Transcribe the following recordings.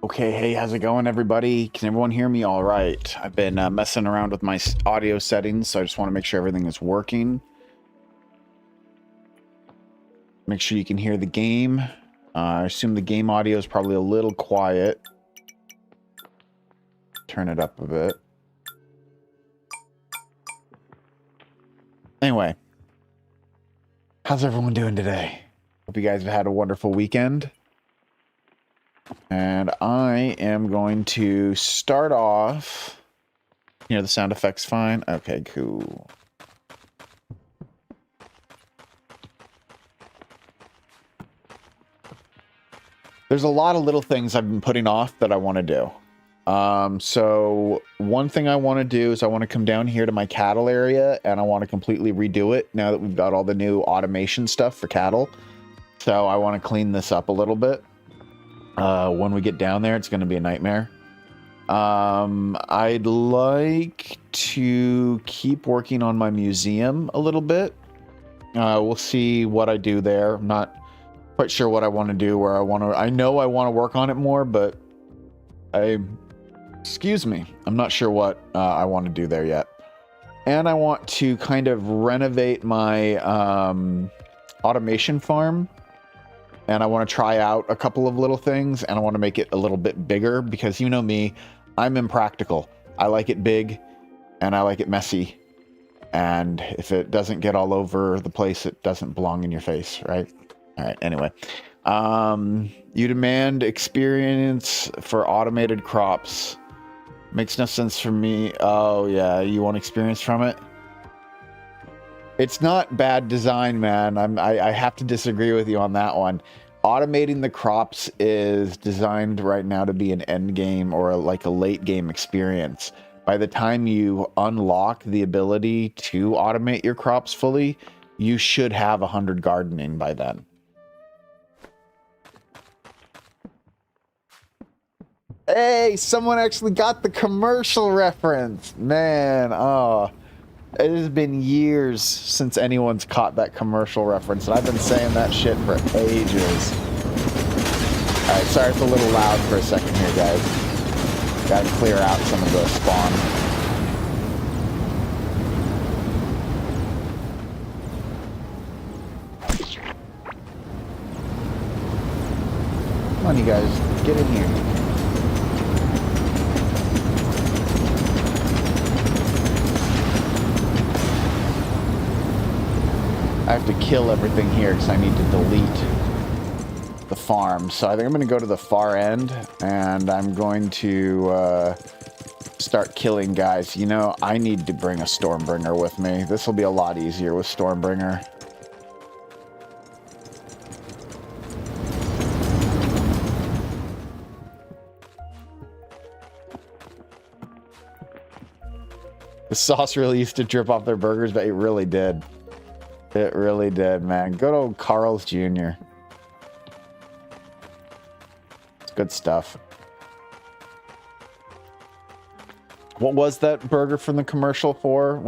Okay, hey, how's it going, everybody? Can everyone hear me all right? I've been messing around with my audio settings, so I just want to make sure everything is working. Make sure you can hear the game. I assume the game audio is probably a little quiet. Turn it up a bit. Anyway, how's everyone doing today? Hope you guys have had a wonderful weekend. And I am going to start off. You know, the sound effects fine? Okay, cool. There's a lot of little things I've been putting off that I want to do. So one thing I want to do is I want to come down here to my cattle area and I want to completely redo it now that we've got all the new automation stuff for cattle. So I want to clean this up a little bit. When we get down there, it's going to be a nightmare. I'd like to keep working on my museum a little bit. We'll see what I do there. I'm not quite sure what I want to do, where I know I want to work on it more, but excuse me, I'm not sure what I want to do there yet. And I want to kind of renovate my automation farm. And I want to try out a couple of little things, and I want to make it a little bit bigger because you know me, I'm impractical. I like it big, and I like it messy. And if it doesn't get all over the place, it doesn't belong in your face, right? All right, anyway. You demand experience for automated crops. Makes no sense for me. Oh, yeah, you want experience from it? It's not bad design, man. I have to disagree with you on that one. Automating the crops is designed right now to be an end game or like a late game experience. By the time you unlock the ability to automate your crops fully, you should have 100 gardening by then. Hey, someone actually got the commercial reference. Man, oh. It has been years since anyone's caught that commercial reference, and I've been saying that shit for ages. Alright, sorry it's a little loud for a second here, guys. Gotta clear out some of the spawn. Come on, you guys, get in here. I have to kill everything here because I need to delete the farm. So I think I'm going to go to the far end and I'm going to start killing guys. You know, I need to bring a Stormbringer with me. This will be a lot easier with Stormbringer. The sauce really used to drip off their burgers, but it really did. It really did, man. Good old Carl's Jr. It's good stuff. What was that burger from the commercial for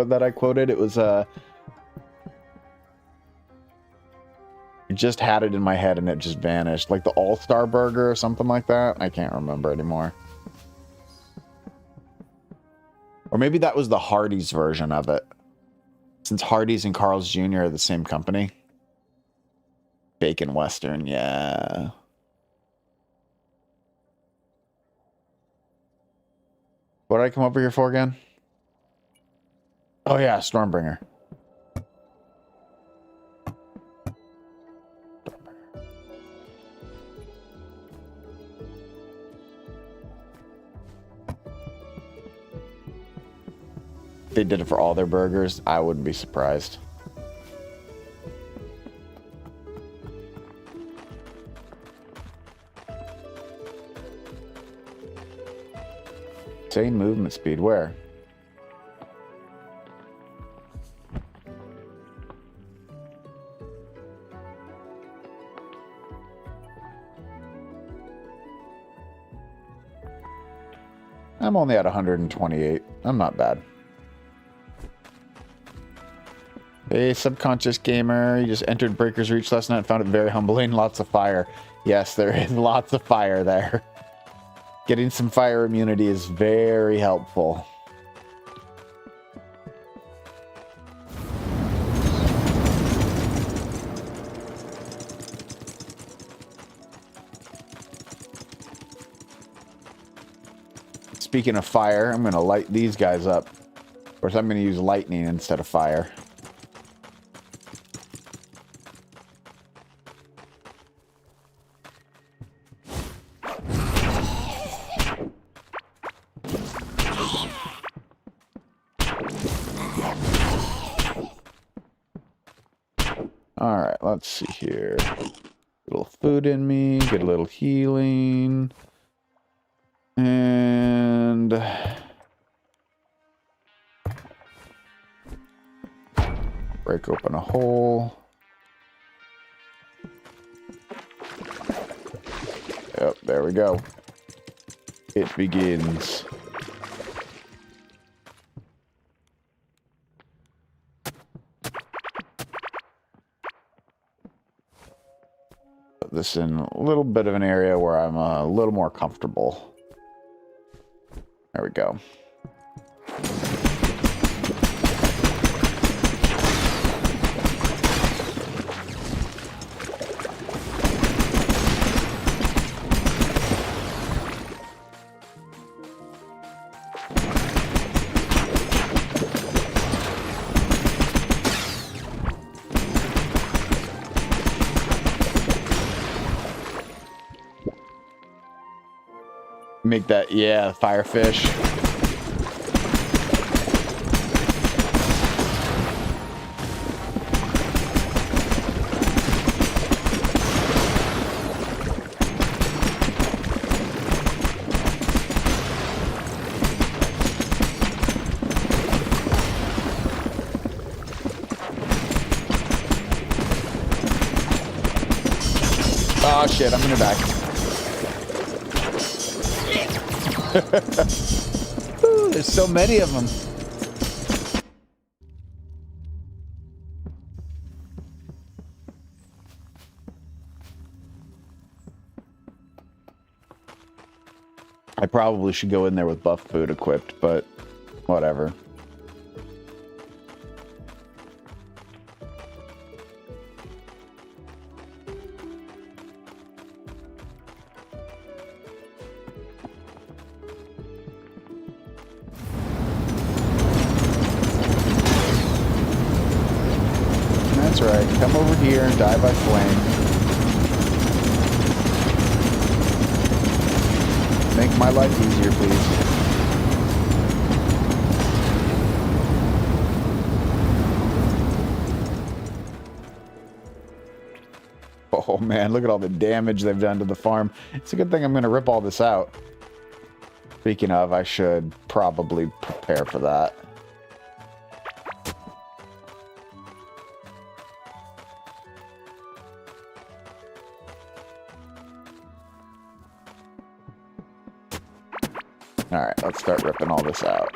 that I quoted? It was I just had it in my head and it just vanished. Like the All-Star Burger or something like that. I can't remember anymore. Or maybe that was the Hardee's version of it. Since Hardee's and Carl's Jr. are the same company. Bacon Western, yeah. What did I come over here for again? Oh yeah, Stormbringer. They did it for all their burgers, I wouldn't be surprised. Insane movement speed, where? I'm only at 128. I'm not bad. Hey, subconscious gamer, you just entered Breaker's Reach last night and found it very humbling. Lots of fire. Yes, there is lots of fire there. Getting some fire immunity is very helpful. Speaking of fire, I'm going to light these guys up. Of course, I'm going to use lightning instead of fire. Alright, let's see here. A little food in me, get a little healing. And break open a hole. Yep, there we go. It begins. Put this in a little bit of an area where I'm a little more comfortable. There we go. Make that, yeah, firefish. Oh shit, I'm gonna die. Ooh, there's so many of them. I probably should go in there with buff food equipped, but whatever. That's right. Come over here and die by flame. Make my life easier, please. Oh man, look at all the damage they've done to the farm. It's a good thing I'm going to rip all this out. Speaking of, I should probably prepare for that. Alright, let's start ripping all this out.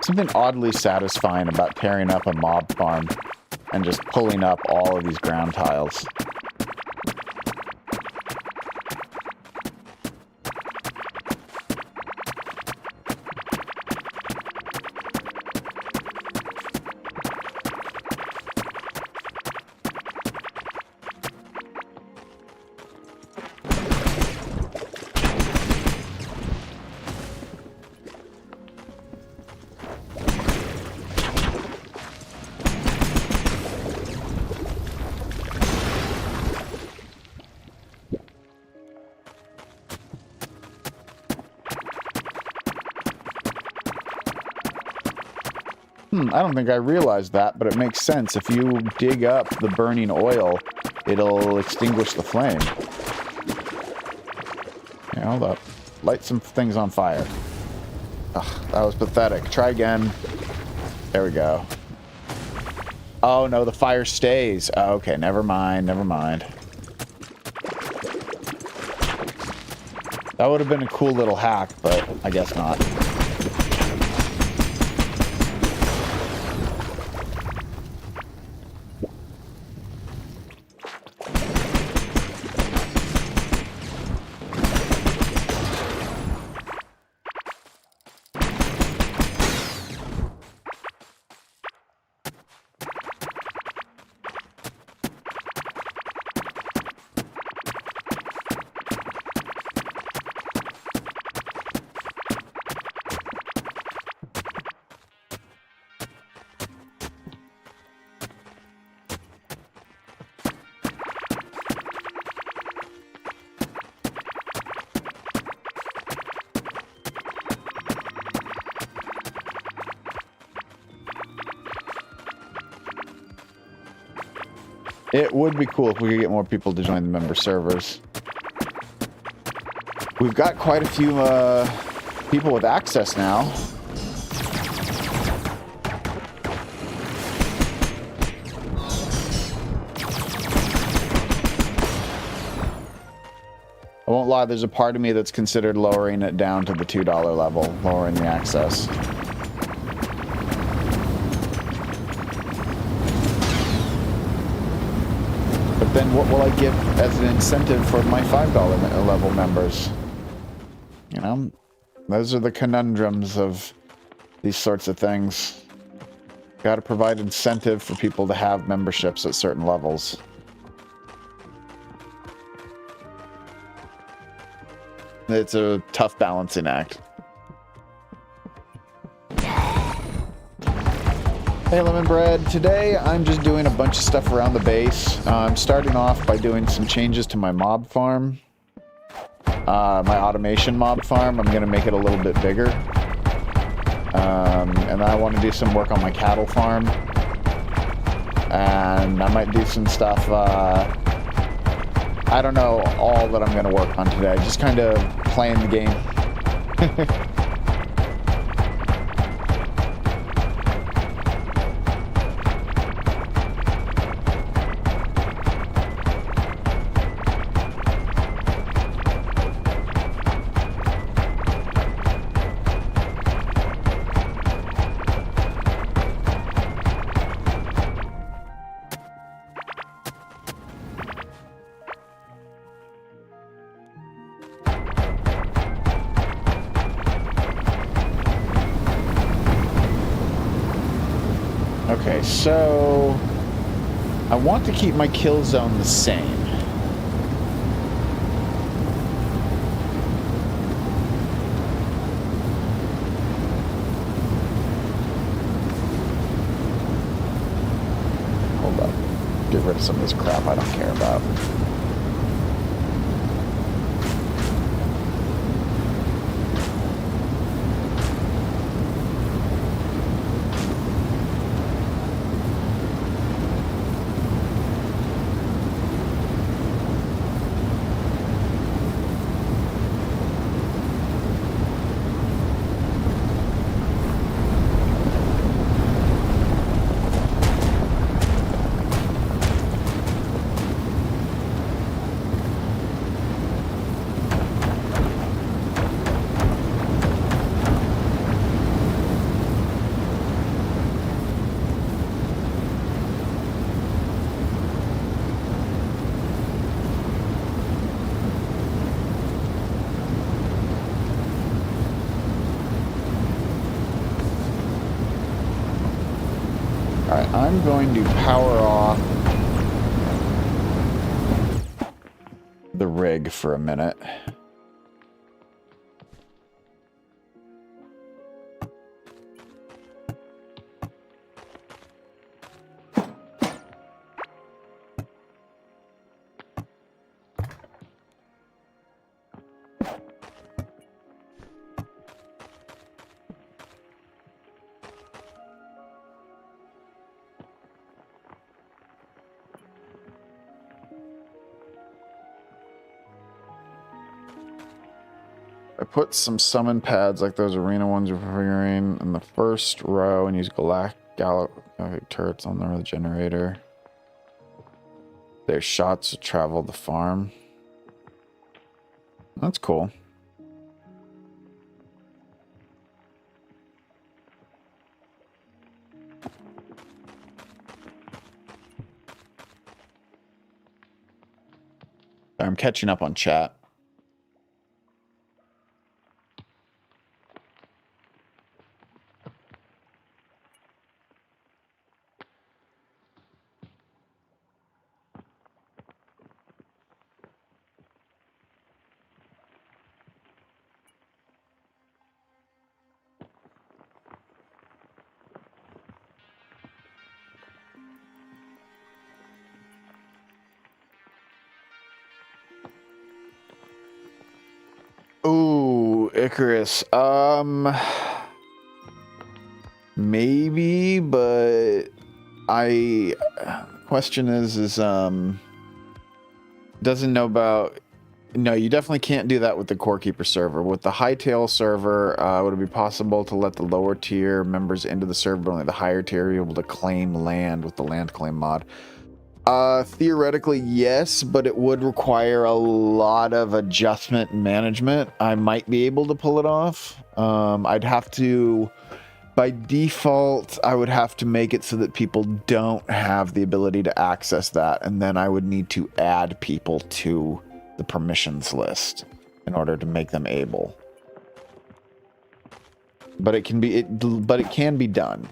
Something oddly satisfying about tearing up a mob farm and just pulling up all of these ground tiles. I don't think I realized that, but it makes sense. If you dig up the burning oil, it'll extinguish the flame. Okay, hold up. Light some things on fire. Ugh, that was pathetic. Try again. There we go. Oh, no, the fire stays. Oh, okay, never mind, never mind. That would have been a cool little hack, but I guess not. It would be cool if we could get more people to join the member servers. We've got quite a few people with access now. I won't lie, there's a part of me that's considered lowering it down to the $2 level, lowering the access. But then what will I give as an incentive for my $5 level members? You know, those are the conundrums of these sorts of things. Got to provide incentive for people to have memberships at certain levels. It's a tough balancing act. Hey Lemon Bread, today I'm just doing a bunch of stuff around the base. I'm starting off by doing some changes to my mob farm. My automation mob farm, I'm going to make it a little bit bigger. And I want to do some work on my cattle farm. And I might do some stuff, I don't know all that I'm going to work on today. Just kind of playing the game. Okay, so I want to keep my kill zone the same. Hold up. Get rid of some of this crap I don't care about. Alright, I'm going to power off the rig for a minute. I put some summon pads like those arena ones you're figuring in the first row and use Okay, turrets on the generator. Their shots will travel the farm. That's cool. I'm catching up on chat. Ooh, Icarus. Maybe, but question is doesn't know about. No, you definitely can't do that with the Core Keeper server. With the Hightail server, would it be possible to let the lower tier members into the server, but only the higher tier be able to claim land with the land claim mod? Theoretically, yes, but it would require a lot of adjustment and management. I might be able to pull it off. I'd have to, by default, I would have to make it so that people don't have the ability to access that, and then I would need to add people to the permissions list in order to make them able. But it can be done.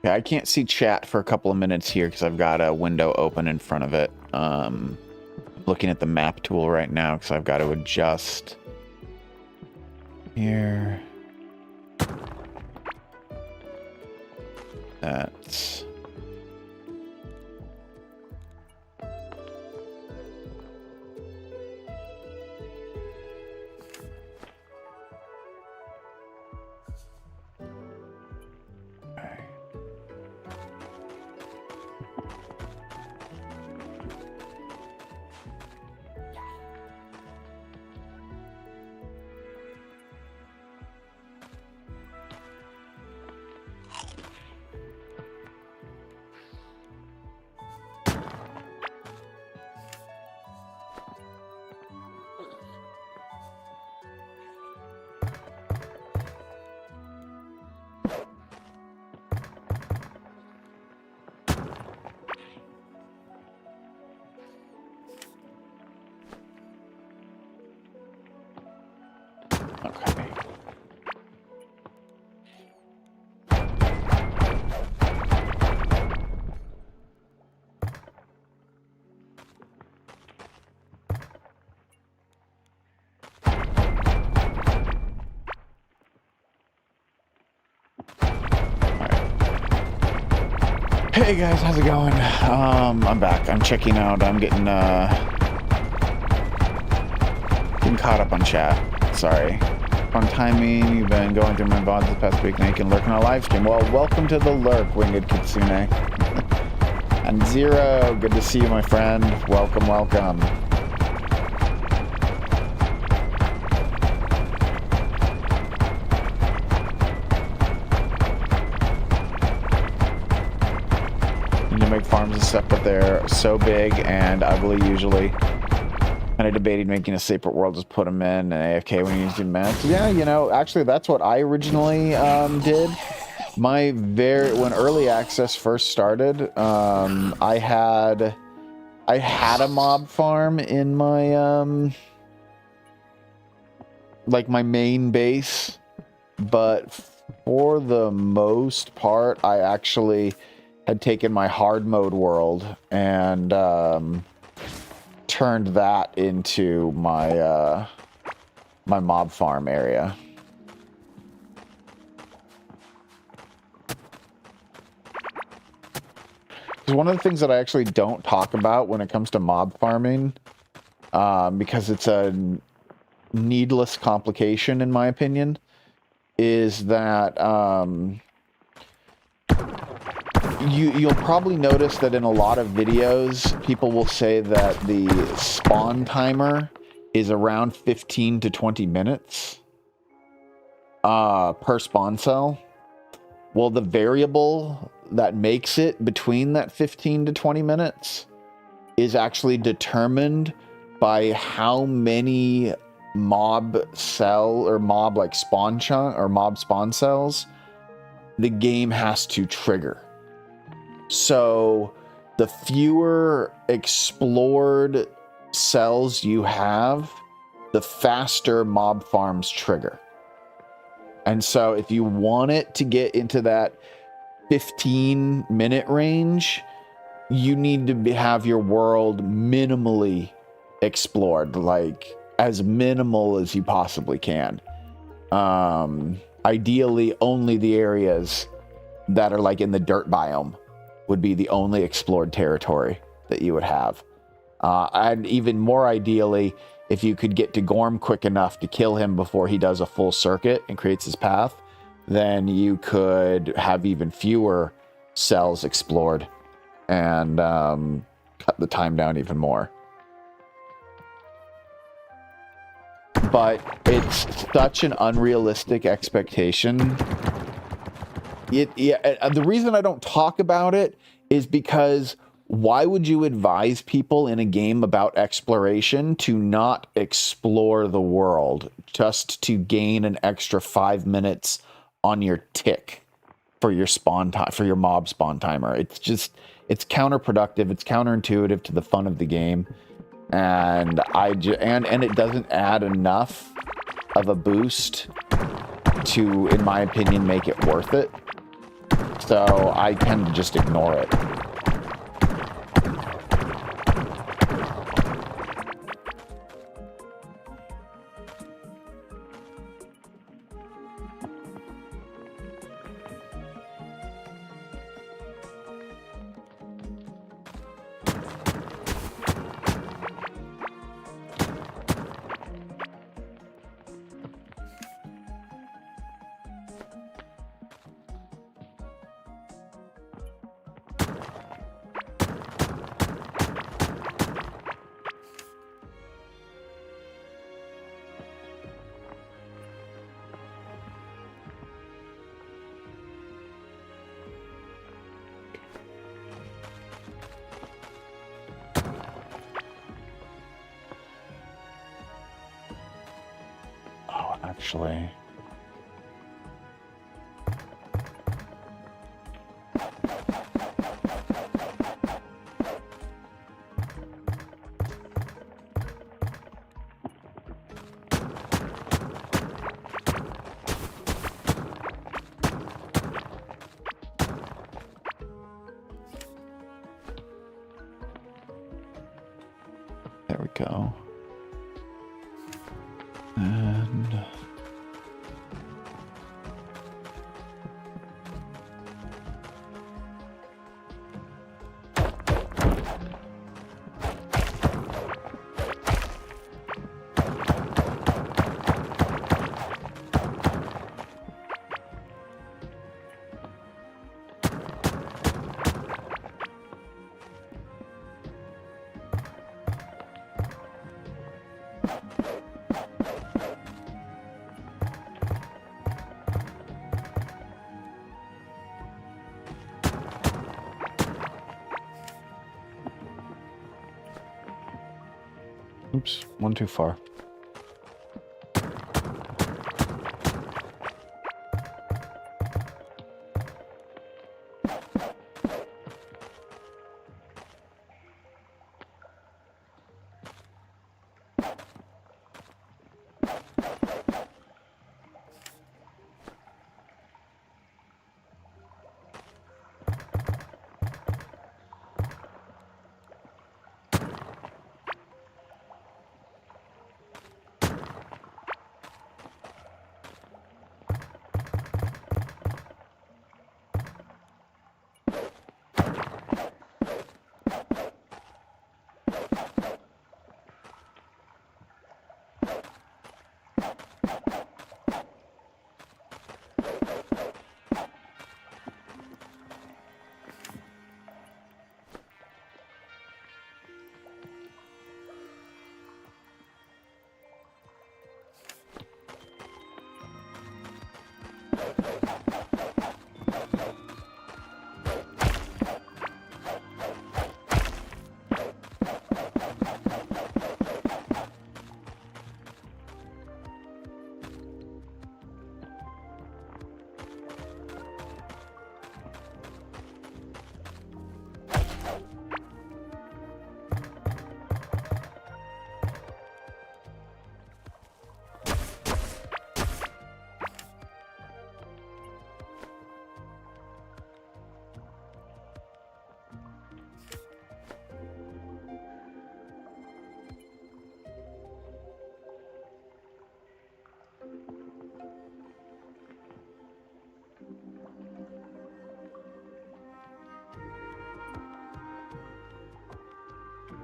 Yeah, I can't see chat for a couple of minutes here because I've got a window open in front of it. Looking at the map tool right now because I've got to adjust here. That's... Hey guys, how's it going? I'm back. I'm checking out. I'm getting caught up on chat. Sorry. On timing, you've been going through my VODs the past week, and you can lurk on a live stream. Well, welcome to the lurk, Winged Kitsune. And Zero, good to see you, my friend. Welcome, welcome. Make farms and stuff, but they're so big and ugly usually. Kind of debating making a separate world, just put them in and AFK when you use the minutes. Yeah, you know, actually that's what I originally did. When early access first started, I had a mob farm in my like my main base, but for the most part, I actually had taken my hard mode world and turned that into my my mob farm area. Because one of the things that I actually don't talk about when it comes to mob farming, because it's a needless complication in my opinion, is that you'll probably notice that in a lot of videos, people will say that the spawn timer is around 15 to 20 minutes per spawn cell. Well, the variable that makes it between that 15 to 20 minutes is actually determined by how many mob cell or mob like spawn chunk or mob spawn cells the game has to trigger. So the fewer explored cells you have, the faster mob farms trigger. And so if you want it to get into that 15-minute range, you need to have your world minimally explored, like as minimal as you possibly can. Ideally, only the areas that are like in the dirt biome would be the only explored territory that you would have. And even more ideally, if you could get to Gorm quick enough to kill him before he does a full circuit and creates his path, then you could have even fewer cells explored and cut the time down even more. But it's such an unrealistic expectation. The reason I don't talk about it is because why would you advise people in a game about exploration to not explore the world just to gain an extra 5 minutes on your tick for your spawn time, for your mob spawn timer? It's just, it's counterproductive. It's counterintuitive to the fun of the game, and and it doesn't add enough of a boost to, in my opinion, make it worth it. So I tend to just ignore it. Actually, there we go. And oops, one too far.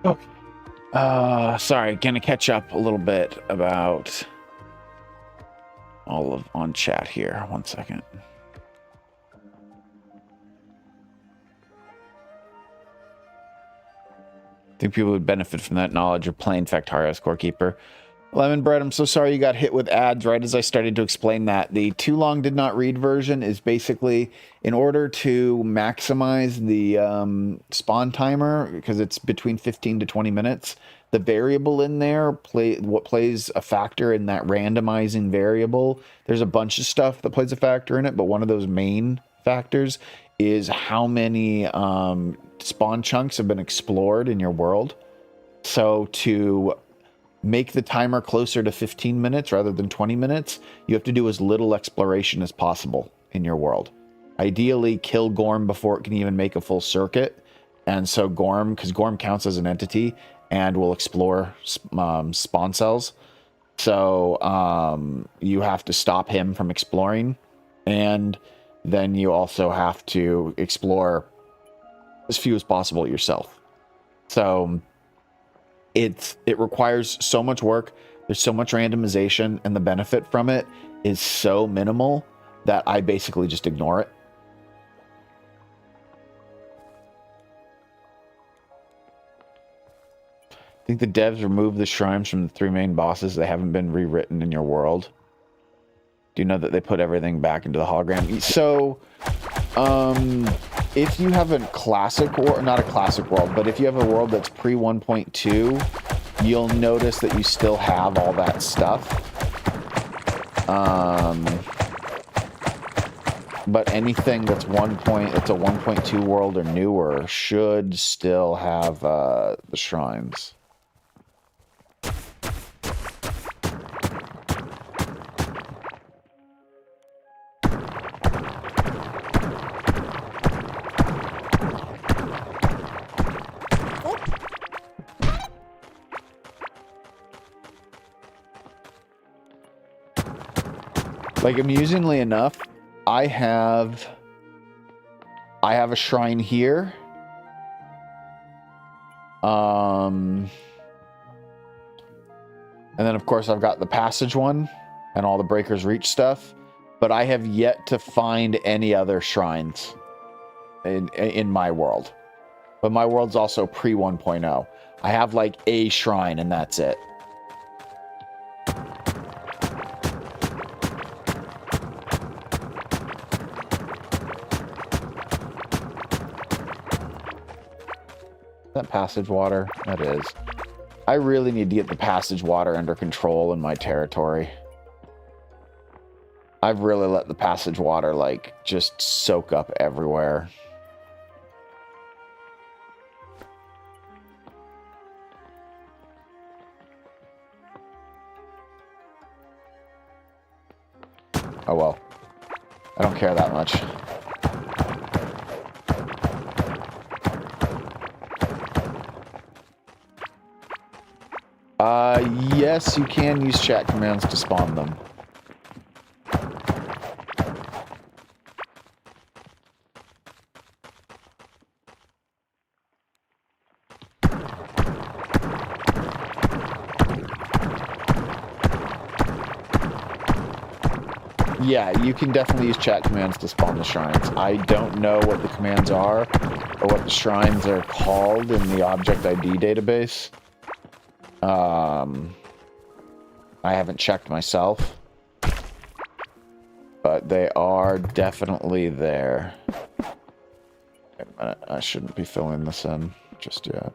Okay. Sorry, gonna catch up a little bit about all of on chat here. 1 second. I think people would benefit from that knowledge of playing Factarios Scorekeeper. Lemon Bread, I'm so sorry you got hit with ads right as I started to explain that. The too long did not read version is basically in order to maximize the spawn timer, because it's between 15 to 20 minutes, the variable in there, what plays a factor in that randomizing variable. There's a bunch of stuff that plays a factor in it, but one of those main factors is how many spawn chunks have been explored in your world. So to make the timer closer to 15 minutes rather than 20 minutes, you have to do as little exploration as possible in your world. Ideally, kill Gorm before it can even make a full circuit. And so Gorm, because Gorm counts as an entity and will explore spawn cells. So you have to stop him from exploring. And then you also have to explore as few as possible yourself. So it requires so much work, there's so much randomization, and the benefit from it is so minimal that I basically just ignore it. I think the devs removed the shrines from the 3 main bosses. They haven't been rewritten in your world. Do you know that they put everything back into the hologram? So, if you have a classic, or not a classic world, but if you have a world that's pre 1.2, you'll notice that you still have all that stuff. But anything that's it's a 1.2 world or newer should still have the shrines. Like, amusingly enough, I have a shrine here. And then, of course, I've got the passage one and all the Breaker's Reach stuff. But I have yet to find any other shrines in my world. But my world's also pre 1.0. I have, like, a shrine, and that's it. That passage water? That is. I really need to get the passage water under control in my territory. I've really let the passage water, like, just soak up everywhere. Oh well. I don't care that much. Yes, you can use chat commands to spawn them. Yeah, you can definitely use chat commands to spawn the shrines. I don't know what the commands are or what the shrines are called in the object ID database. I haven't checked myself, but they are definitely there. Wait a minute, I shouldn't be filling this in just yet.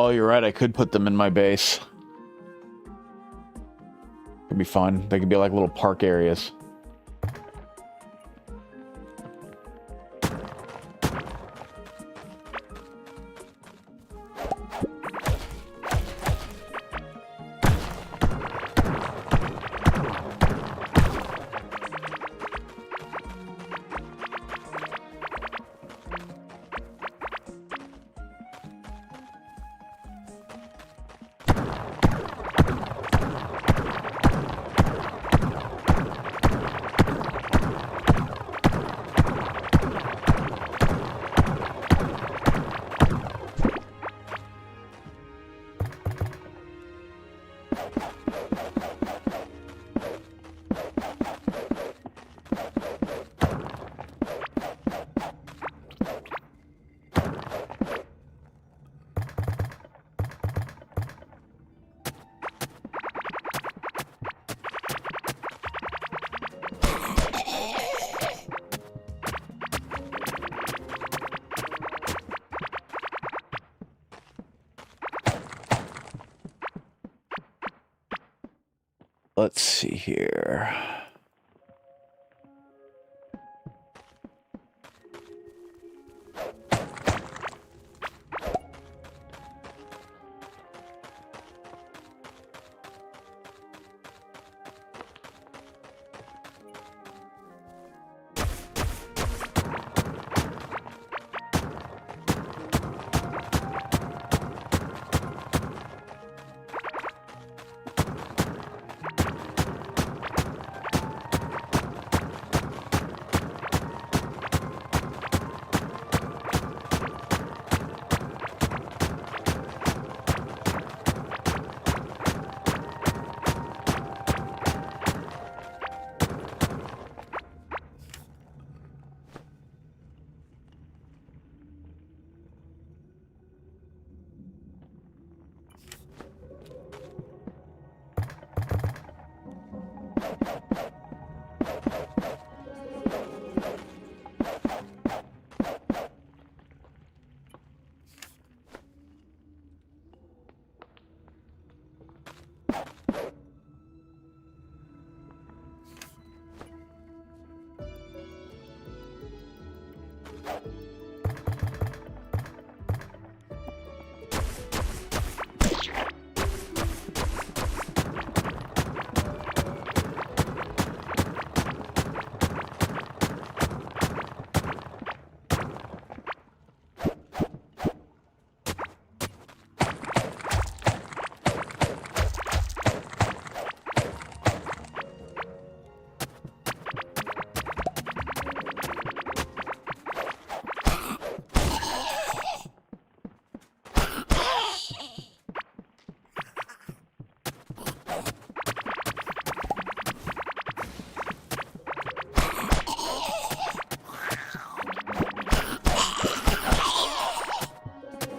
Oh, you're right. I could put them in my base. Could be fun. They could be like little park areas. Let's see here.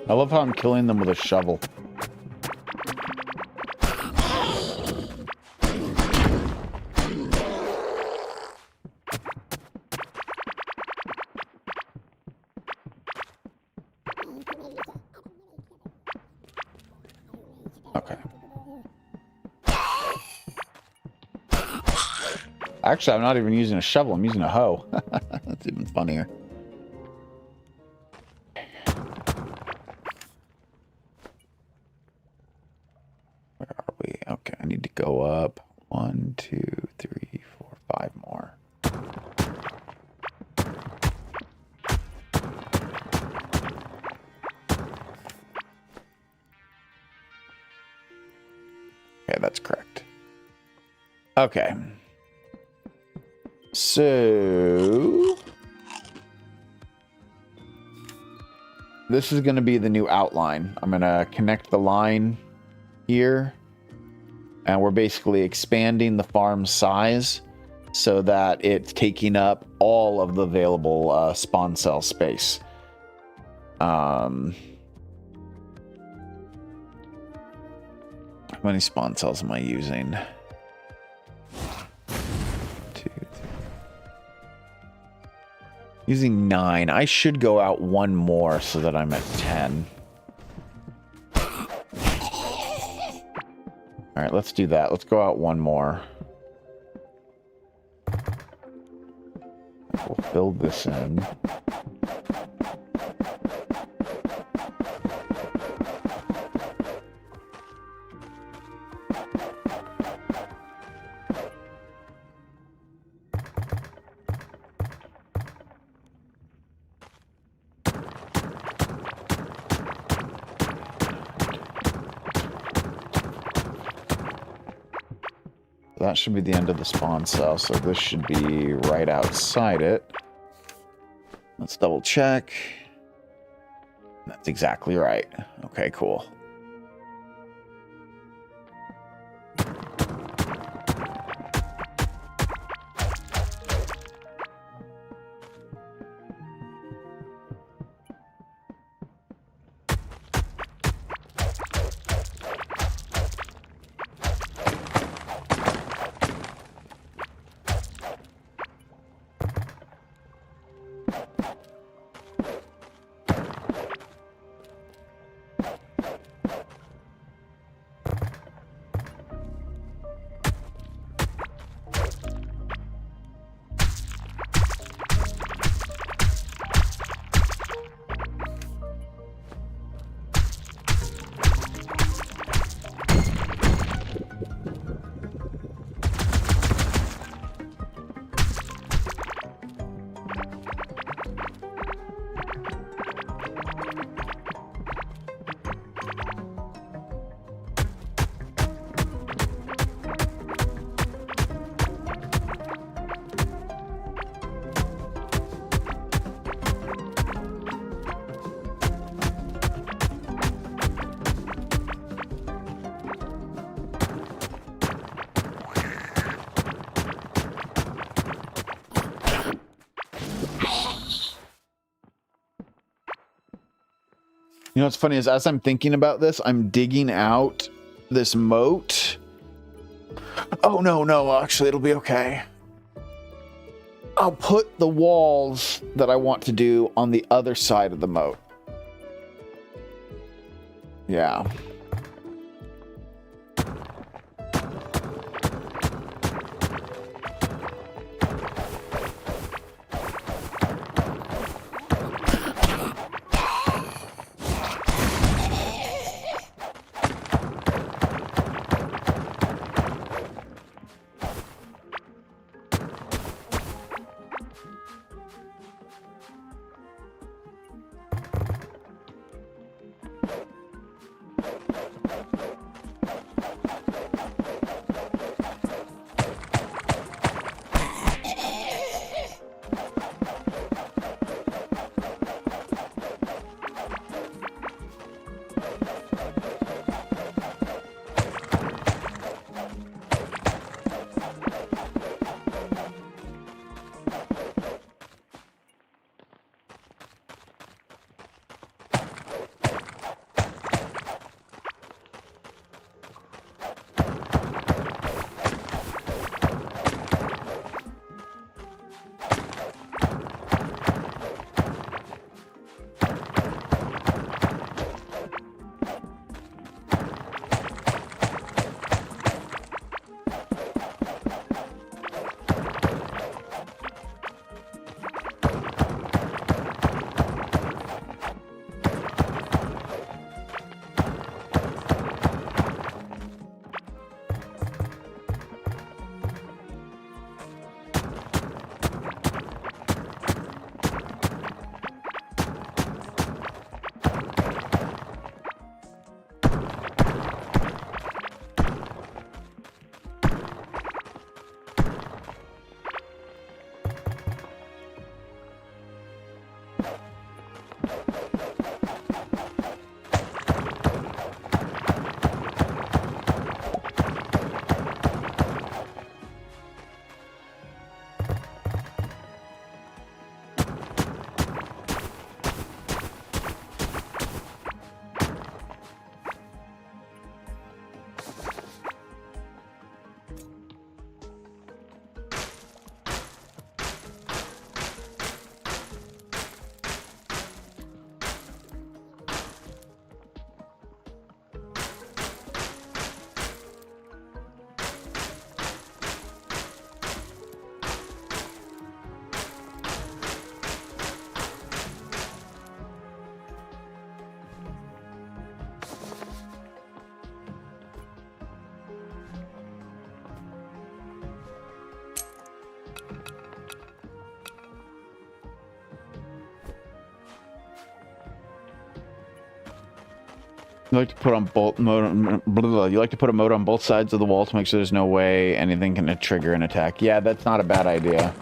I love how I'm killing them with a shovel. Okay. Actually, I'm not even using a shovel. I'm using a hoe. That's even funnier. Where are we? Okay, I need to go up. 1, 2, 3, 4, 5 more. Okay, that's correct. Okay. So this is going to be the new outline. I'm going to connect the line here, and we're basically expanding the farm size so that it's taking up all of the available spawn cell space. How many spawn cells am I using? 2, 3. Using 9. I should go out one more so that I'm at 10. All right, let's do that. Let's go out one more. We'll fill this in. That should be the end of the spawn cell, so this should be right outside it. Let's double check. That's exactly right. Okay, cool. You know what's funny is as I'm thinking about this, I'm digging out this moat. Oh, no, actually, it'll be okay. I'll put the walls that I want to do on the other side of the moat. Yeah. You like to put on you like to put a moat on both sides of the wall to make sure there's no way anything can trigger an attack. Yeah, that's not a bad idea.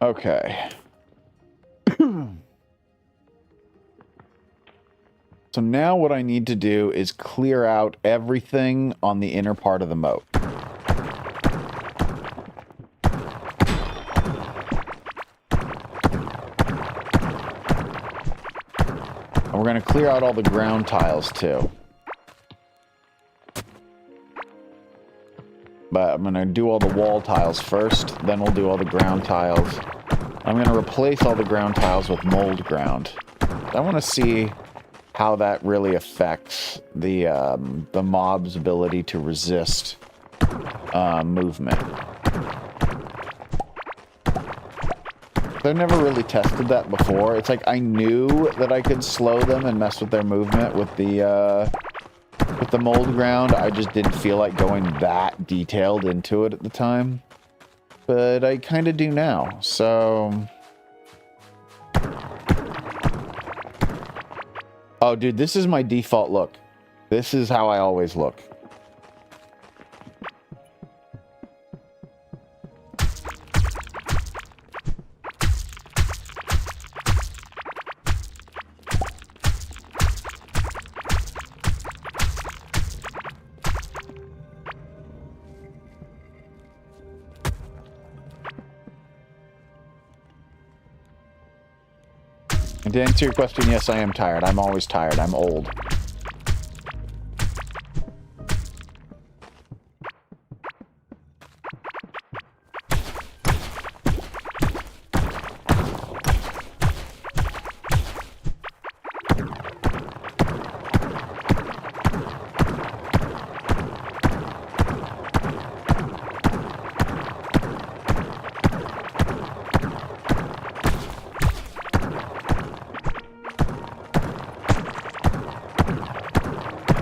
Okay. So now what I need to do is clear out everything on the inner part of the moat. And we're going to clear out all the ground tiles too. But I'm going to do all the wall tiles first, then we'll do all the ground tiles. I'm going to replace all the ground tiles with mold ground. I want to see how that really affects the mob's ability to resist movement. I've never really tested that before. It's like I knew that I could slow them and mess with their movement with the mold ground. I just didn't feel like going that detailed into it at the time. But I kind of do now, so... Oh, dude, this is my default look. This is how I always look. And to answer your question, yes, I am tired. I'm always tired. I'm old.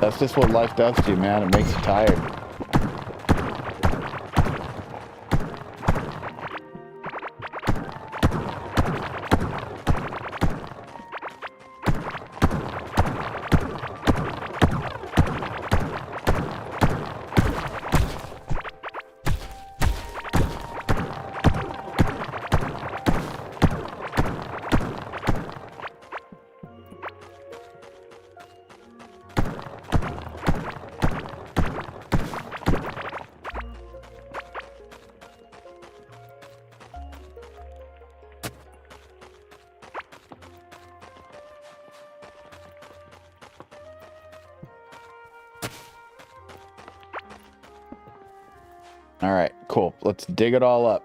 That's just what life does to you, man. It makes you tired. All right, cool. Let's dig it all up.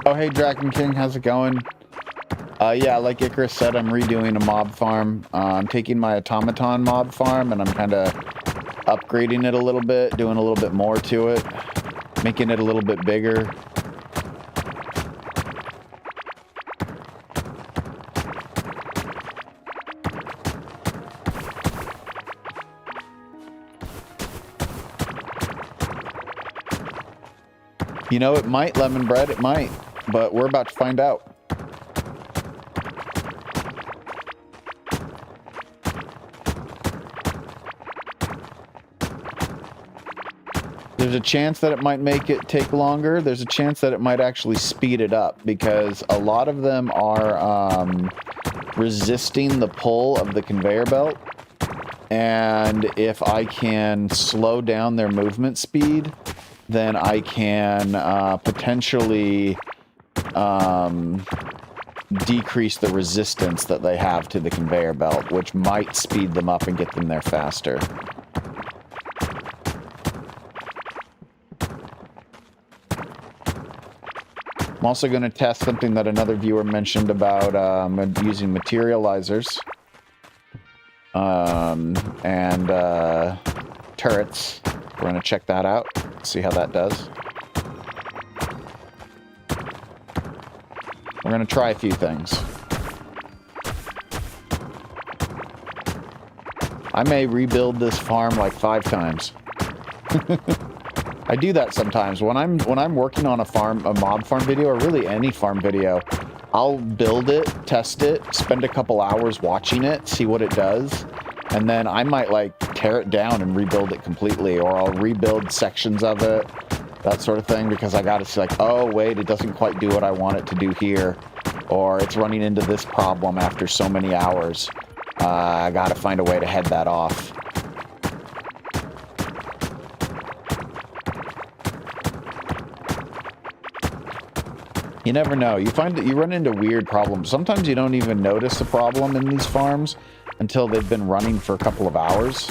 Oh, hey, Dragon King, how's it going? Yeah, like Icarus said, I'm redoing a mob farm. I'm taking my automaton mob farm, and I'm kind of upgrading it a little bit, doing a little bit more to it, making it a little bit bigger. You know, it might, Lemon Bread, it might, but we're about to find out. There's a chance that it might make it take longer. There's a chance that it might actually speed it up because a lot of them are resisting the pull of the conveyor belt. And if I can slow down their movement speed, then I can potentially decrease the resistance that they have to the conveyor belt, which might speed them up and get them there faster. I'm also going to test something that another viewer mentioned about using materializers and turrets. We're going to check that out, see how that does. We're going to try a few things. I may rebuild this farm like 5 times. I do that sometimes when I'm working on a mob farm video, or really any farm video. I'll build it, test it, spend a couple hours watching it, see what it does, and then I might like tear it down and rebuild it completely, or I'll rebuild sections of it, that sort of thing, because I gotta see like, oh wait, it doesn't quite do what I want it to do here, or it's running into this problem after so many hours. I gotta find a way to head that off. You never know. You find that you run into weird problems. Sometimes you don't even notice a problem in these farms until they've been running for a couple of hours.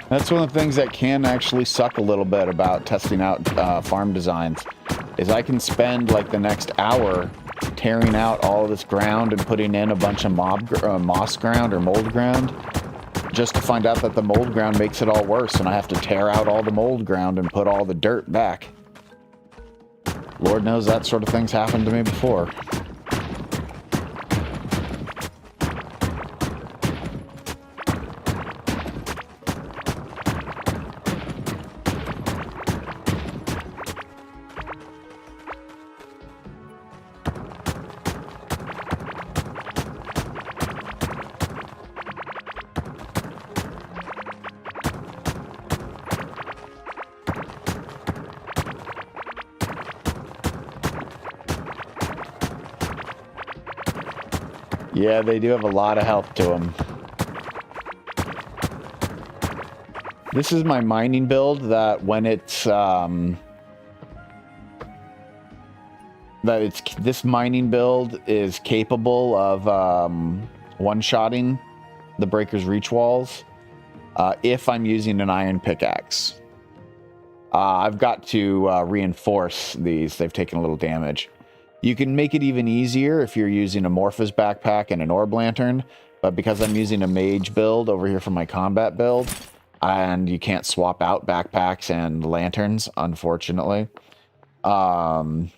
That's one of the things that can actually suck a little bit about testing out farm designs, is I can spend like the next hour tearing out all of this ground and putting in a bunch of moss ground or mold ground, just to find out that the mold ground makes it all worse, and I have to tear out all the mold ground and put all the dirt back. Lord knows that sort of thing's happened to me before. Yeah, they do have a lot of health to them. This is my mining build that when it's, this mining build is capable of one-shotting the breaker's reach walls if I'm using an iron pickaxe. I've got to reinforce these. They've taken a little damage. You can make it even easier if you're using a Morphe's backpack and an orb lantern, but because I'm using a mage build over here for my combat build, and you can't swap out backpacks and lanterns, unfortunately, I'm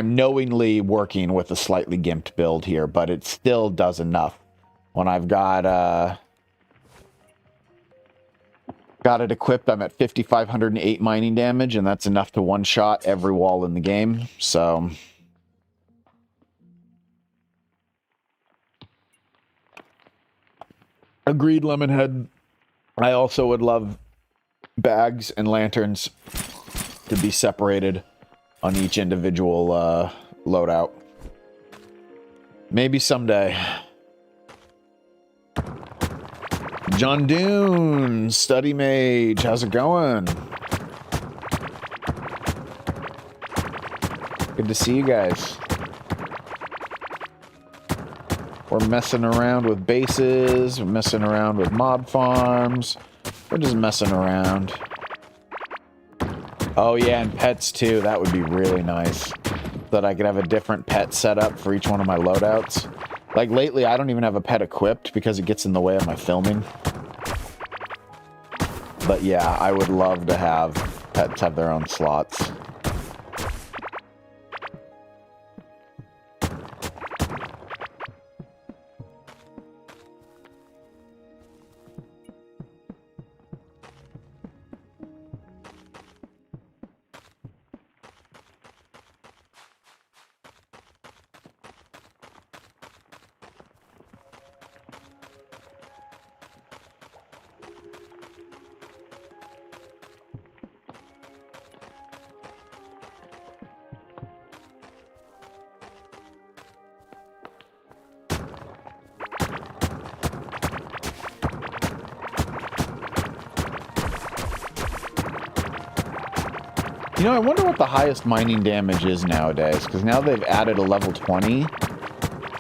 knowingly working with a slightly gimped build here, but it still does enough. When I've got it equipped, I'm at 5,508 mining damage, and that's enough to one-shot every wall in the game, so... Agreed, Lemonhead. I also would love bags and lanterns to be separated on each individual loadout. Maybe someday. John Dune, Study Mage, how's it going? Good to see you guys. We're messing around with bases, we're messing around with mob farms, we're just messing around. Oh yeah, and pets too, that would be really nice. That I could have a different pet setup for each one of my loadouts. Like lately, I don't even have a pet equipped because it gets in the way of my filming. But yeah, I would love to have pets have their own slots. You know, I wonder what the highest mining damage is nowadays, because now they've added a level 20.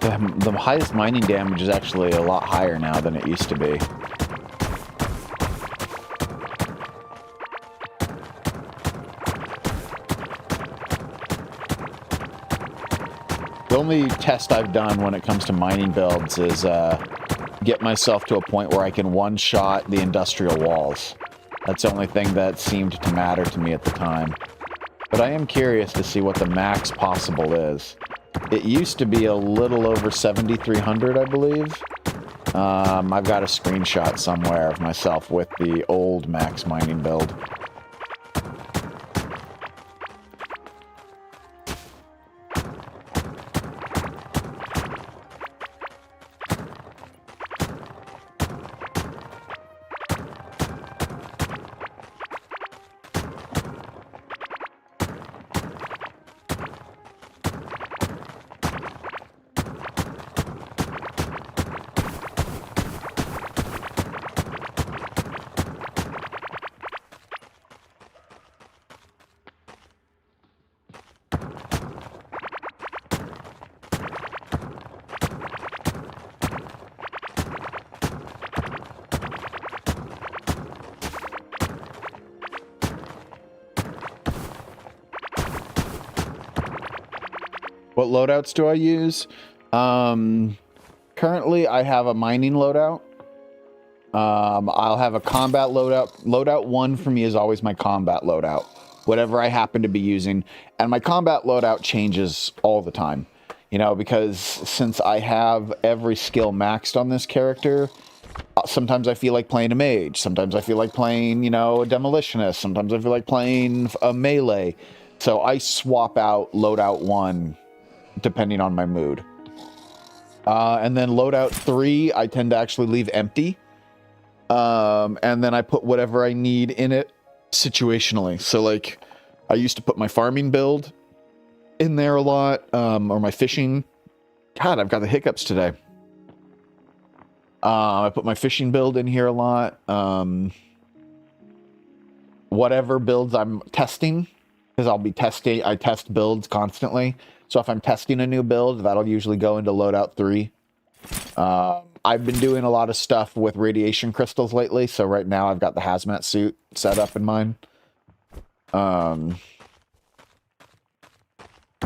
The highest mining damage is actually a lot higher now than it used to be. The only test I've done when it comes to mining builds is get myself to a point where I can one-shot the industrial walls. That's the only thing that seemed to matter to me at the time. But I am curious to see what the max possible is. It used to be a little over 7,300, I believe. I've got a screenshot somewhere of myself with the old max mining build. What loadouts do I use? Currently, I have a mining loadout. I'll have a combat loadout. Loadout 1 for me is always my combat loadout. Whatever I happen to be using. And my combat loadout changes all the time. You know, because since I have every skill maxed on this character, sometimes I feel like playing a mage. Sometimes I feel like playing, you know, a demolitionist. Sometimes I feel like playing a melee. So I swap out loadout 1 depending on my mood. And then loadout 3, I tend to actually leave empty. And then I put whatever I need in it situationally. So like, I used to put my farming build in there a lot, or my fishing. God, I've got the hiccups today. I put my fishing build in here a lot. Whatever builds I'm testing, because I test builds constantly. So if I'm testing a new build, that'll usually go into loadout 3. I've been doing a lot of stuff with radiation crystals lately, so right now I've got the hazmat suit set up in mine.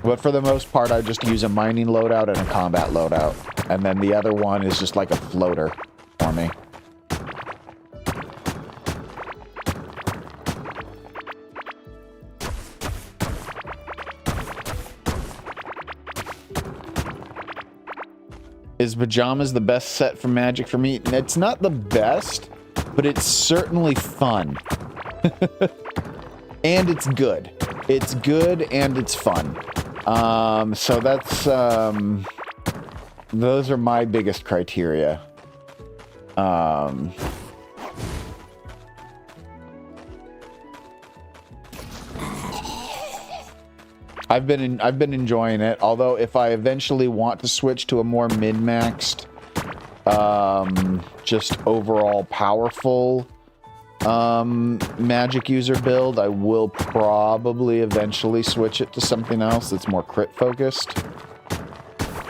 But for the most part, I just use a mining loadout and a combat loadout. And then the other one is just like a floater for me. Is pajamas the best set for Magic for me? It's not the best, but it's certainly fun. And it's good. It's good and it's fun. So that's, those are my biggest criteria. I've been enjoying it. Although if I eventually want to switch to a more min-maxed, just overall powerful Magic user build, I will probably eventually switch it to something else that's more crit focused.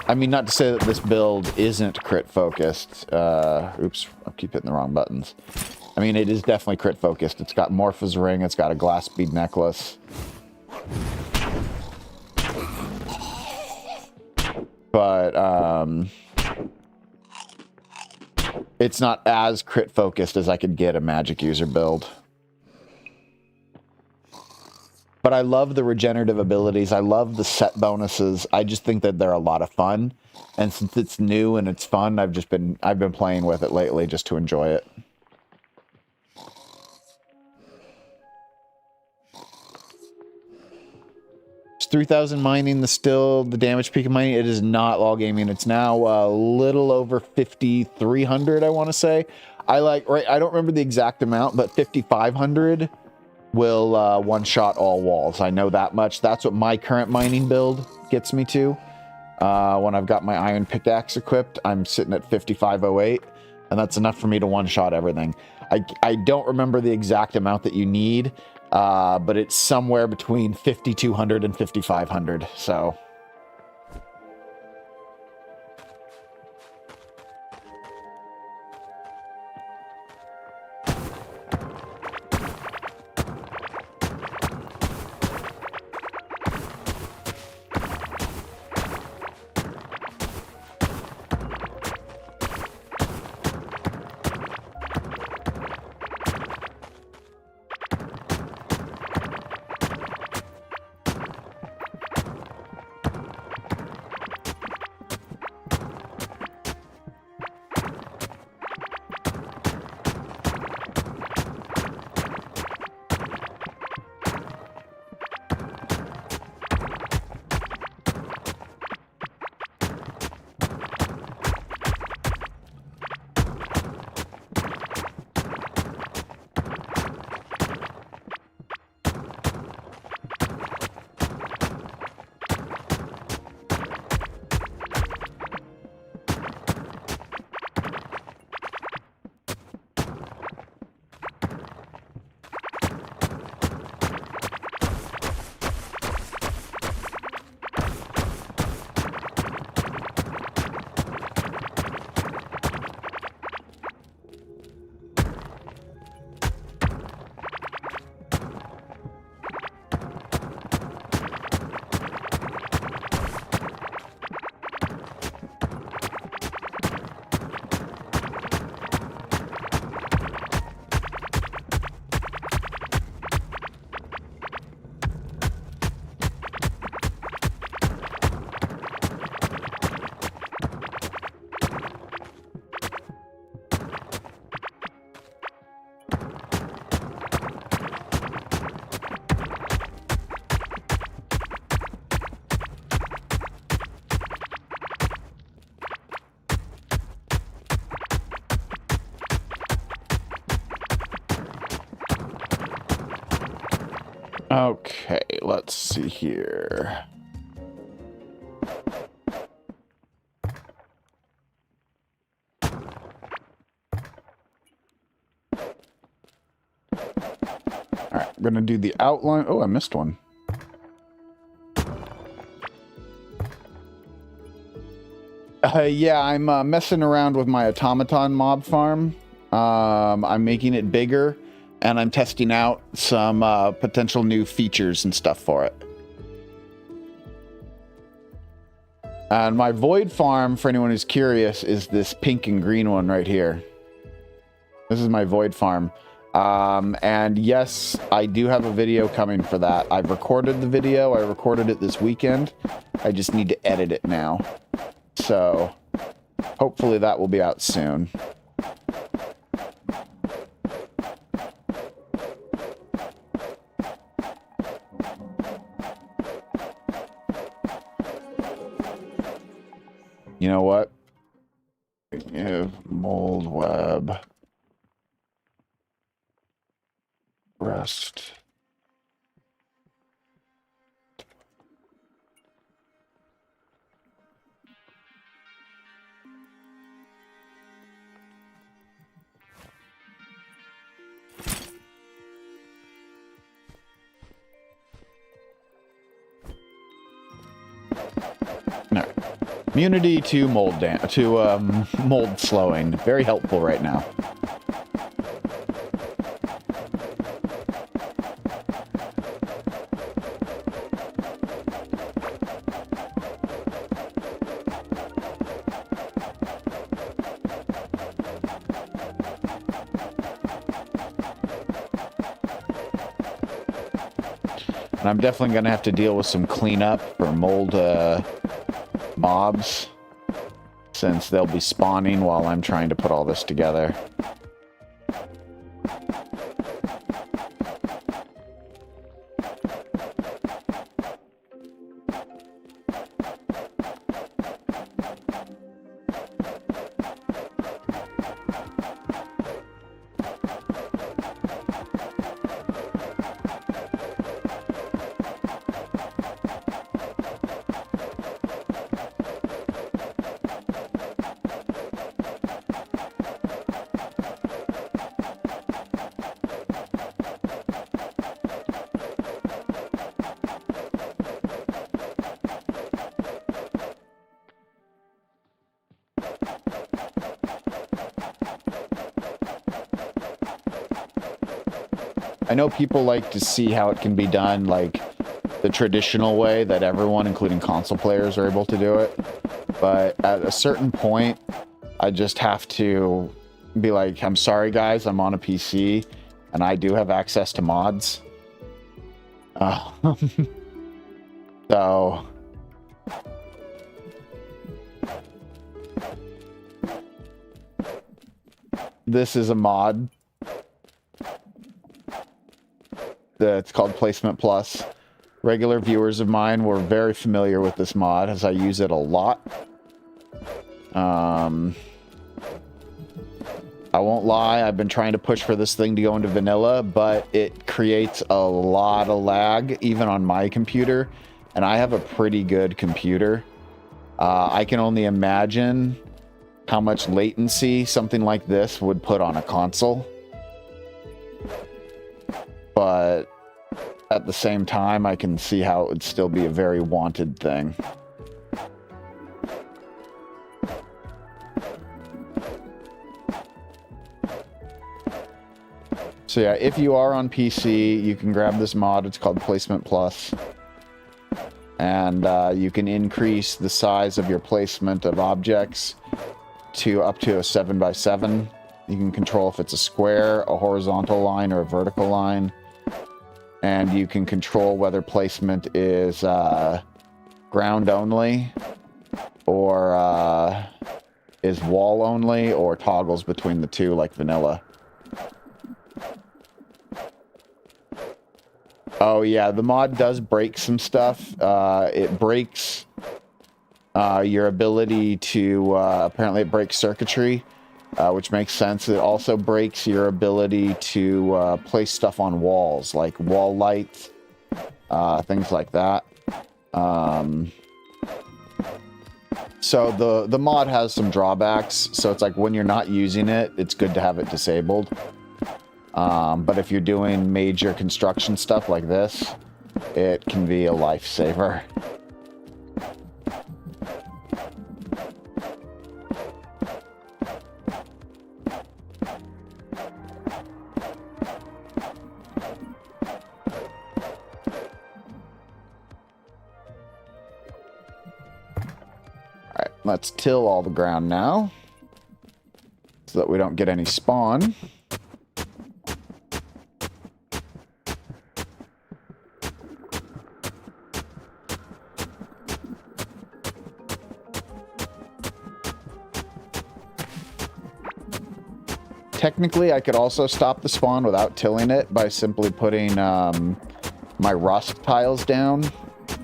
I mean, not to say that this build isn't crit focused. Oops, I keep hitting the wrong buttons. I mean, it is definitely crit focused. It's got Morpha's Ring, it's got a glass bead necklace. But, it's not as crit focused as I could get a Magic user build. But I love the regenerative abilities. I love the set bonuses. I just think that they're a lot of fun. And since it's new and it's fun, I've been playing with it lately just to enjoy it. It's 3,000 mining, the damage peak of mining. It is not log gaming. It's now a little over 5,300, I want to say. I don't remember the exact amount, but 5,500 will one-shot all walls. I know that much. That's what my current mining build gets me to. When I've got my iron pickaxe equipped, I'm sitting at 5,508, and that's enough for me to one-shot everything. I don't remember the exact amount that you need, but it's somewhere between 5,200 and 5,500, so... Okay, let's see here. All right, I'm gonna do the outline. Oh, I missed one. Yeah, I'm messing around with my automaton mob farm. I'm making it bigger, and I'm testing out some potential new features and stuff for it. And my void farm, for anyone who's curious, is this pink and green one right here. This is my void farm. And yes, I do have a video coming for that. I've recorded the video. I recorded it this weekend. I just need to edit it now. So hopefully that will be out soon. You know what? Mold web. Rest. No. Immunity to mold mold slowing. Very helpful right now. And I'm definitely going to have to deal with some cleanup for mold mobs, since they'll be spawning while I'm trying to put all this together. I know people like to see how it can be done, like the traditional way that everyone, including console players, are able to do it. But at a certain point, I just have to be like, I'm sorry guys, I'm on a PC and I do have access to mods. So this is a mod. It's called Placement Plus. Regular viewers of mine were very familiar with this mod, as I use it a lot. I won't lie, I've been trying to push for this thing to go into vanilla, but it creates a lot of lag, even on my computer, and I have a pretty good computer. I can only imagine how much latency something like this would put on a console. But at the same time, I can see how it would still be a very wanted thing. So yeah, if you are on PC, you can grab this mod. It's called Placement Plus. And you can increase the size of your placement of objects to up to a 7x7. You can control if it's a square, a horizontal line, or a vertical line. And you can control whether placement is ground only, or is wall only, or toggles between the two like vanilla. Oh yeah, the mod does break some stuff. It breaks your ability to, apparently it breaks circuitry. Which makes sense. It also breaks your ability to place stuff on walls, like wall lights, things like that. So the mod has some drawbacks. So it's like when you're not using it, it's good to have it disabled. But if you're doing major construction stuff like this, it can be a lifesaver. let's till all the ground now so that we don't get any spawn. Technically, I could also stop the spawn without tilling it by simply putting my rust tiles down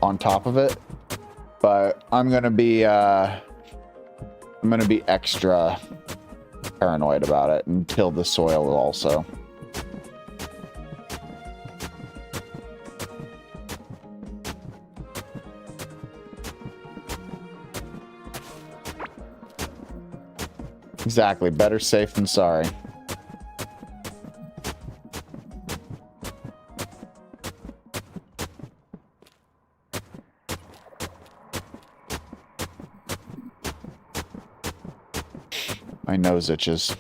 on top of it. But I'm gonna be extra paranoid about it and till the soil also. Exactly, better safe than sorry. My nose itches.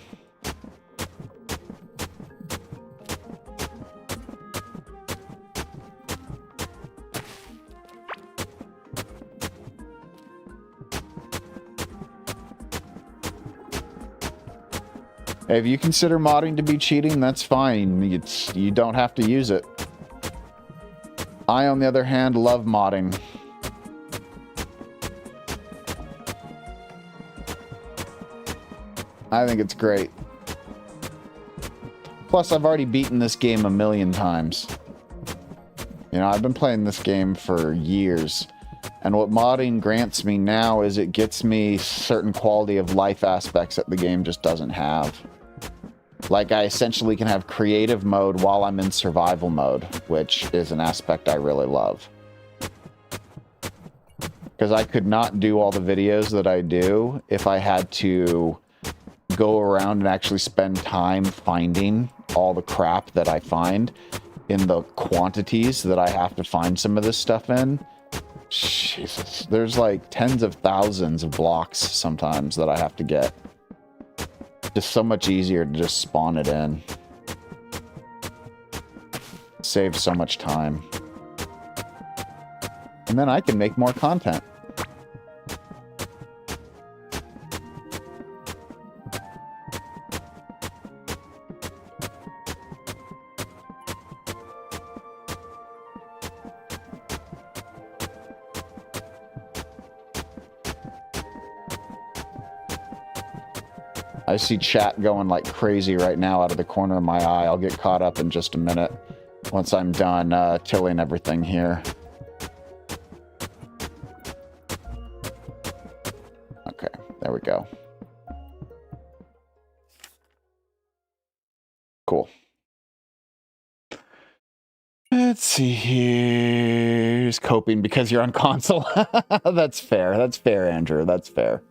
Hey, if you consider modding to be cheating, that's fine. You don't have to use it. I, on the other hand, love modding. I think it's great. Plus, I've already beaten this game a million times. You know, I've been playing this game for years. And what modding grants me now is it gets me certain quality of life aspects that the game just doesn't have. Like, I essentially can have creative mode while I'm in survival mode, which is an aspect I really love. Because I could not do all the videos that I do if I had to go around and actually spend time finding all the crap that I find in the quantities that I have to find some of this stuff in. Jesus, there's like tens of thousands of blocks sometimes that I have to get. Just so much easier to just spawn it in. Saves so much time. And then I can make more content. I see chat going like crazy right now out of the corner of my eye. I'll get caught up in just a minute once I'm done tilling everything here. Okay, there we go. Cool. Let's see here. Just coping because you're on console. That's fair. That's fair, Andrew. That's fair.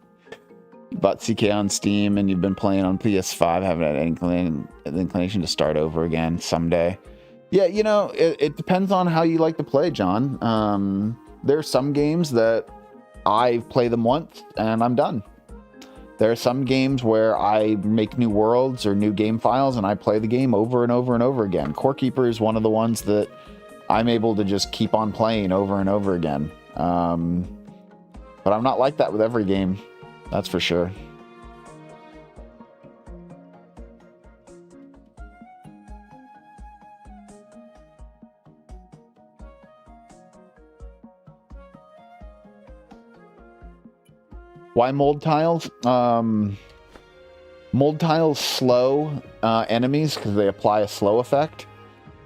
Bought CK on Steam and you've been playing on PS5, haven't had any inclination to start over again someday. Yeah, you know, it depends on how you like to play, John. There are some games that I play them once and I'm done. There are some games where I make new worlds or new game files and I play the game over and over and over again. Core Keeper is one of the ones that I'm able to just keep on playing over and over again. But I'm not like that with every game. That's for sure. Why mold tiles? Mold tiles slow enemies because they apply a slow effect.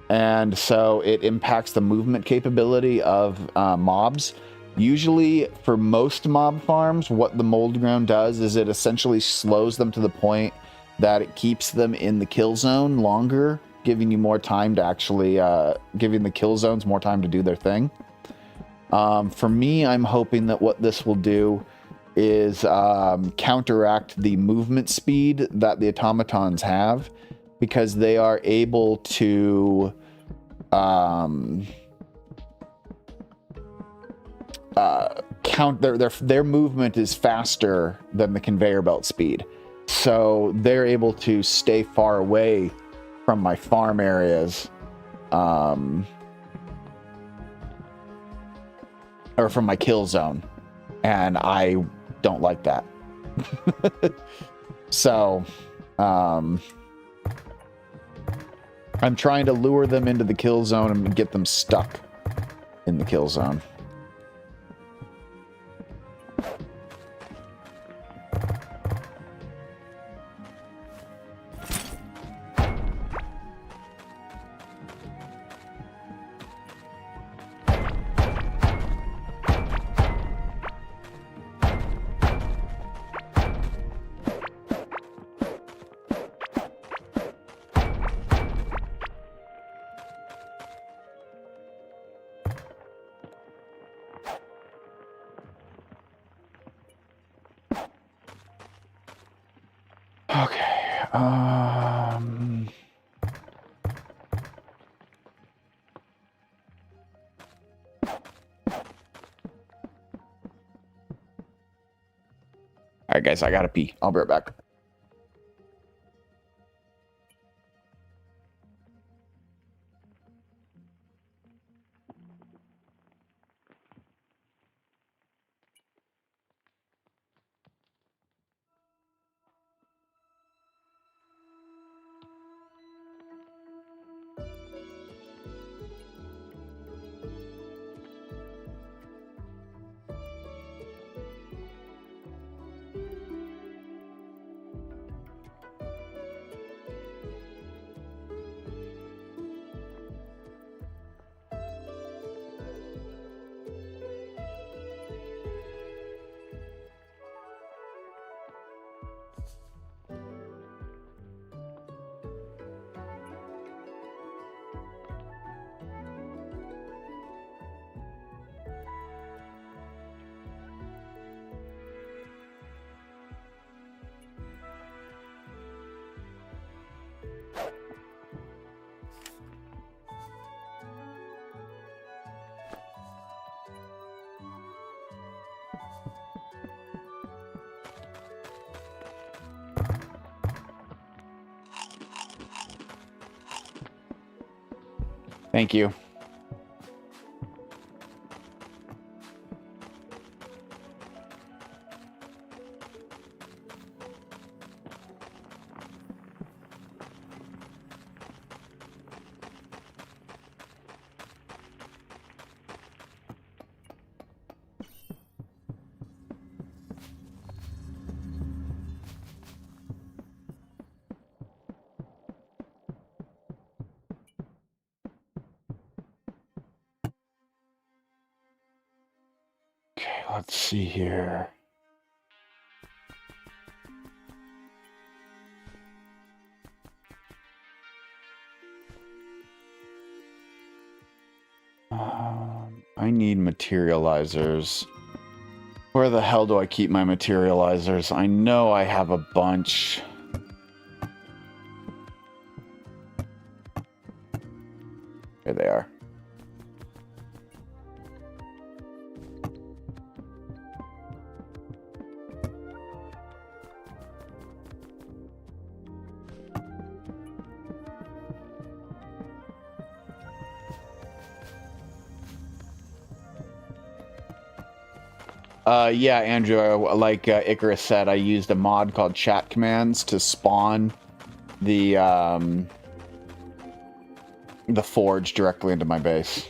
And so it impacts the movement capability of mobs. Usually, for most mob farms, what the mold ground does is it essentially slows them to the point that it keeps them in the kill zone longer, giving you more time to actually, giving the kill zones more time to do their thing. For me, I'm hoping that what this will do is counteract the movement speed that the automatons have, because they are able to their movement is faster than the conveyor belt speed, so they're able to stay far away from my farm areas, or from my kill zone, and I don't like that. So, I'm trying to lure them into the kill zone and get them stuck in the kill zone. Okay, Alright, guys, I gotta pee. I'll be right back. Thank you. Okay, let's see here. I need materializers. Where the hell do I keep my materializers? I know I have a bunch. Here they are. Yeah, Andrew, like Icarus said, I used a mod called Chat Commands to spawn the forge directly into my base.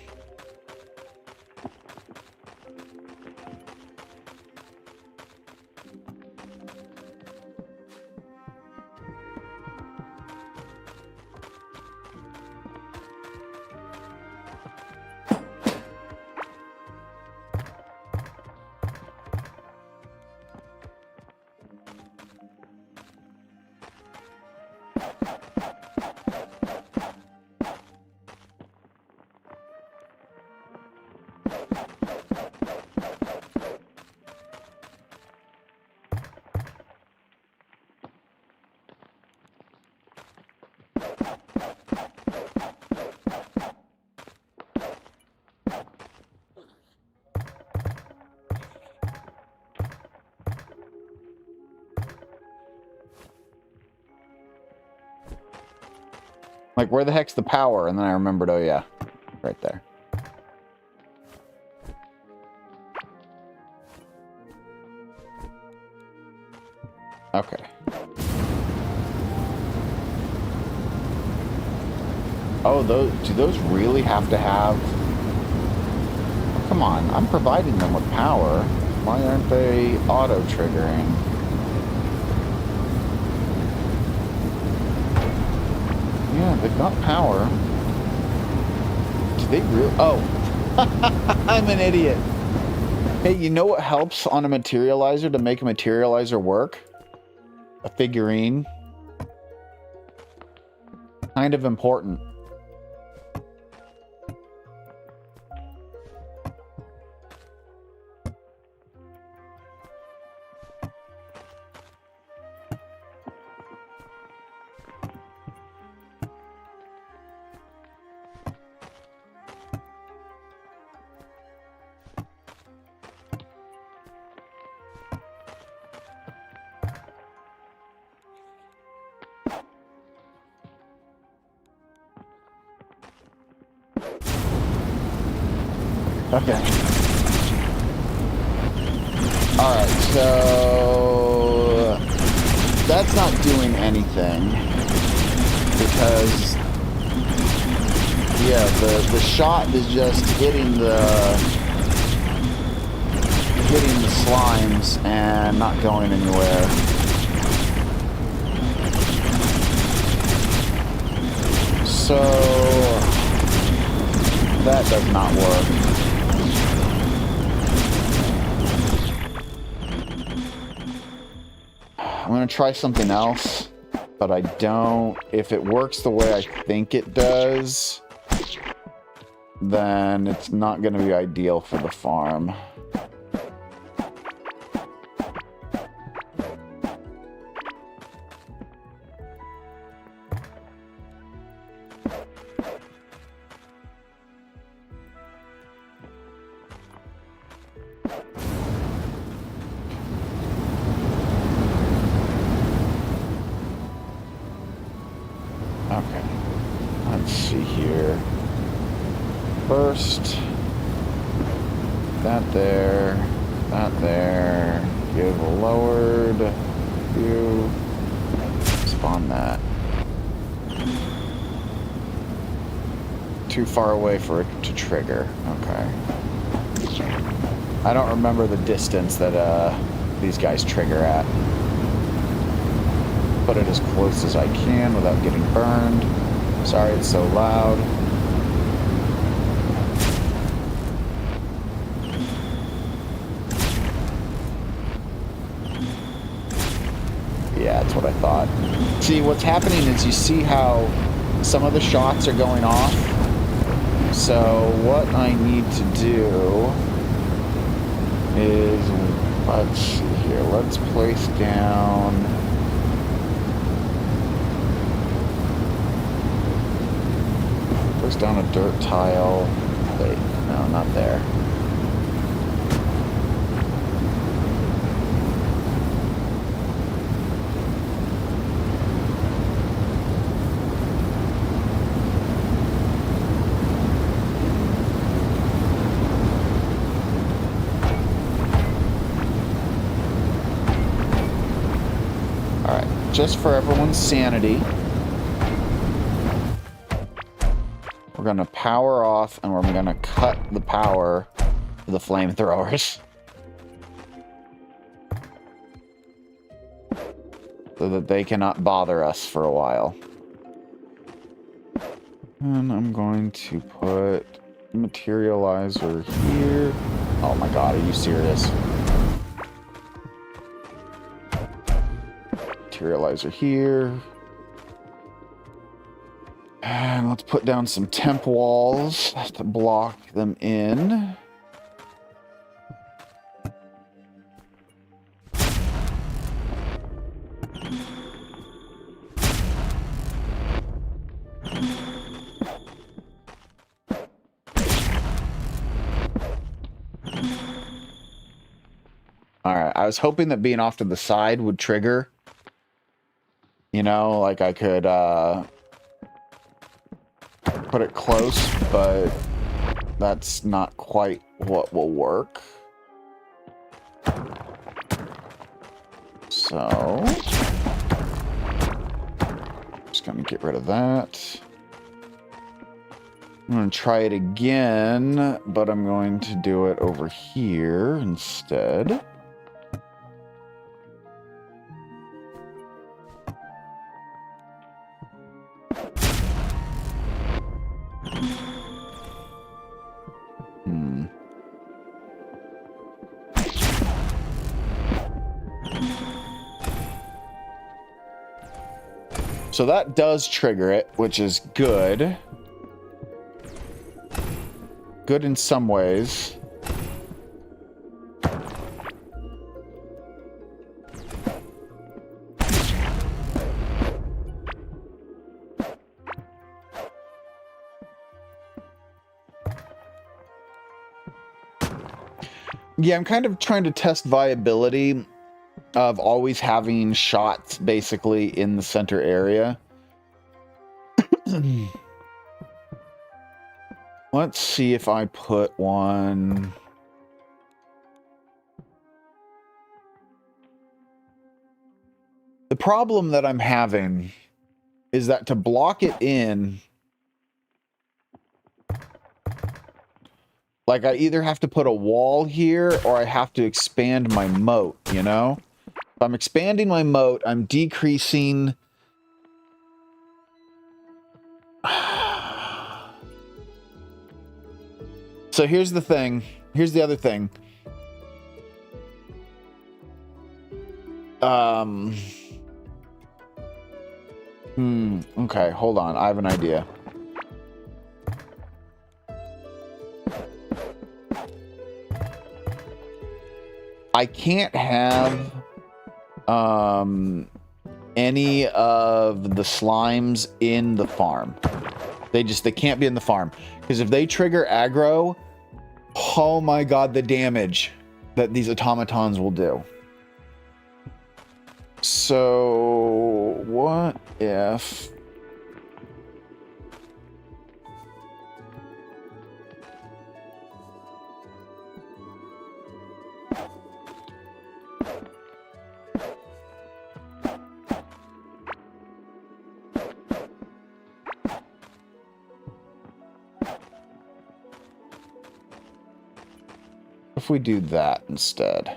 Like, where the heck's the power? And then I remembered, oh yeah, right there. Okay. Oh, do those really have to have... Oh, come on, I'm providing them with power. Why aren't they auto-triggering? Yeah, they've got power. Do they really... Oh. I'm an idiot. Hey, you know what helps on a materializer to make a materializer work? A figurine. Kind of important. Okay. Alright, so... That's not doing anything. Because... Yeah, the shot is just hitting the slimes and not going anywhere. So... That does not work. I'm gonna try something else, but I don't... If it works the way I think it does, then it's not gonna be ideal for the farm. Okay, let's see here. First, that there, give a lowered view, spawn that. Too far away for it to trigger, okay. I don't remember the distance that these guys trigger at. Put it as close as I can without getting burned. Sorry it's so loud. Yeah, that's what I thought. See, what's happening is you see how some of the shots are going off. So what I need to do is, let's see here, let's place down... down a dirt tile. Wait, no, not there. All right, just for everyone's sanity, we're gonna power off and we're gonna cut the power to the flamethrowers so that they cannot bother us for a while. And I'm going to put materializer here. Oh my god, are you serious? Materializer here. And let's put down some temp walls to block them in. Alright, I was hoping that being off to the side would trigger. You know, like I could, put it close, but that's not quite what will work. So So, just gonna get rid of that. I'm going to try it again, but I'm going to do it over here instead. So that does trigger it, which is good. Good in some ways. Yeah, I'm kind of trying to test viability of always having shots basically in the center area. Let's see if I put one. The problem that I'm having is that to block it in, like I either have to put a wall here or I have to expand my moat, you know? If I'm expanding my moat, I'm decreasing. So here's the thing. Here's the other thing. Okay, hold on. I have an idea. I can't have any of the slimes in the farm. They can't be in the farm. Because if they trigger aggro, oh my god, the damage that these automatons will do. So, what if... if we do that instead?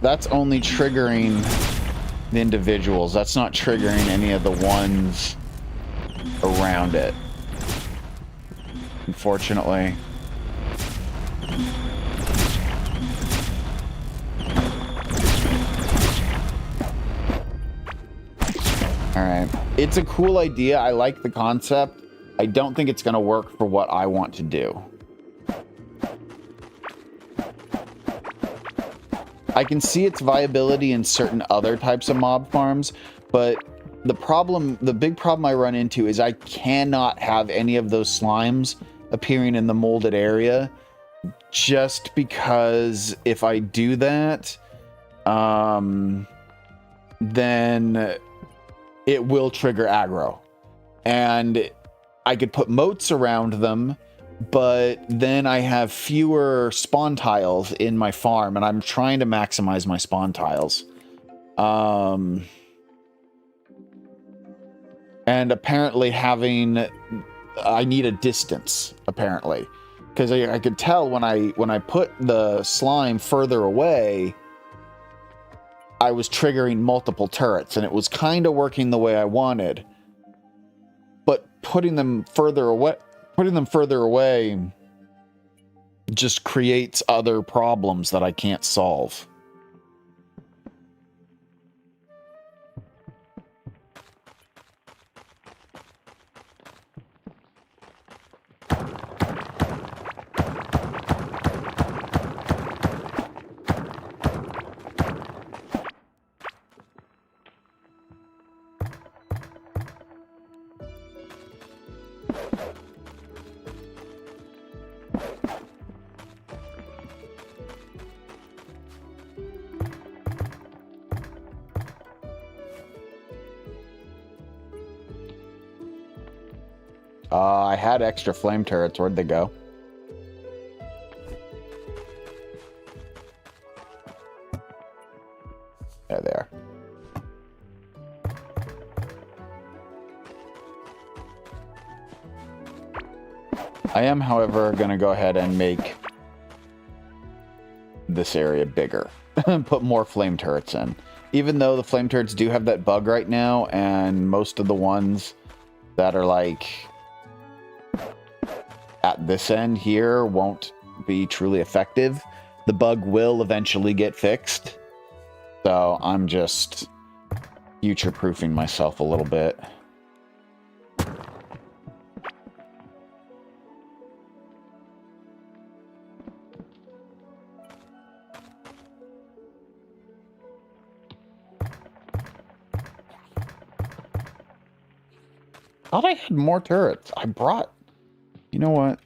That's only triggering the individuals. That's not triggering any of the ones around it. Unfortunately. Alright. It's a cool idea. I like the concept. I don't think it's going to work for what I want to do. I can see its viability in certain other types of mob farms, but the big problem I run into is I cannot have any of those slimes appearing in the molded area, just because if I do that, then it will trigger aggro. And I could put moats around them, but then I have fewer spawn tiles in my farm, and I'm trying to maximize my spawn tiles. And apparently I need a distance, apparently. Because I could tell when I put the slime further away, I was triggering multiple turrets, and it was kind of working the way I wanted. But putting them further away just creates other problems that I can't solve. I had extra flame turrets. Where'd they go? There they are. I am, however, going to go ahead and make this area bigger. Put more flame turrets in. Even though the flame turrets do have that bug right now, and most of the ones that are like at this end here won't be truly effective, the bug will eventually get fixed. So I'm just future-proofing myself a little bit. Thought I had more turrets. I brought... You know what?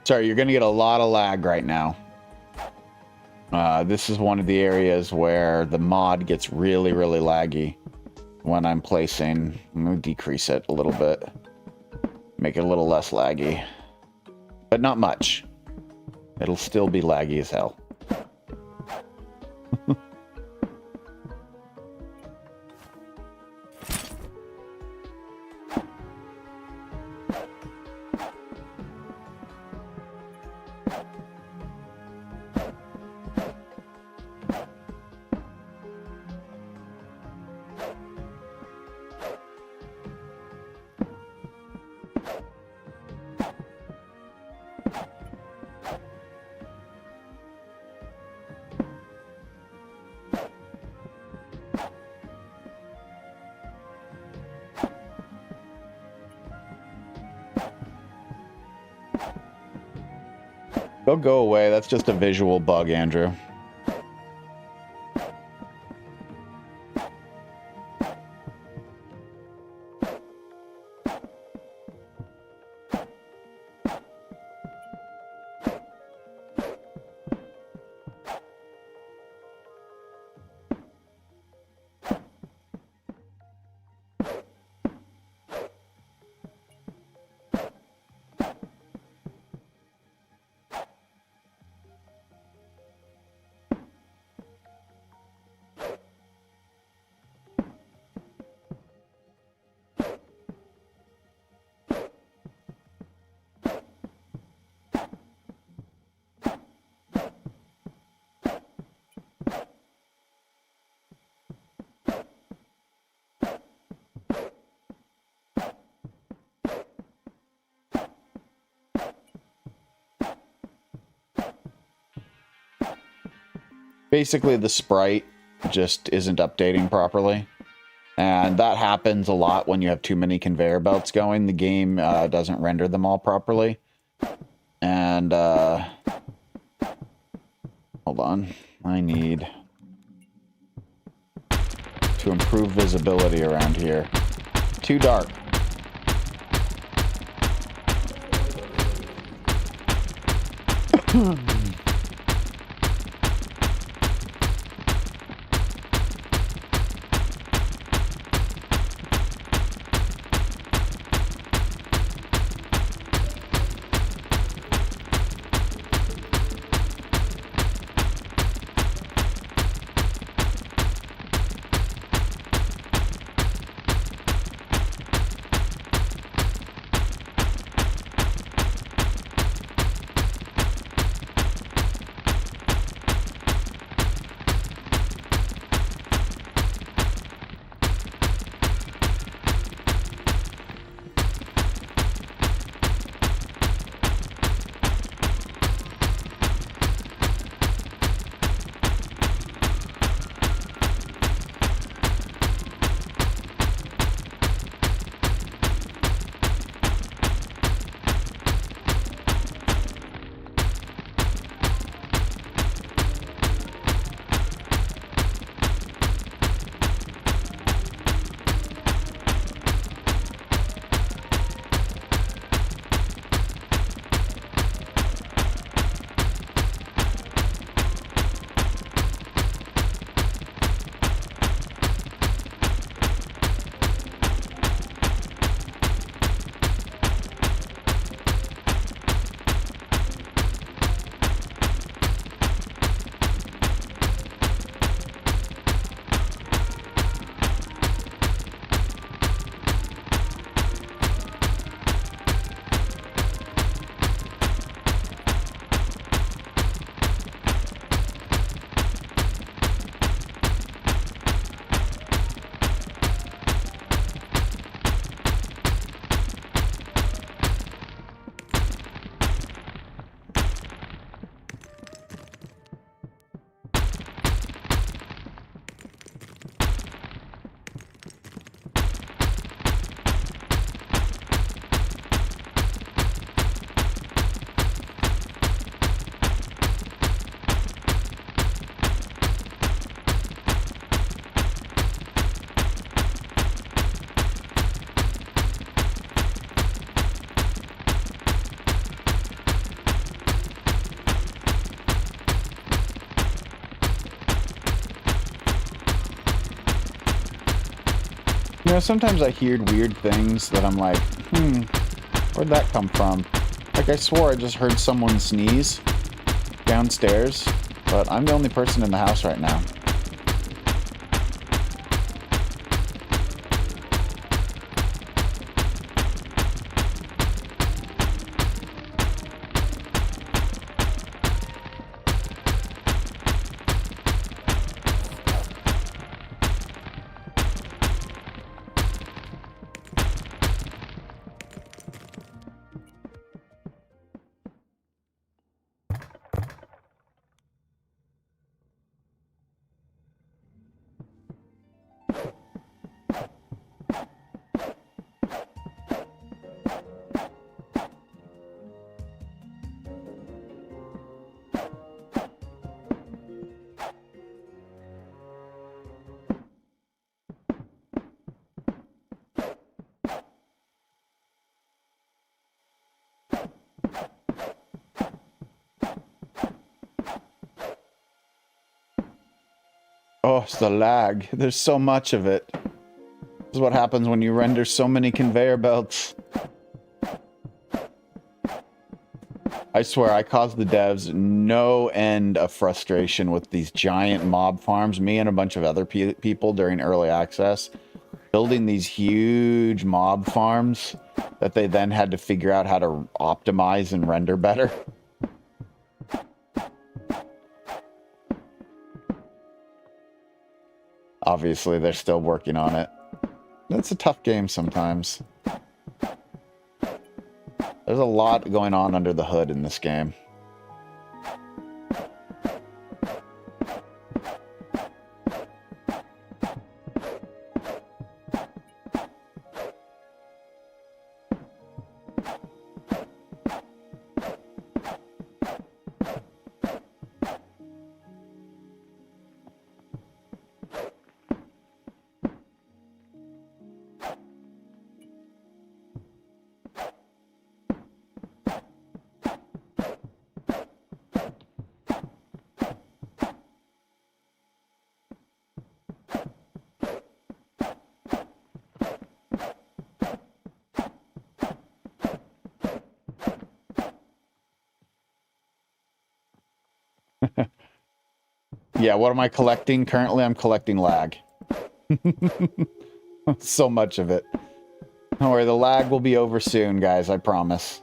Sorry, you're going to get a lot of lag right now. This is one of the areas where the mod gets really, really laggy when I'm placing. I'm going to decrease it a little bit. Make it a little less laggy. But not much. It'll still be laggy as hell. They'll go away. That's just a visual bug, Andrew. Basically, the sprite just isn't updating properly. And that happens a lot when you have too many conveyor belts going. The game doesn't render them all properly. And, hold on. I need to improve visibility around here. Too dark. know, sometimes I hear weird things that I'm like, where'd that come from? Like, I swore I just heard someone sneeze downstairs, but I'm the only person in the house right now. Oh, it's the lag. There's so much of it. This is what happens when you render so many conveyor belts. I swear, I caused the devs no end of frustration with these giant mob farms. Me and a bunch of other people during early access, building these huge mob farms that they then had to figure out how to optimize and render better. Obviously, they're still working on it. It's a tough game sometimes. There's a lot going on under the hood in this game. Yeah, what am I collecting? Currently, I'm collecting lag. So much of it. Don't worry, the lag will be over soon, guys, I promise.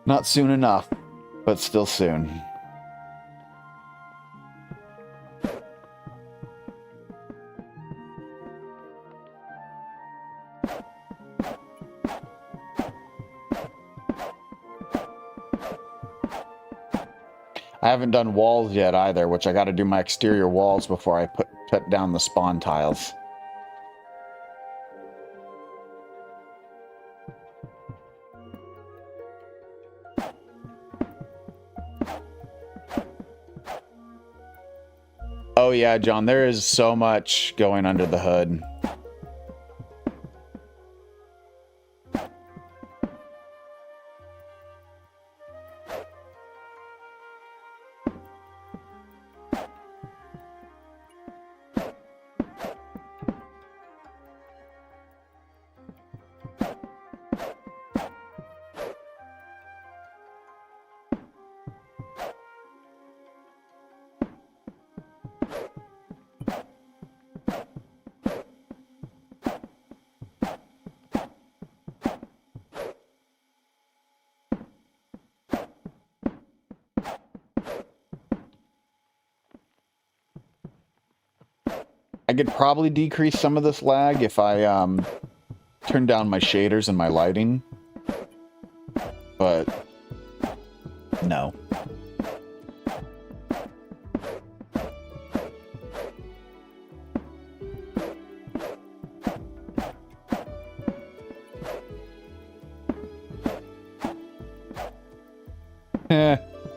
Not soon enough, but still soon. I haven't done walls yet either, which I got to do my exterior walls before I put down the spawn tiles. Oh yeah, John, there is so much going under the hood. I could probably decrease some of this lag if I turn down my shaders and my lighting, but no.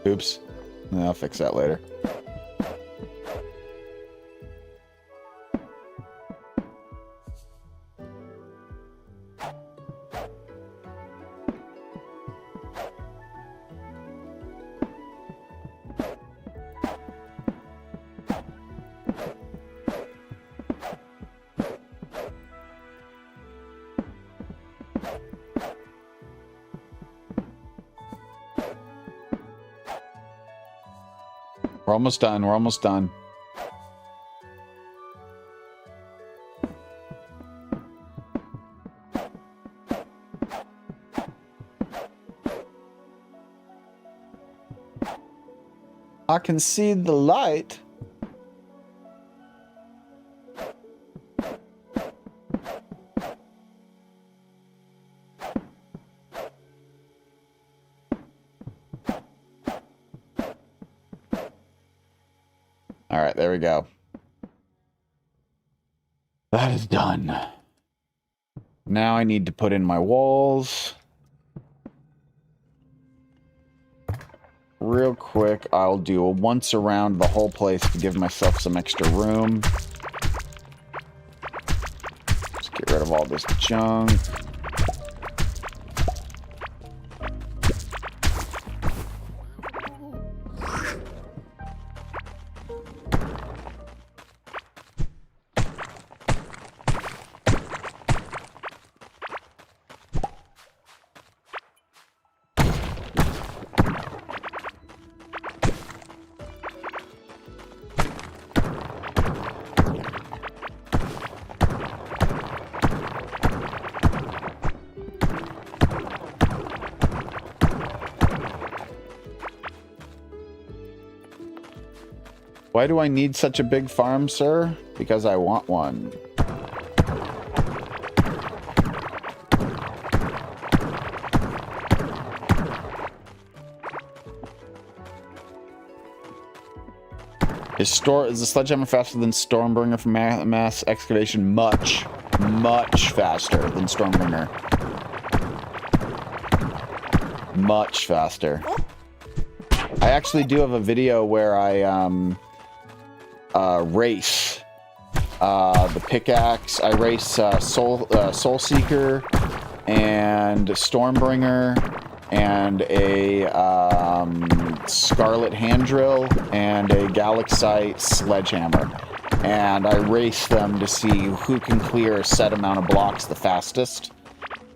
Oops. I'll fix that later. We're almost done. We're almost done. I can see the light. All right, there we go. That is done. Now I need to put in my walls. Real quick, I'll do a once around the whole place to give myself some extra room. Just get rid of all this junk. Why do I need such a big farm, sir? Because I want one. Is the sledgehammer faster than Stormbringer for mass excavation? Much faster than Stormbringer. Much faster. I actually do have a video where I race the pickaxe. I race Soul Seeker and Stormbringer and a Scarlet Hand Drill and a Galaxite Sledgehammer. And I race them to see who can clear a set amount of blocks the fastest.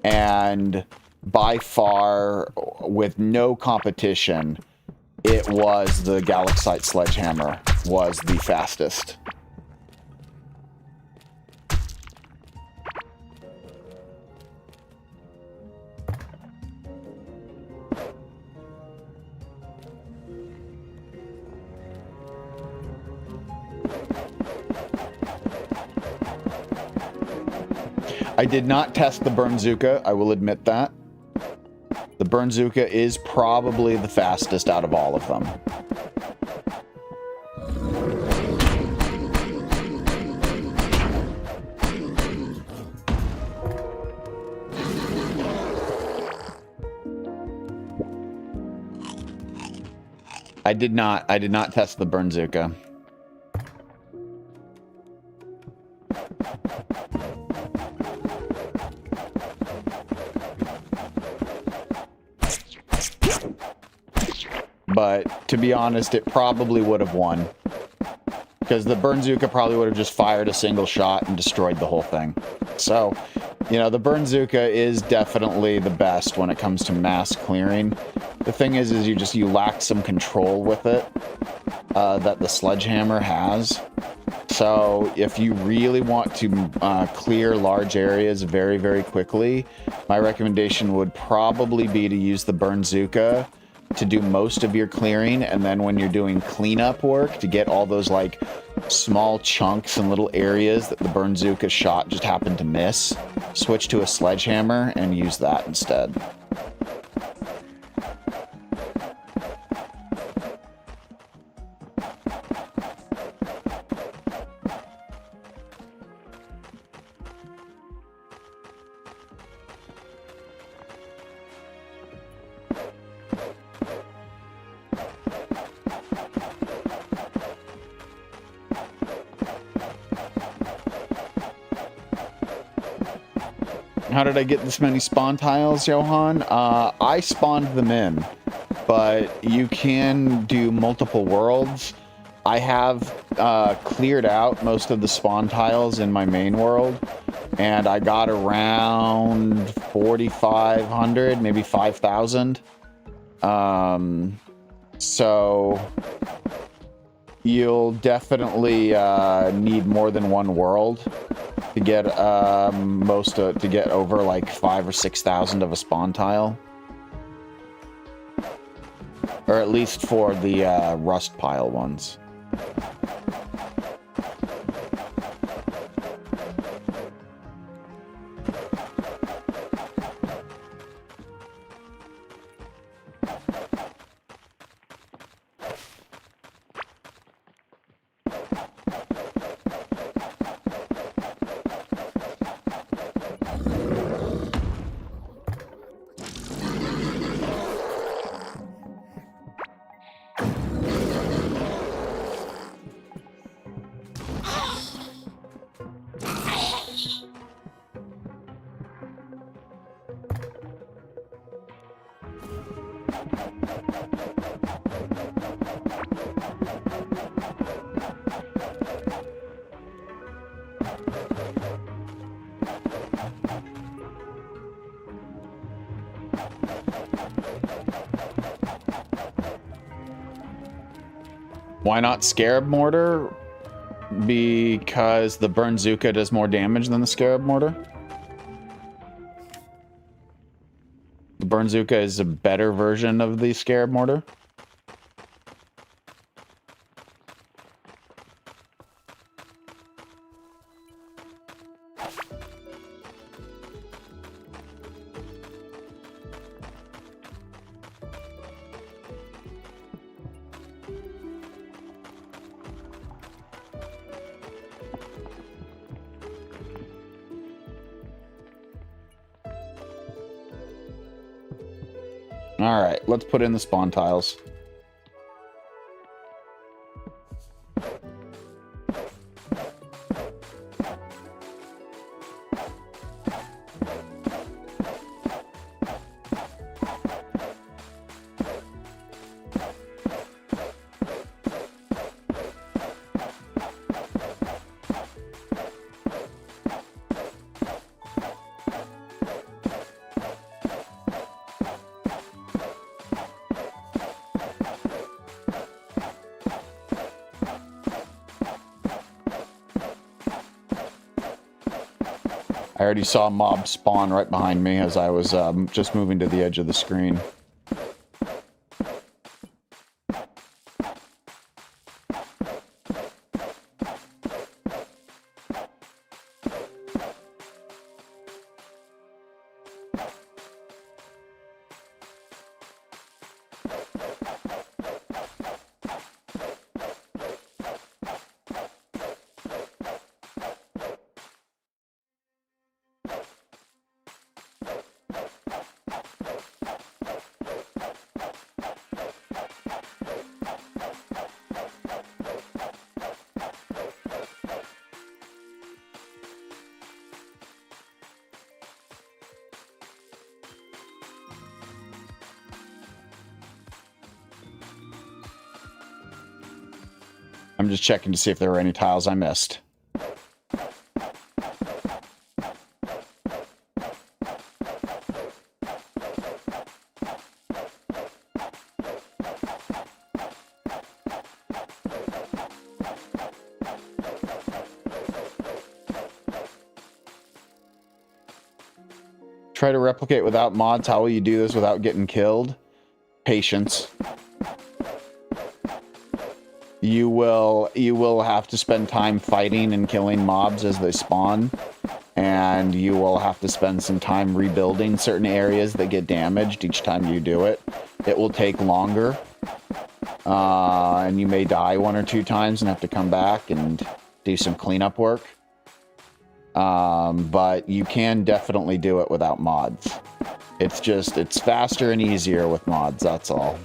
And by far, with no competition, it was the Galaxite Sledgehammer was the fastest. I did not test the Burnzooka, I will admit that. The Burnzooka is probably the fastest out of all of them. I did not test the Burnzooka. But to be honest, it probably would have won. Because the Burnzooka probably would have just fired a single shot and destroyed the whole thing. So, you know, the Burnzooka is definitely the best when it comes to mass clearing. The thing is you lack some control with it that the Sledgehammer has. So if you really want to clear large areas very, very quickly, my recommendation would probably be to use the Burnzooka to do most of your clearing, and then when you're doing cleanup work to get all those like small chunks and little areas that the Burnzooka shot just happened to miss, switch to a Sledgehammer and use that instead. How did I get this many spawn tiles, Johan? I spawned them in, but you can do multiple worlds. I have cleared out most of the spawn tiles in my main world, and I got around 4,500, maybe 5,000. So you'll definitely need more than one world to get to get over like 5,000 or 6,000 of a spawn tile, or at least for the rust pile ones. Why not Scarab Mortar? Because the Burnzooka does more damage than the Scarab Mortar. The Burnzooka is a better version of the Scarab Mortar. Alright, let's put in the spawn tiles. I already saw a mob spawn right behind me as I was just moving to the edge of the screen. I'm just checking to see if there were any tiles I missed. Try to replicate without mods. How will you do this without getting killed? Patience. You will have to spend time fighting and killing mobs as they spawn, and you will have to spend some time rebuilding certain areas that get damaged each time you do it. It will take longer, and you may die 1 or 2 times and have to come back and do some cleanup work. But you can definitely do it without mods. It's faster and easier with mods, that's all.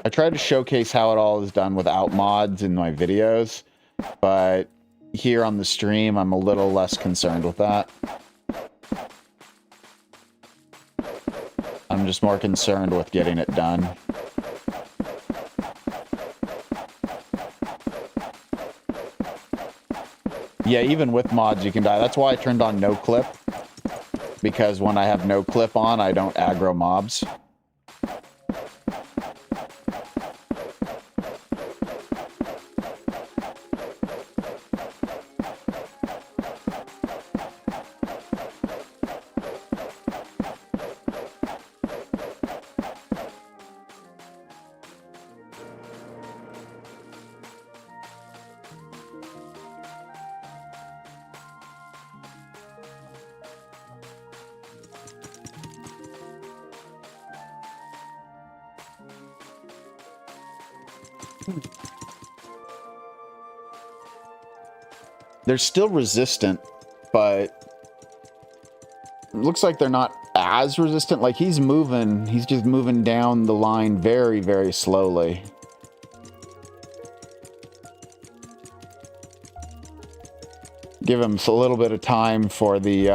I try to showcase how it all is done without mods in my videos, but here on the stream, I'm a little less concerned with that. I'm just more concerned with getting it done. Yeah, even with mods, you can die. That's why I turned on no clip. Because when I have no clip on, I don't aggro mobs. They're still resistant, but it looks like they're not as resistant. Like he's just moving down the line very, very slowly. Give him a little bit of time for the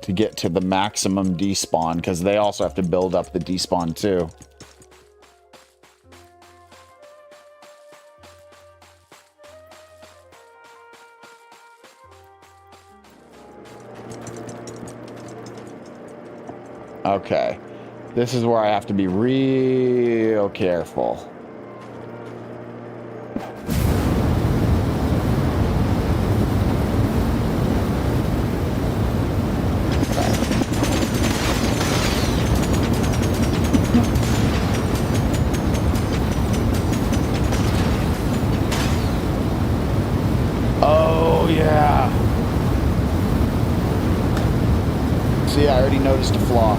to get to the maximum despawn, because they also have to build up the despawn too. Okay, this is where I have to be real careful. Oh, yeah. See, I already noticed a flaw.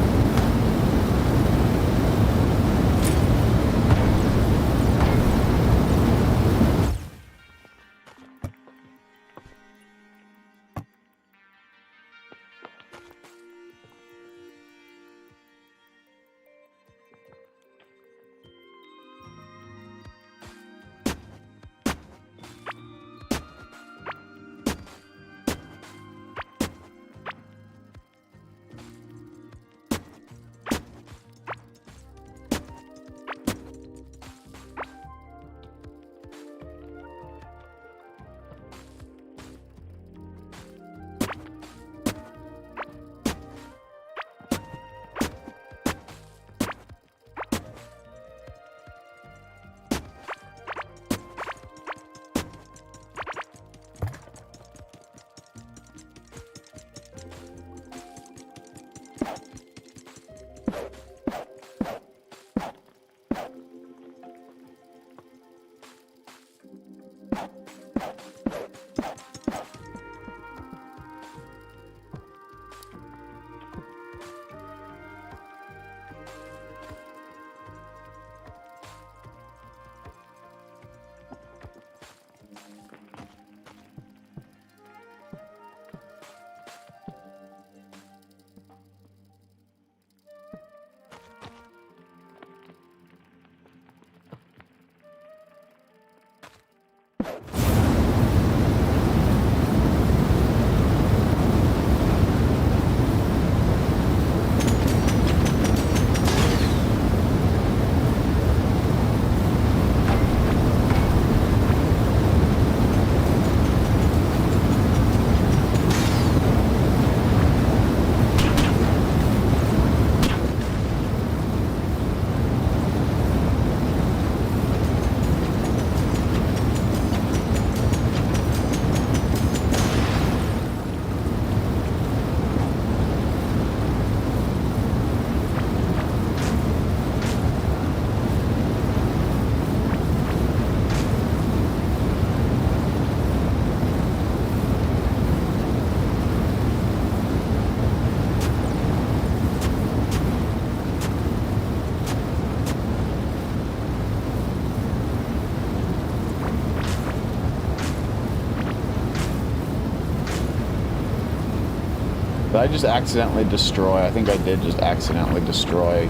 Did I just accidentally destroy? I think I did just accidentally destroy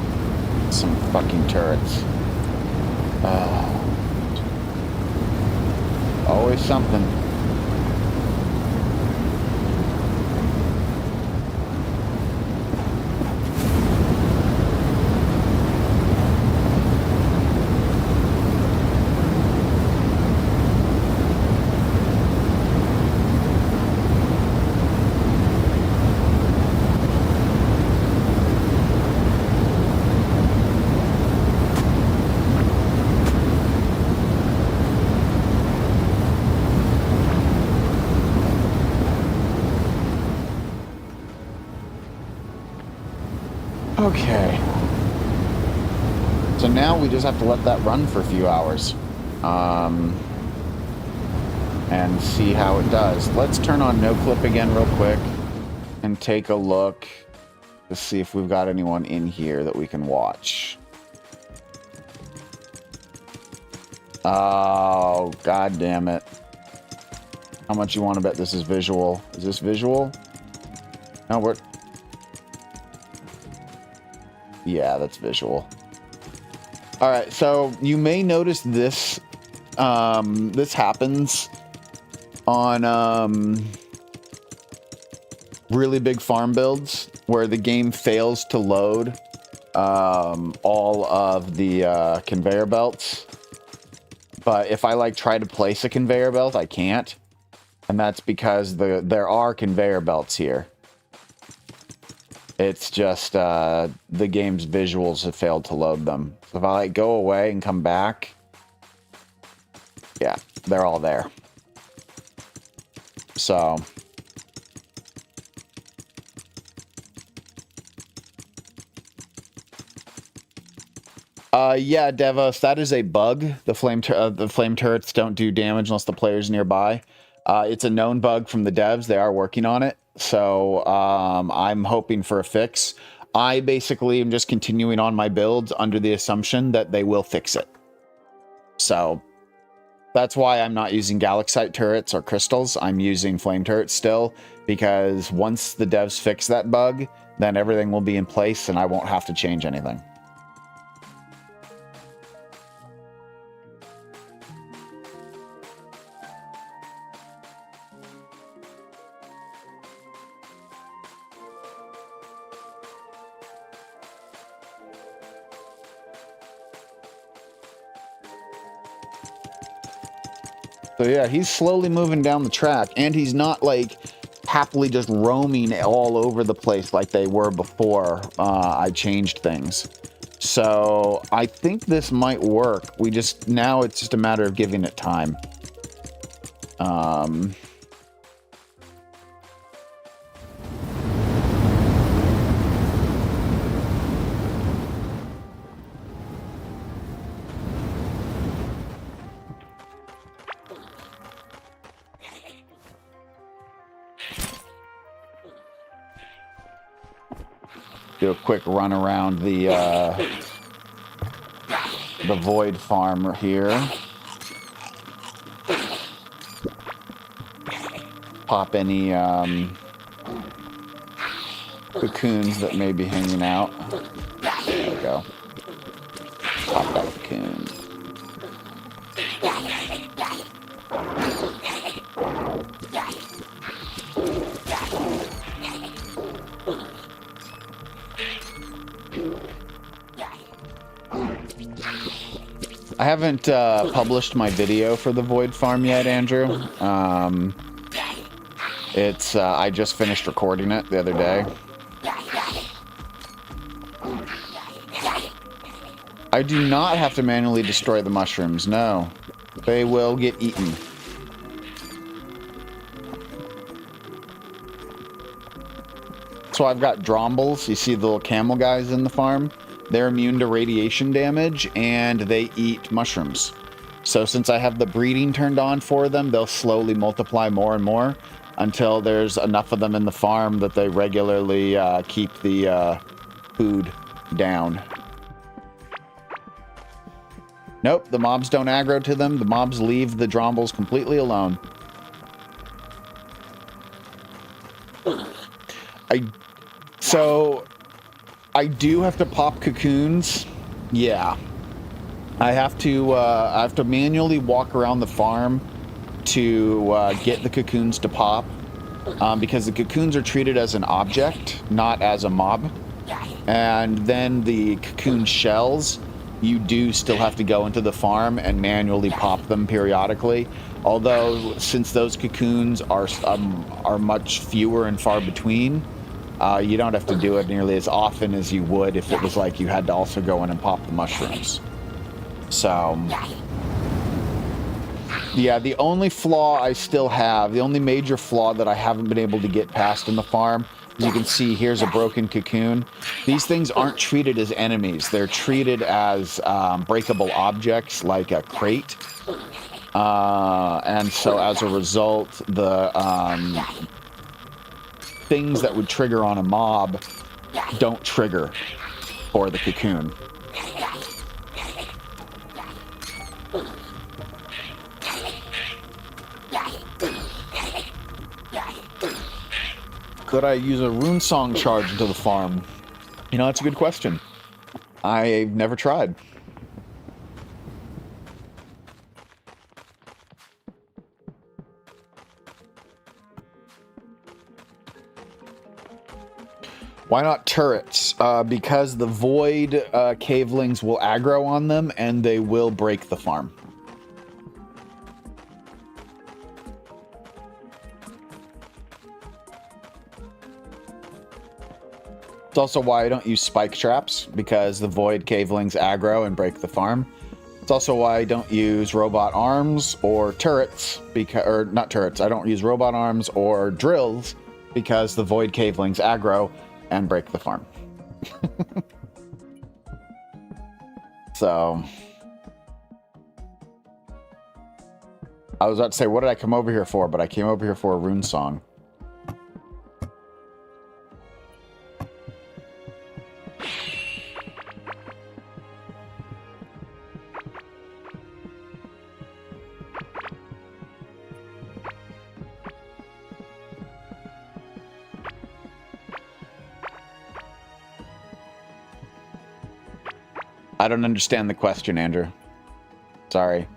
some fucking turrets. Always something. Okay. So now we just have to let that run for a few hours. And see how it does. Let's turn on no clip again real quick and take a look to see if we've got anyone in here that we can watch. Oh, god damn it. How much you want to bet this is visual? Is this visual? No, we're... Yeah, that's visual. Alright, so you may notice this, this happens on, really big farm builds where the game fails to load, all of the, conveyor belts. But if I, like, try to place a conveyor belt, I can't. And that's because there are conveyor belts here. It's just, the game's visuals have failed to load them. So if I, like, go away and come back, yeah, they're all there. So... yeah, Devos, that is a bug. The flame turrets don't do damage unless the player's nearby. It's a known bug from the devs. They are working on it. So, I'm hoping for a fix. I basically am just continuing on my builds under the assumption that they will fix it. So, that's why I'm not using Galaxite turrets or crystals. I'm using flame turrets still, because once the devs fix that bug, then everything will be in place and I won't have to change anything. So yeah, he's slowly moving down the track, and he's not, like, happily just roaming all over the place like they were before I changed things. So I think this might work. Now it's just a matter of giving it time. Do a quick run around the void farm here. Pop any cocoons that may be hanging out. There we go. Pop that cocoon. I haven't published my video for the Void Farm yet, Andrew. I just finished recording it the other day. I do not have to manually destroy the mushrooms, no. They will get eaten. So I've got drombles. You see the little camel guys in the farm? They're immune to radiation damage, and they eat mushrooms. So since I have the breeding turned on for them, they'll slowly multiply more and more until there's enough of them in the farm that they regularly keep the food down. Nope, the mobs don't aggro to them. The mobs leave the drombles completely alone. I do have to pop cocoons. Yeah. I have to manually walk around the farm to get the cocoons to pop. Because the cocoons are treated as an object, not as a mob. And then the cocoon shells, you do still have to go into the farm and manually pop them periodically. Although, since those cocoons are much fewer and far between, you don't have to do it nearly as often as you would if it was like you had to also go in and pop the mushrooms. So, yeah, the only flaw I still have, the only major flaw that I haven't been able to get past in the farm, As you can see, here's a broken cocoon. These things aren't treated as enemies. They're treated as breakable objects, like a crate. And so as a result, the things that would trigger on a mob don't trigger for the cocoon. Could I use a rune song charge into the farm? You know, that's a good question. I've never tried. Why not turrets? Because the void cavelings will aggro on them and they will break the farm. It's also why I don't use spike traps, because the void cavelings aggro and break the farm. It's also why I don't use robot arms or turrets, or not turrets. I don't use robot arms or drills because the void cavelings aggro and break the farm. So I was about to say, what did I come over here for? But I came over here for a rune song. I don't understand the question, Andrew. Sorry.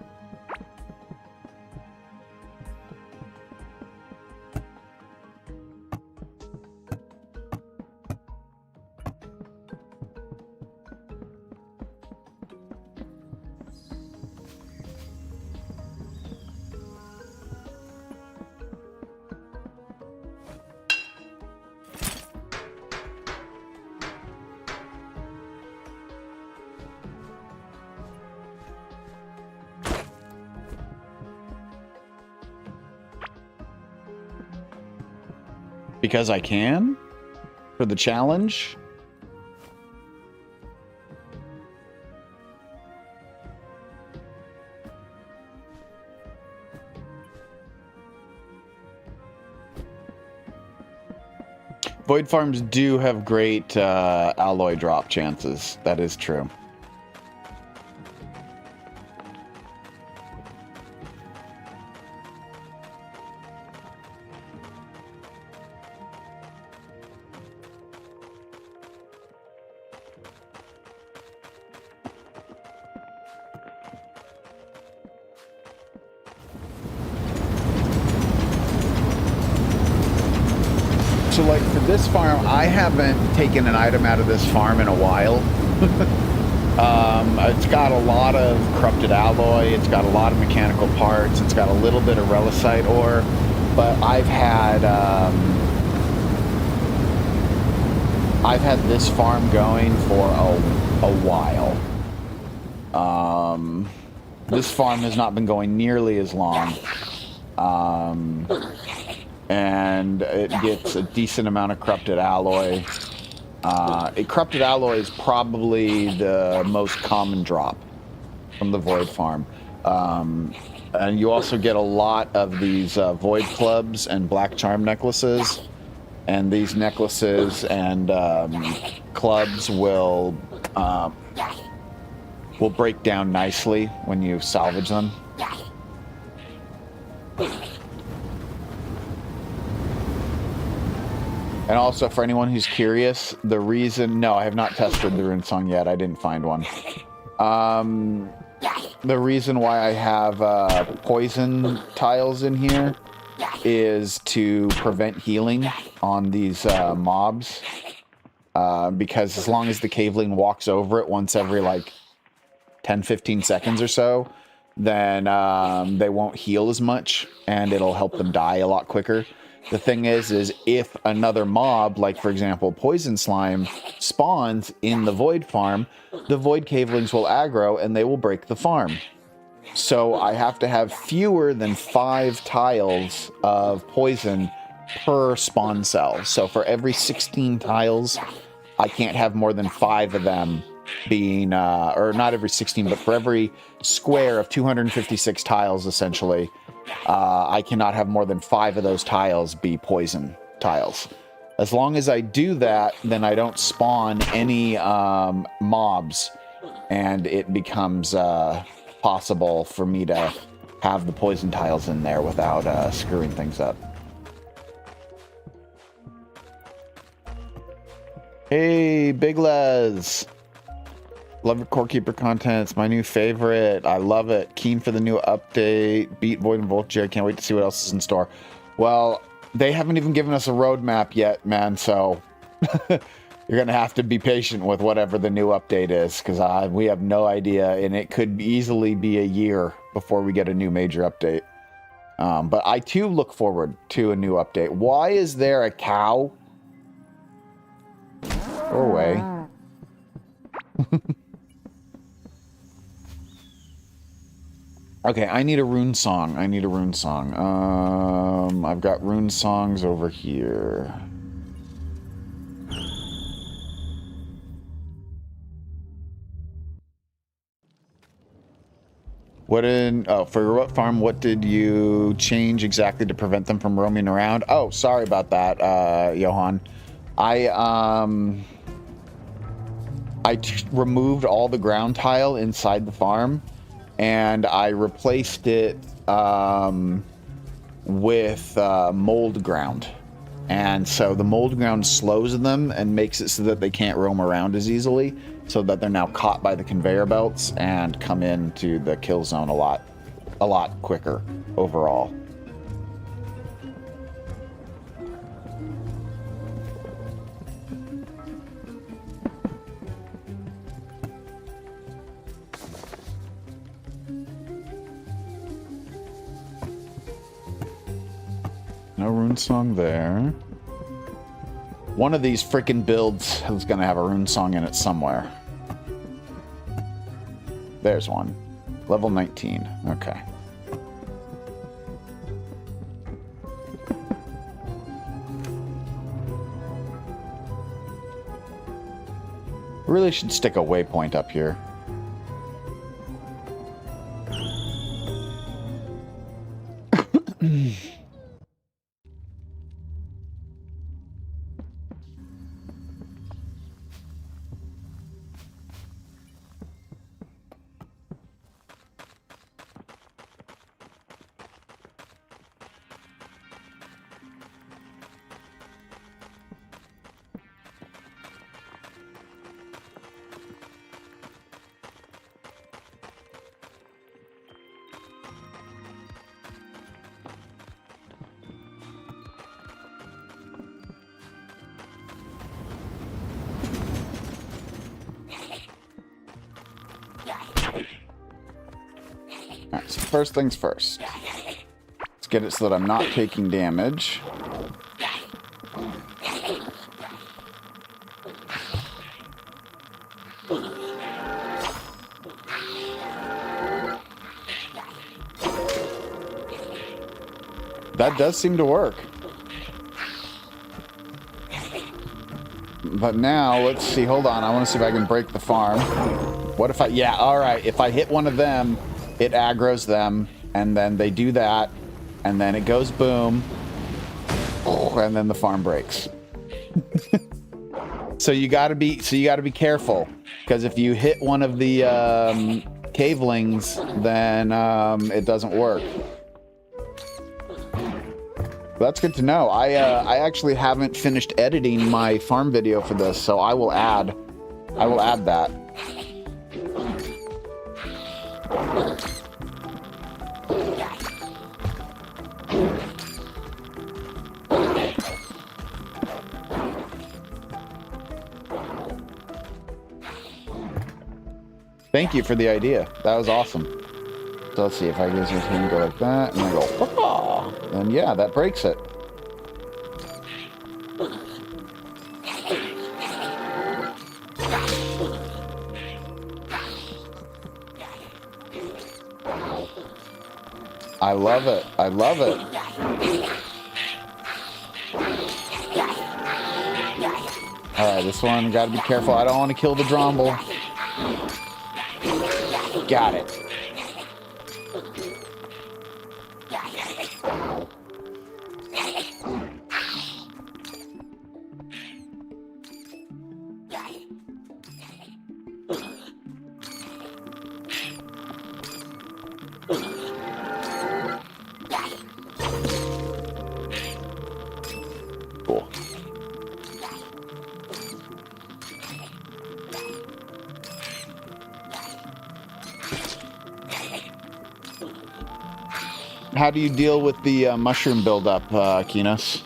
Because I can? For the challenge? Void farms do have great alloy drop chances. That is true. So, like, for this farm, I haven't taken an item out of this farm in a while. It's got a lot of corrupted alloy, it's got a lot of mechanical parts, it's got a little bit of relicite ore, but I've had this farm going for a while. This farm has not been going nearly as long. And it gets a decent amount of corrupted alloy. Corrupted alloy is probably the most common drop from the Void farm. And you also get a lot of these Void clubs and black charm necklaces. And these necklaces and clubs will break down nicely when you salvage them. And also, for anyone who's curious, the reason... No, I have not tested the rune song yet. I didn't find one. The reason why I have poison tiles in here is to prevent healing on these mobs. Because as long as the caveling walks over it once every, like, 10-15 seconds or so, then they won't heal as much, and it'll help them die a lot quicker. The thing is if another mob, like, for example, poison slime, spawns in the Void farm, the Void cavelings will aggro, and they will break the farm. So I have to have fewer than 5 tiles of poison per spawn cell. So for every 16 tiles, I can't have more than 5 of them being, or not every 16, but for every square of 256 tiles, essentially, I cannot have more than 5 of those tiles be poison tiles. As long as I do that, then I don't spawn any mobs, and it becomes possible for me to have the poison tiles in there without screwing things up. Hey, Big Les! Love your Core Keeper content. It's my new favorite. I love it. Keen for the new update. Beat Void and Voltjig. Can't wait to see what else is in store. Well, they haven't even given us a roadmap yet, man, so you're going to have to be patient with whatever the new update is, because we have no idea, and it could easily be a year before we get a new major update. But I, too, look forward to a new update. Why is there a cow? Go away. Okay, I need a rune song. I need a rune song. I've got rune songs over here. For your what farm, what did you change exactly to prevent them from roaming around? Oh, sorry about that, Johan. I removed all the ground tile inside the farm, and I replaced it with mold ground. And so the mold ground slows them and makes it so that they can't roam around as easily, so that they're now caught by the conveyor belts and come into the kill zone a lot quicker overall. No rune song there. One of these freaking builds is going to have a rune song in it somewhere. There's one. Level 19. Okay. Really should stick a waypoint up here. Alright, so first things first. Let's get it so that I'm not taking damage. That does seem to work. But now, let's see. Hold on. I want to see if I can break the farm. What if I... Yeah, alright. If I hit one of them, it aggroes them, and then they do that, and then it goes boom, and then the farm breaks. So you gotta be careful, because if you hit one of the cavelings, then it doesn't work. That's good to know. I actually haven't finished editing my farm video for this, so I will add that. Thank you for the idea. That was awesome. So let's see if I can go like that, and I go, oh, and yeah, that breaks it. I love it. I love it. Alright, this one, gotta be careful. I don't want to kill the Dromble. Got it. Cool. How do you deal with the mushroom buildup, Kinos?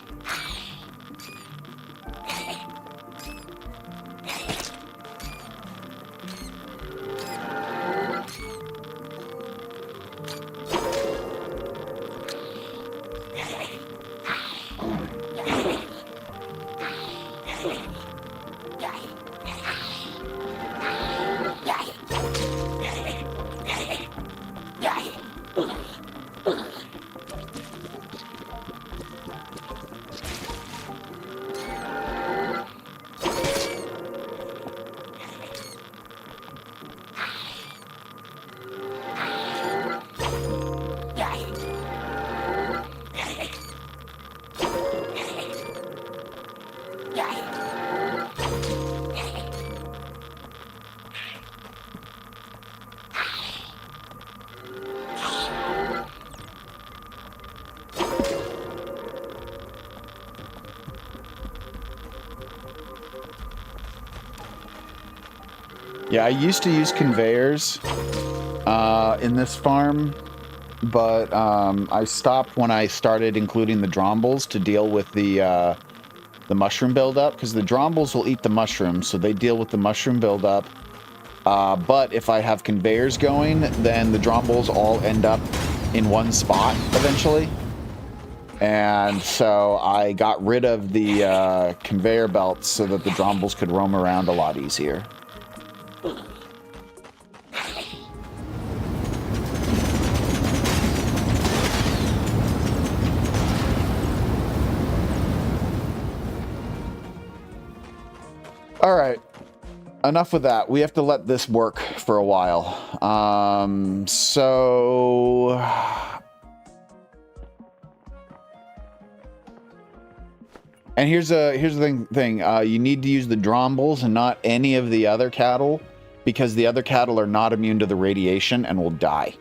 Yeah, I used to use conveyors in this farm, but I stopped when I started including the Drombles to deal with the mushroom buildup, because the Drombles will eat the mushrooms, so they deal with the mushroom buildup. But if I have conveyors going, then the Drombles all end up in one spot eventually. And so I got rid of the conveyor belts so that the Drombles could roam around a lot easier. All right, enough with that. We have to let this work for a while. And here's the thing. You need to use the Drombles and not any of the other cattle, because the other cattle are not immune to the radiation and will die.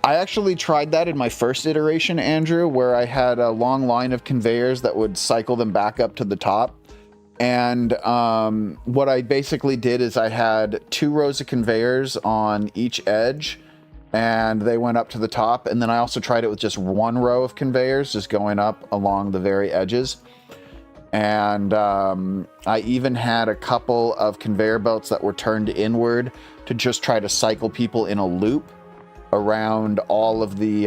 I actually tried that in my first iteration, Andrew, where I had a long line of conveyors that would cycle them back up to the top. And what I basically did is I had 2 rows of conveyors on each edge, and they went up to the top. And then I also tried it with just 1 row of conveyors, just going up along the very edges. And I even had a couple of conveyor belts that were turned inward to just try to cycle people in a loop around all of the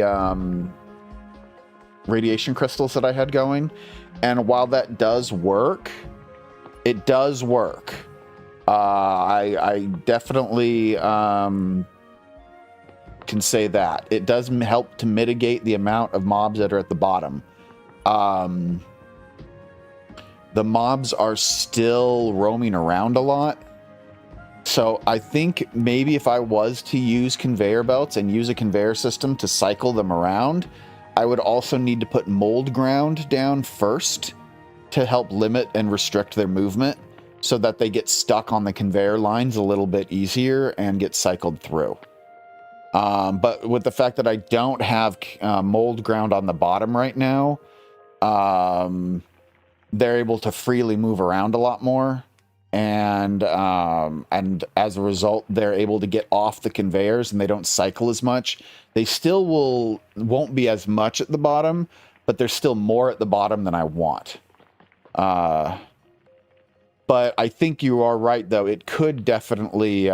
radiation crystals that I had going. And while that does work, it does work. I definitely can say that. It does help to mitigate the amount of mobs that are at the bottom. The mobs are still roaming around a lot. So I think maybe if I was to use conveyor belts and use a conveyor system to cycle them around, I would also need to put mold ground down first to help limit and restrict their movement so that they get stuck on the conveyor lines a little bit easier and get cycled through. But with the fact that I don't have mold ground on the bottom right now, they're able to freely move around a lot more. And as a result, they're able to get off the conveyors and they don't cycle as much. They still won't be as much at the bottom, but there's still more at the bottom than I want. But I think you are right, though. It could definitely...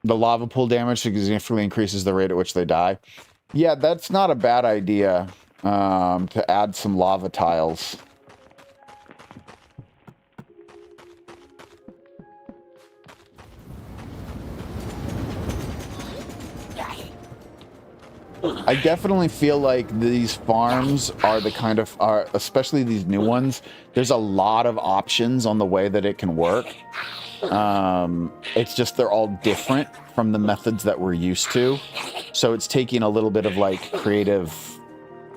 the lava pool damage significantly increases the rate at which they die. Yeah, that's not a bad idea. to add some lava tiles. I definitely feel like these farms are the kind of, especially these new ones, there's a lot of options on the way that it can work. It's just they're all different from the methods that we're used to. So it's taking a little bit of like creative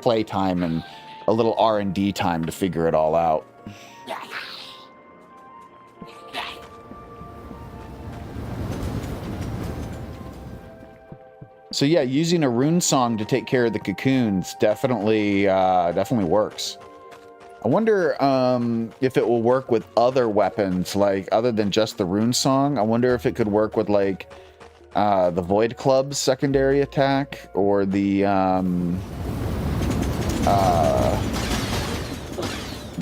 playtime and a little R&D time to figure it all out. So yeah, using a rune song to take care of the cocoons definitely works. I wonder if it will work with other weapons, like other than just the rune song. I wonder if it could work with like the Void Club's secondary attack or the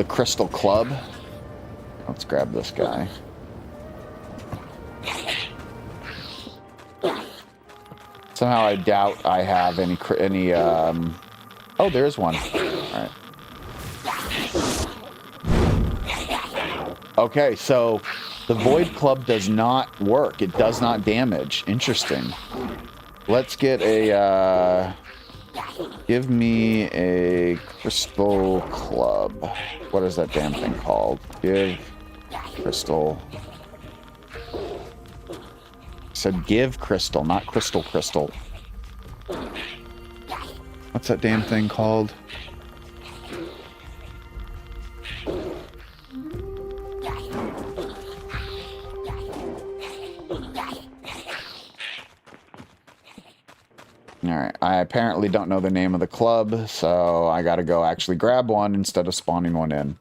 Crystal Club. Let's grab this guy. Somehow I doubt I have any oh, there's one. All right. Okay, so the Void Club does not work. It does not damage. Interesting. Let's get a, give me a Crystal Club. What is that damn thing called? Give Crystal. I said give Crystal, not Crystal. What's that damn thing called? Alright, I apparently don't know the name of the club, so I gotta go actually grab one instead of spawning one in.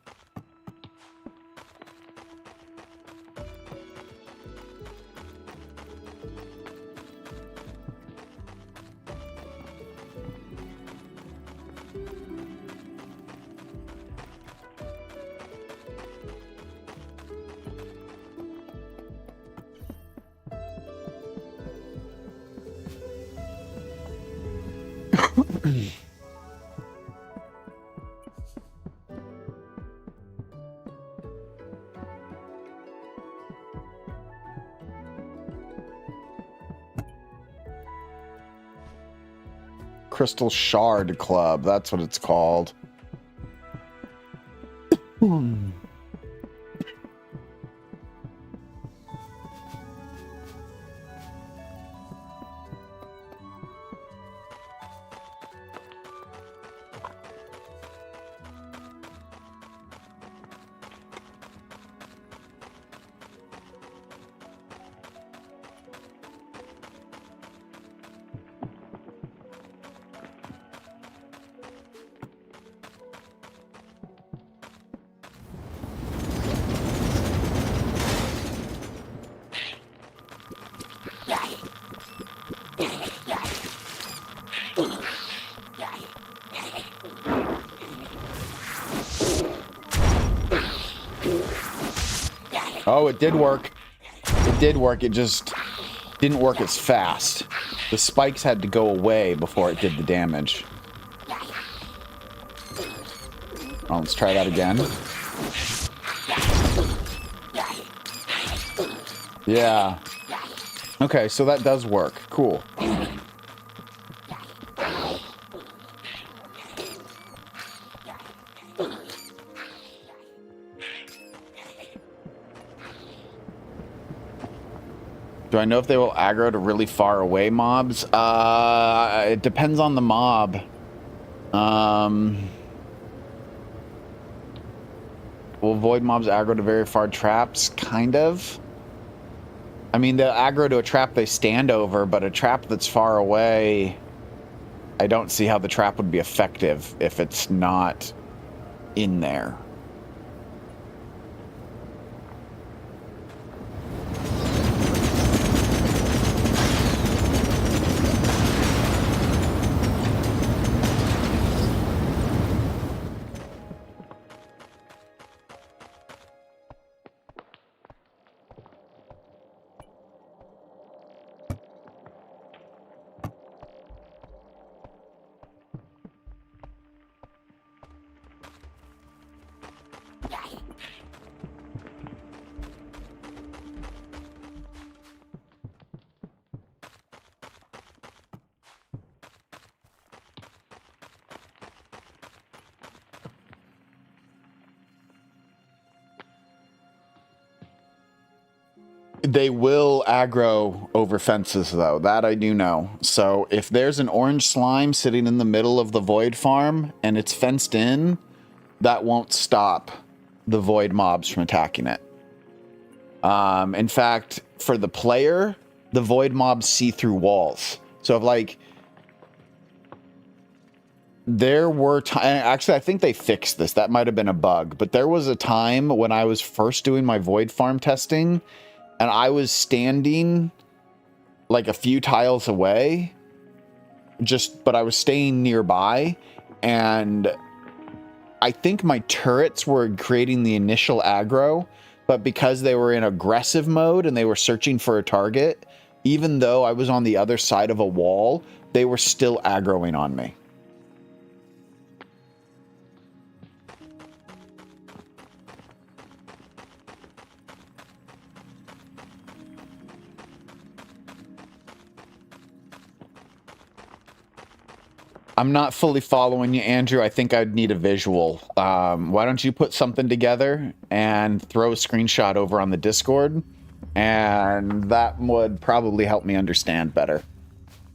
Crystal Shard Club, that's what it's called. Oh, it did work. It did work. It just didn't work as fast. The spikes had to go away before it did the damage. Oh, let's try that again. Yeah. Okay, so that does work. Cool. Do I know if they will aggro to really far away mobs? It depends on the mob. Will void mobs aggro to very far traps? Kind of. I mean, they'll aggro to a trap they stand over, but a trap that's far away, I don't see how the trap would be effective if it's not in there. They will aggro over fences, though. That I do know. So if there's an orange slime sitting in the middle of the void farm and it's fenced in, that won't stop the void mobs from attacking it. In fact, for the player, the void mobs see through walls. So if, like, there were actually, I think they fixed this. That might have been a bug. But there was a time when I was first doing my void farm testing, and I was standing like a few tiles away, but I was staying nearby, and I think my turrets were creating the initial aggro, but because they were in aggressive mode and they were searching for a target, even though I was on the other side of a wall, they were still aggroing on me. I'm not fully following you, Andrew. I think I'd need a visual. Why don't you put something together and throw a screenshot over on the Discord? And that would probably help me understand better.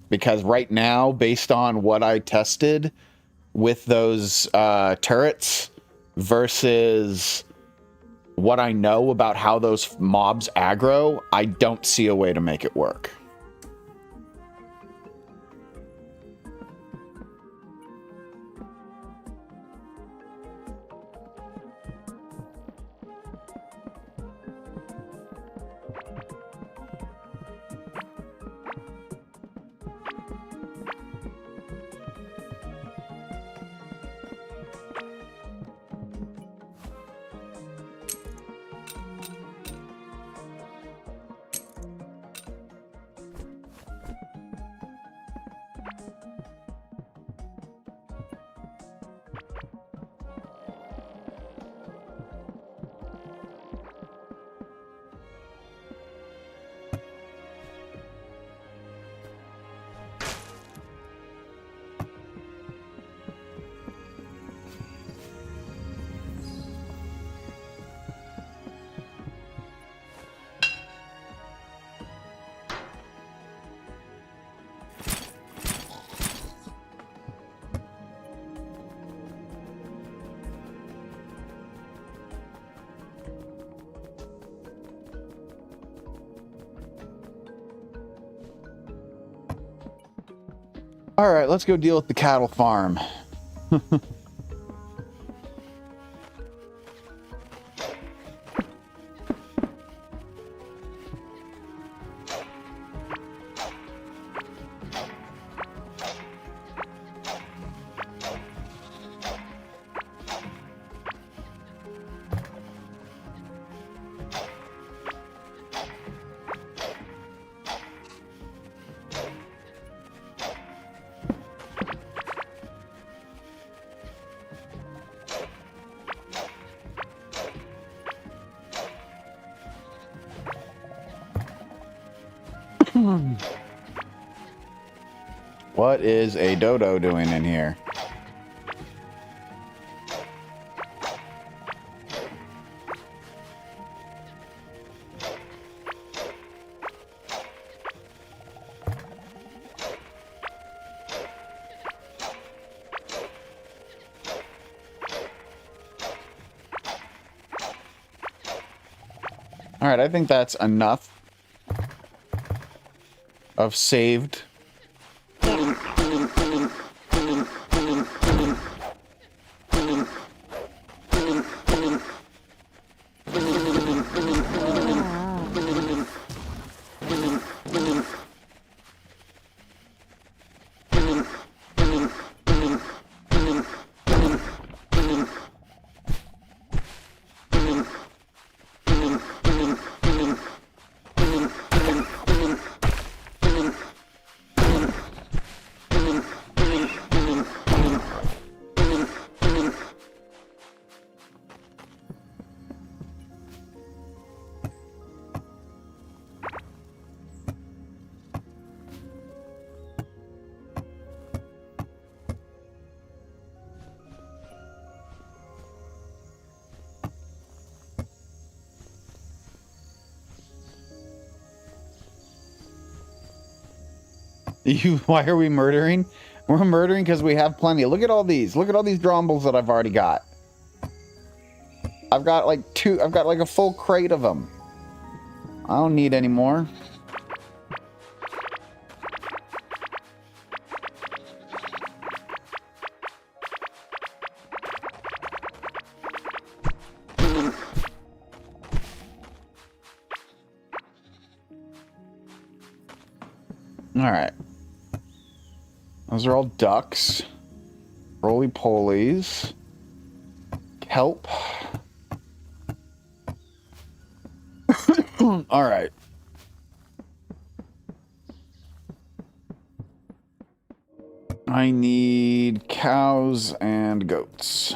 Because right now, based on what I tested with those turrets versus what I know about how those mobs aggro, I don't see a way to make it work. All right, let's go deal with the cattle farm. What is a dodo doing in here? All right, I think that's enough of saved. Why are we murdering? We're murdering because we have plenty. Look at all these. Look at all these drombles that I've already got. I've got like a full crate of them. I don't need any more. All right. Those are all ducks. Roly-polies. Kelp. All right. I need cows and goats.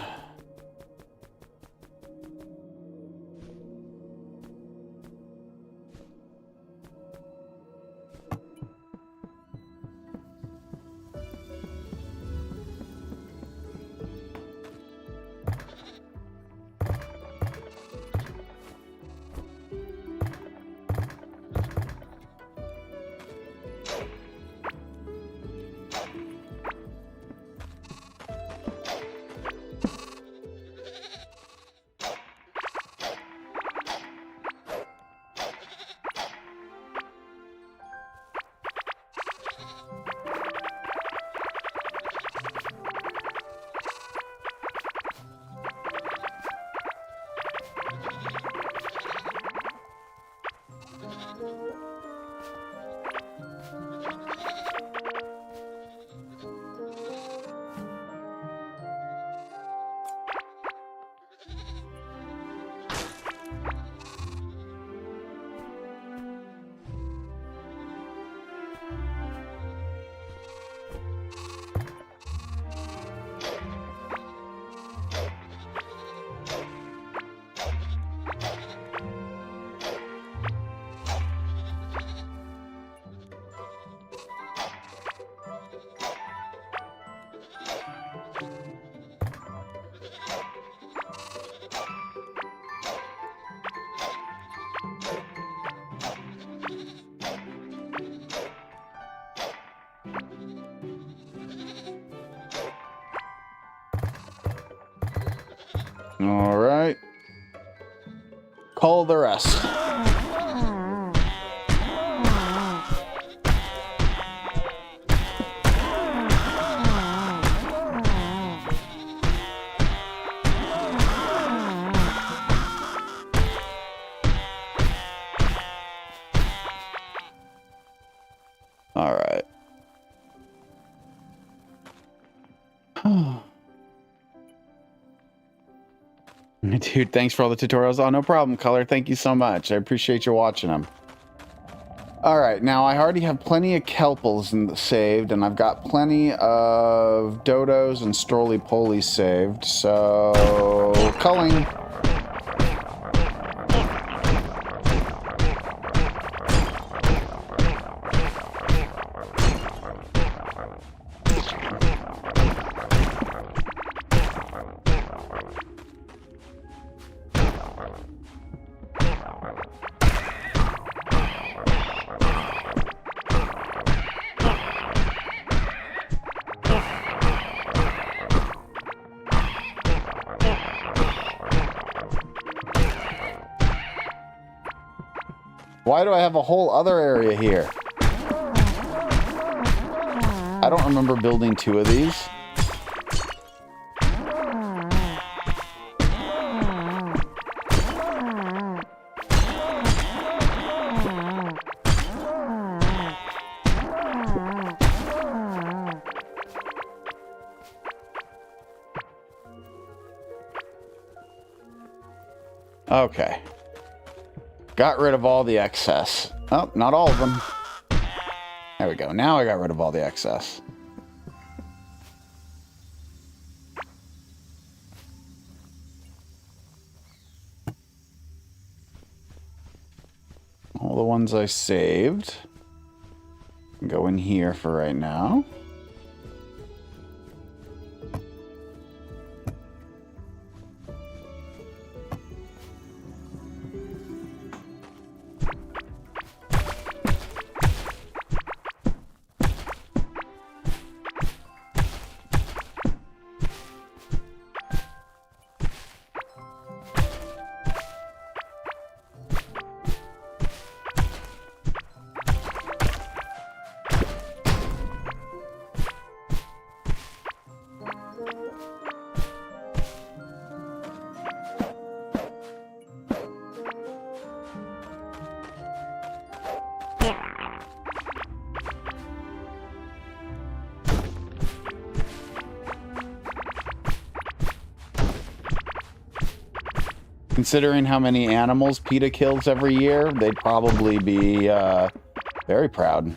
All right. Call the rest. All right. Dude, thanks for all the tutorials. Oh, no problem, Color. Thank you so much. I appreciate you watching them. All right, now I already have plenty of kelpals saved, and I've got plenty of dodos and stroly-polies saved, so culling. Why do I have a whole other area here? I don't remember building 2 of these. Okay. Got rid of all the excess. Oh, not all of them. There we go. Now I got rid of all the excess. All the ones I saved go in here for right now. Considering how many animals PETA kills every year, they'd probably be very proud.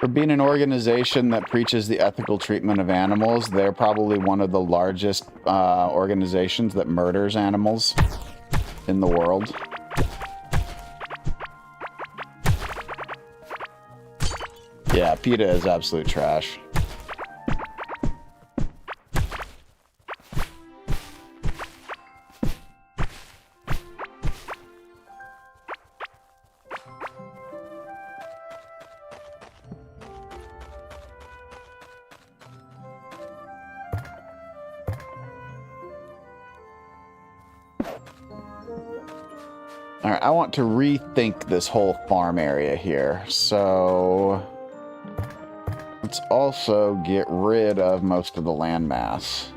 For being an organization that preaches the ethical treatment of animals, they're probably one of the largest organizations that murders animals in the world. Yeah, PETA is absolute trash. All right, I want to rethink this whole farm area here. So let's also get rid of most of the land mass.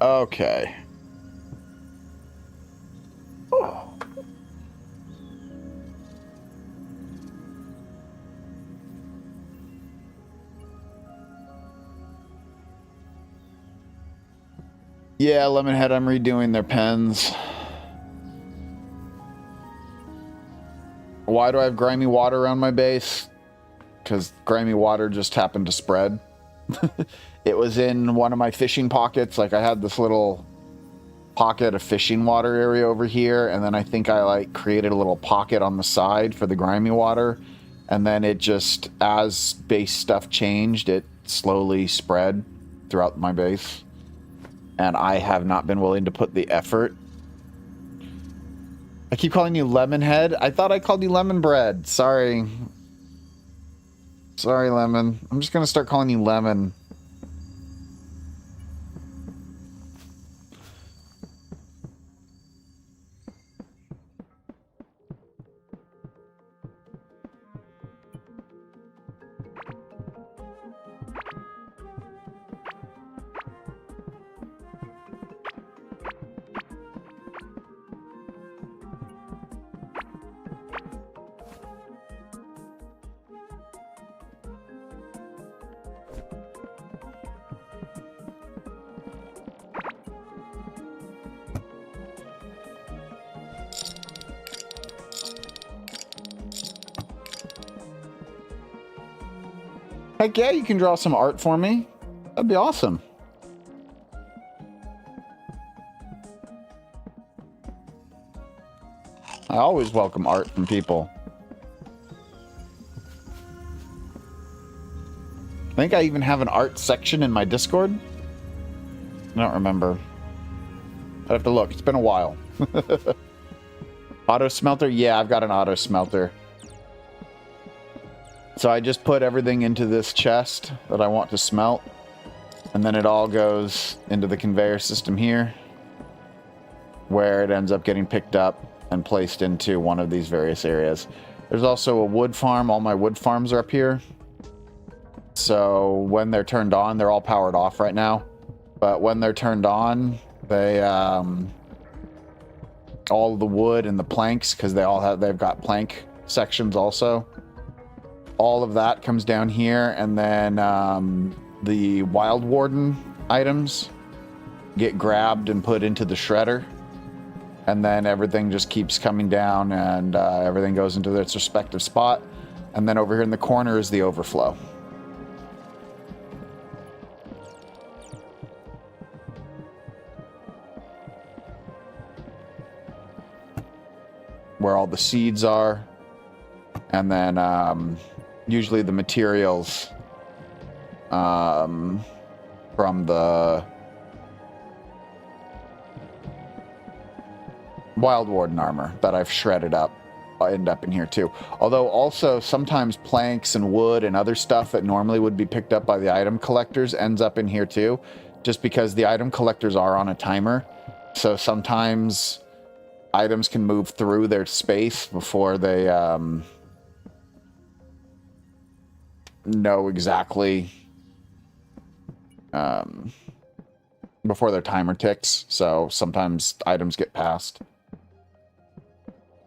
Okay. Oh. Yeah, Lemonhead, I'm redoing their pens. Why do I have grimy water around my base? Because grimy water just happened to spread. It was in one of my fishing pockets. Like, I had this little pocket of fishing water area over here, and then I think I like created a little pocket on the side for the grimy water, and then it just, as base stuff changed, it slowly spread throughout my base, and I have not been willing to put the effort. I keep calling you Lemonhead. I thought I called you Lemon Bread. Sorry. Sorry, Lemon. I'm just gonna start calling you Lemon. Heck yeah, you can draw some art for me. That'd be awesome. I always welcome art from people. I think I even have an art section in my Discord. I don't remember. I'd have to look. It's been a while. Auto smelter? Yeah, I've got an auto smelter. So I just put everything into this chest that I want to smelt, and then it all goes into the conveyor system here, where it ends up getting picked up and placed into one of these various areas. There's also a wood farm. All my wood farms are up here. So when they're turned on, they're all powered off right now. But when they're turned on, they all the wood and the planks, because they've got plank sections also. All of that comes down here, and then the Wild Warden items get grabbed and put into the shredder, and then everything just keeps coming down, and everything goes into its respective spot. And then over here in the corner is the overflow. Where all the seeds are, and then usually the materials from the Wild Warden armor that I've shredded up end up in here too. Although also sometimes planks and wood and other stuff that normally would be picked up by the item collectors ends up in here too, just because the item collectors are on a timer. So sometimes items can move through their space before they know exactly before their timer ticks. So sometimes items get passed.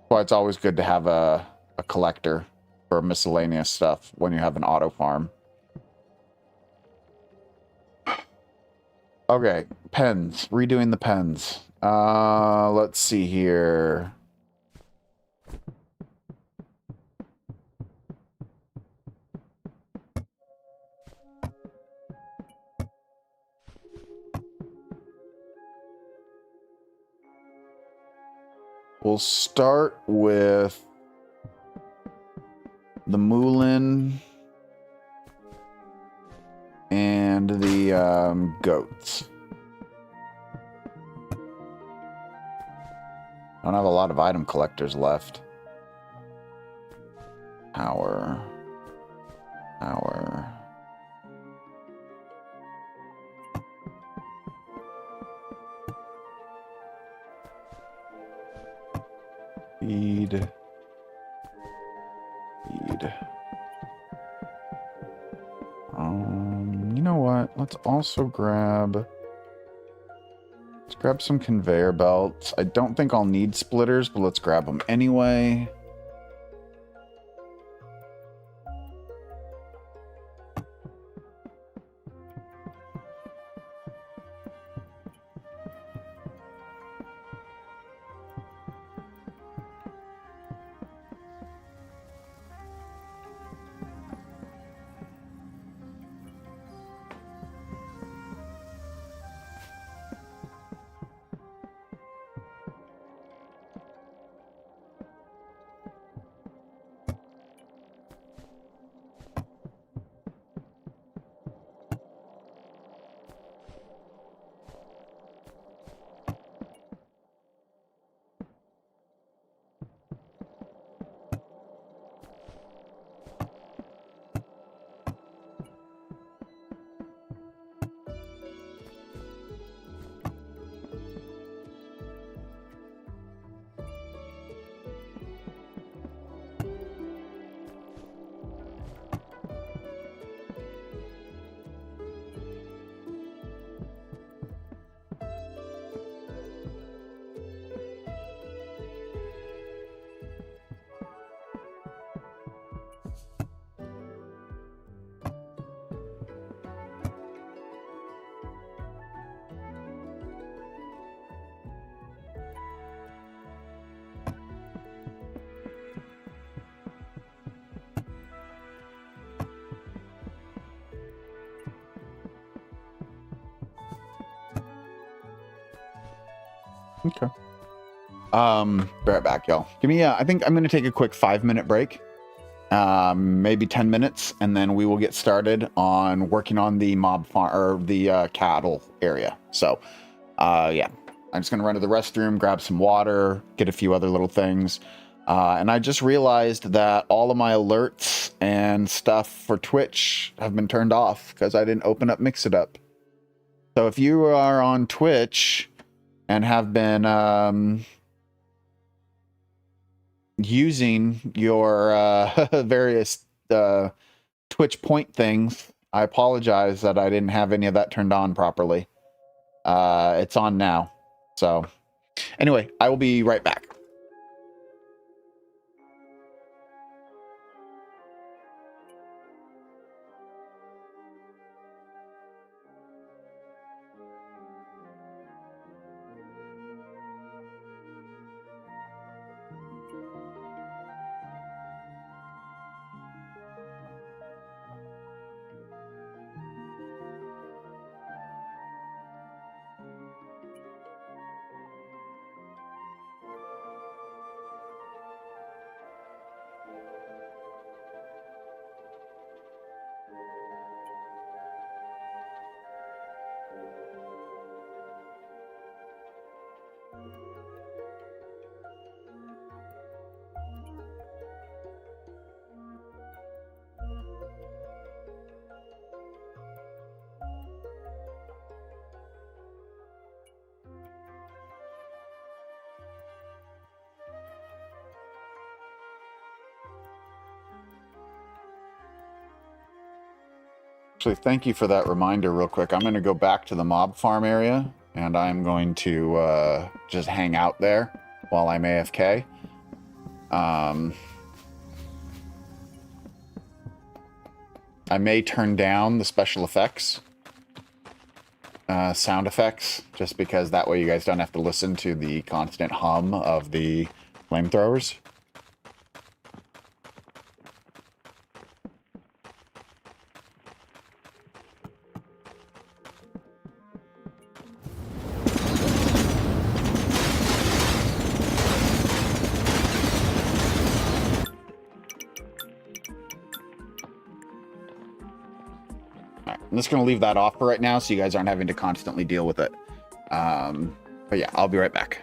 Well, it's always good to have a collector for miscellaneous stuff when you have an auto farm. Okay, pens. Redoing the pens. Let's see here. We'll start with the Moulin and the goats. I don't have a lot of item collectors left. Power. Feed. You know what? Let's also grab some conveyor belts. I don't think I'll need splitters, but let's grab them anyway. Okay. Be right back, y'all. Give me, I think I'm going to take a quick 5-minute break. Maybe 10 minutes, and then we will get started on working on the mob farm, or the cattle area. So, yeah. I'm just going to run to the restroom, grab some water, get a few other little things. And I just realized that all of my alerts and stuff for Twitch have been turned off because I didn't open up Mix It Up. So if you are on Twitch and have been using your various Twitch point things, I apologize that I didn't have any of that turned on properly. It's on now. So anyway, I will be right back. Actually, thank you for that reminder real quick. I'm going to go back to the mob farm area, and I'm going to just hang out there while I'm AFK. I may turn down the special effects, sound effects, just because that way you guys don't have to listen to the constant hum of the flamethrowers. I'm just going to leave that off for right now so you guys aren't having to constantly deal with it. But yeah, I'll be right back.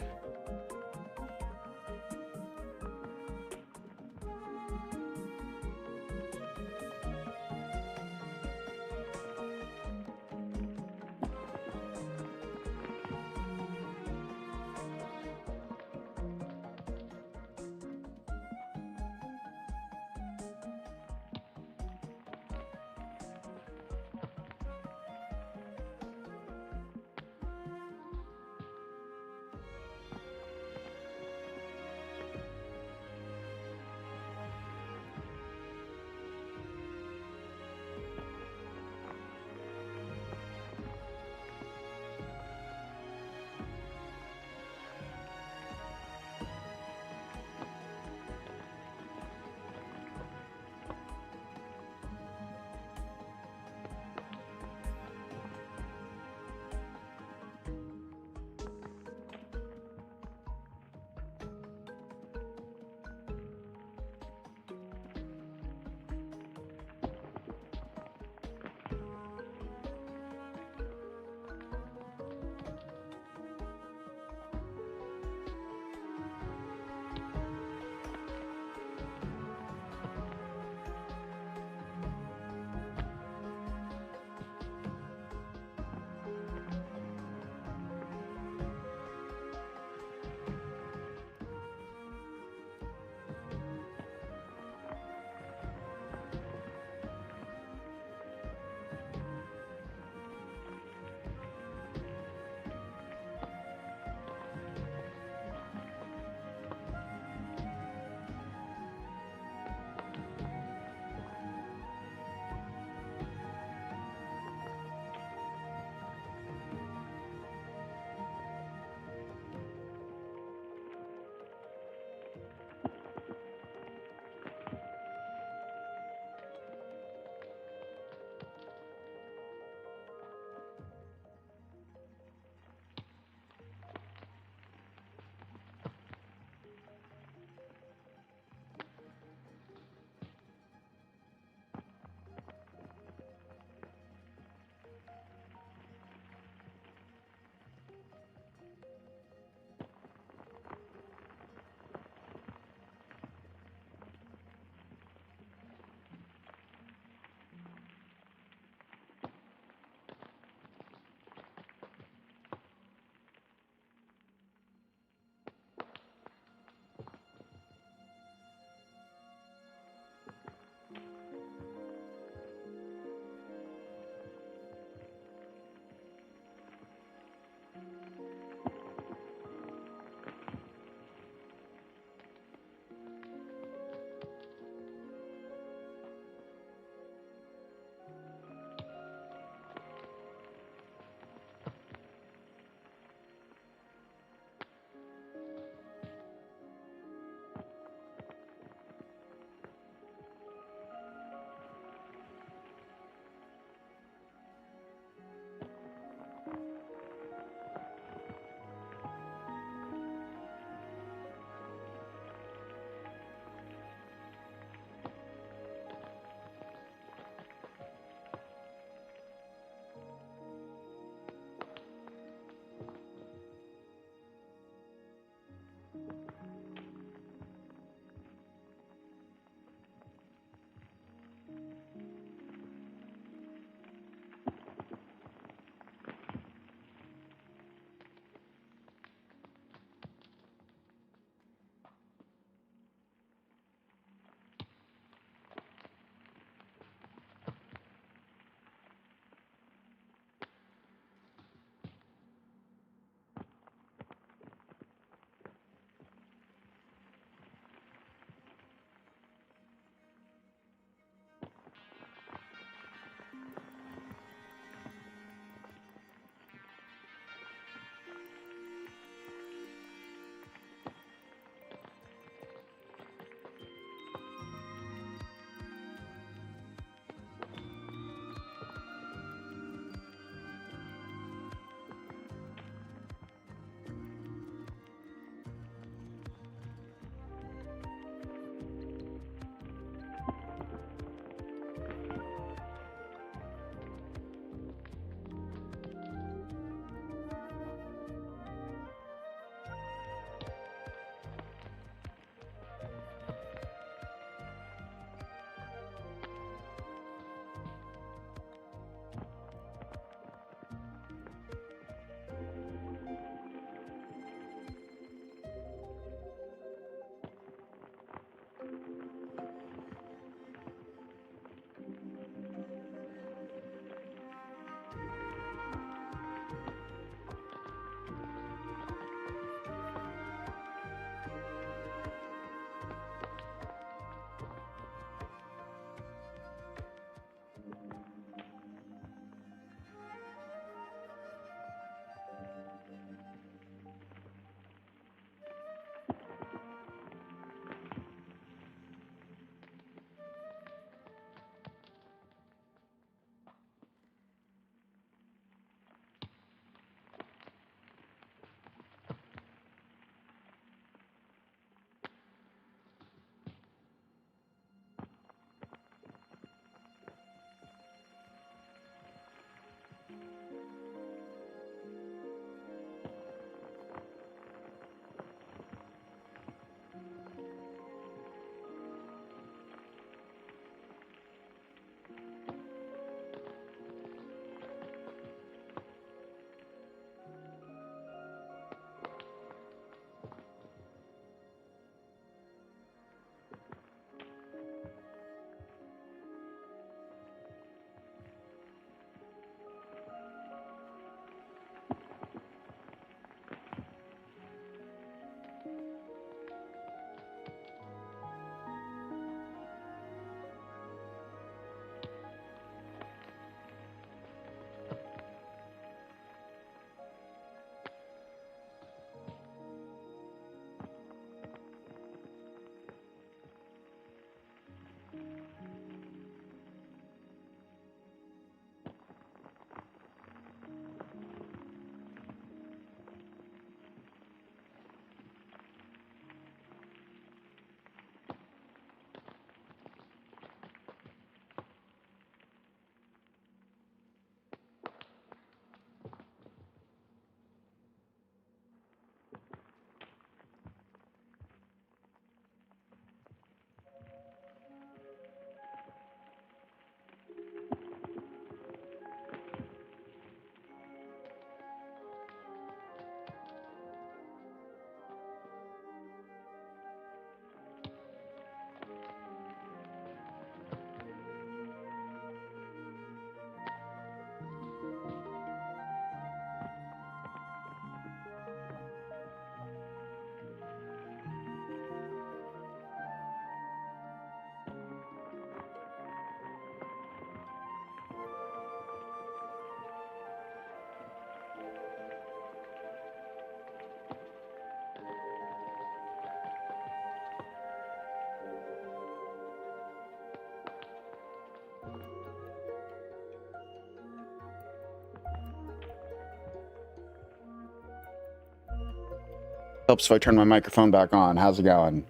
Helps if I turn my microphone back on. How's it going?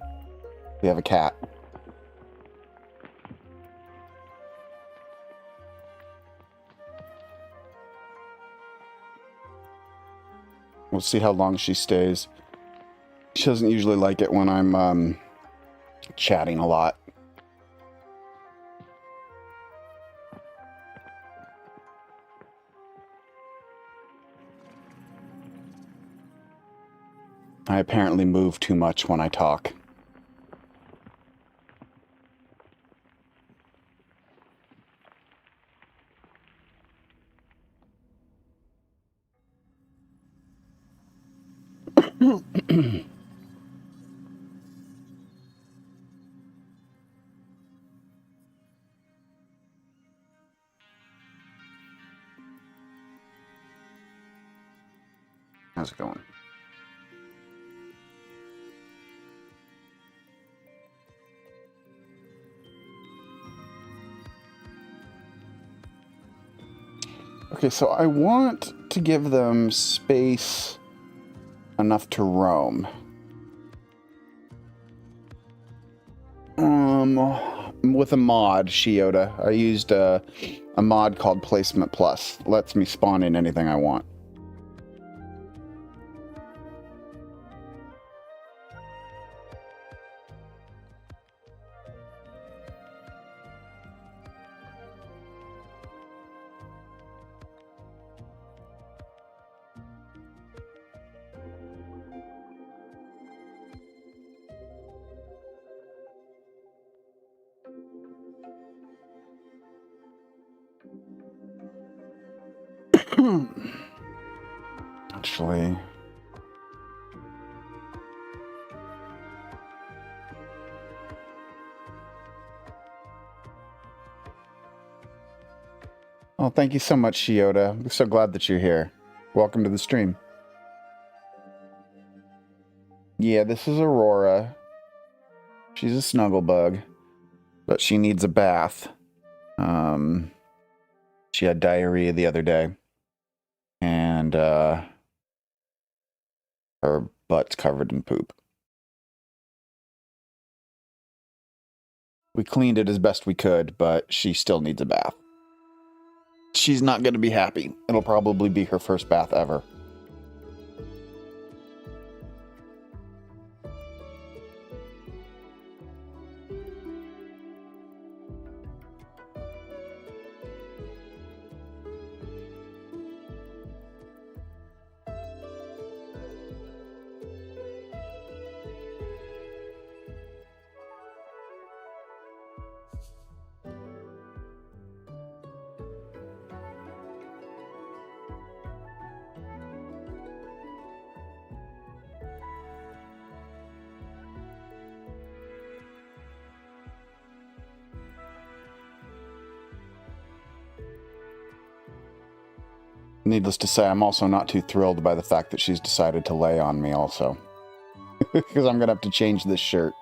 We have a cat. We'll see how long she stays. She doesn't usually like it when I'm chatting a lot. I apparently move too much when I talk. How's it going? Okay, so I want to give them space enough to roam. With a mod, Shiota. I used a mod called Placement Plus. Lets me spawn in anything I want. Actually, oh, thank you so much, Shiota. I'm so glad that you're here. Welcome to the stream. Yeah, this is Aurora. She's a snuggle bug, but she needs a bath. She had diarrhea the other day, and her butt's covered in poop. We cleaned it as best we could, but she still needs a bath. She's not going to be happy. It'll probably be her first bath ever. Needless to say, I'm also not too thrilled by the fact that she's decided to lay on me also. Because I'm going to have to change this shirt.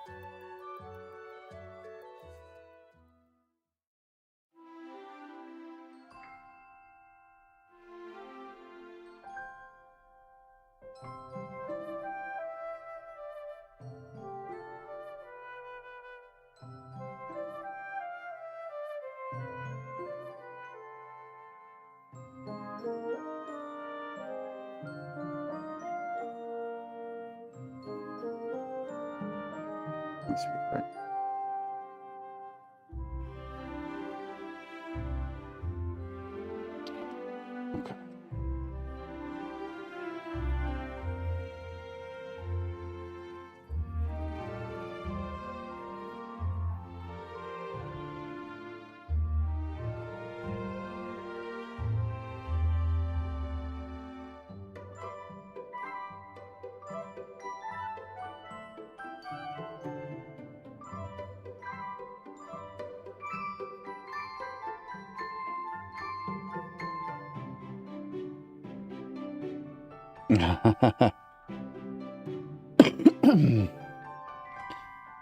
That's right. Okay.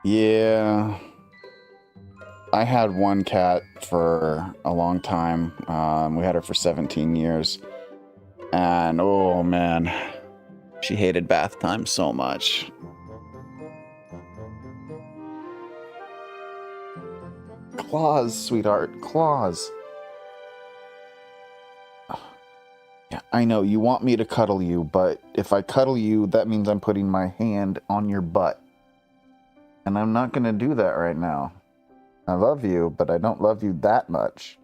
Yeah, I had one cat for a long time. We had her for 17 years, and oh man, She hated bath time so much. Claws, sweetheart. Claws. Yeah, I know. You want me to cuddle you, but if I cuddle you, that means I'm putting my hand on your butt. And I'm not going to do that right now. I love you, but I don't love you that much.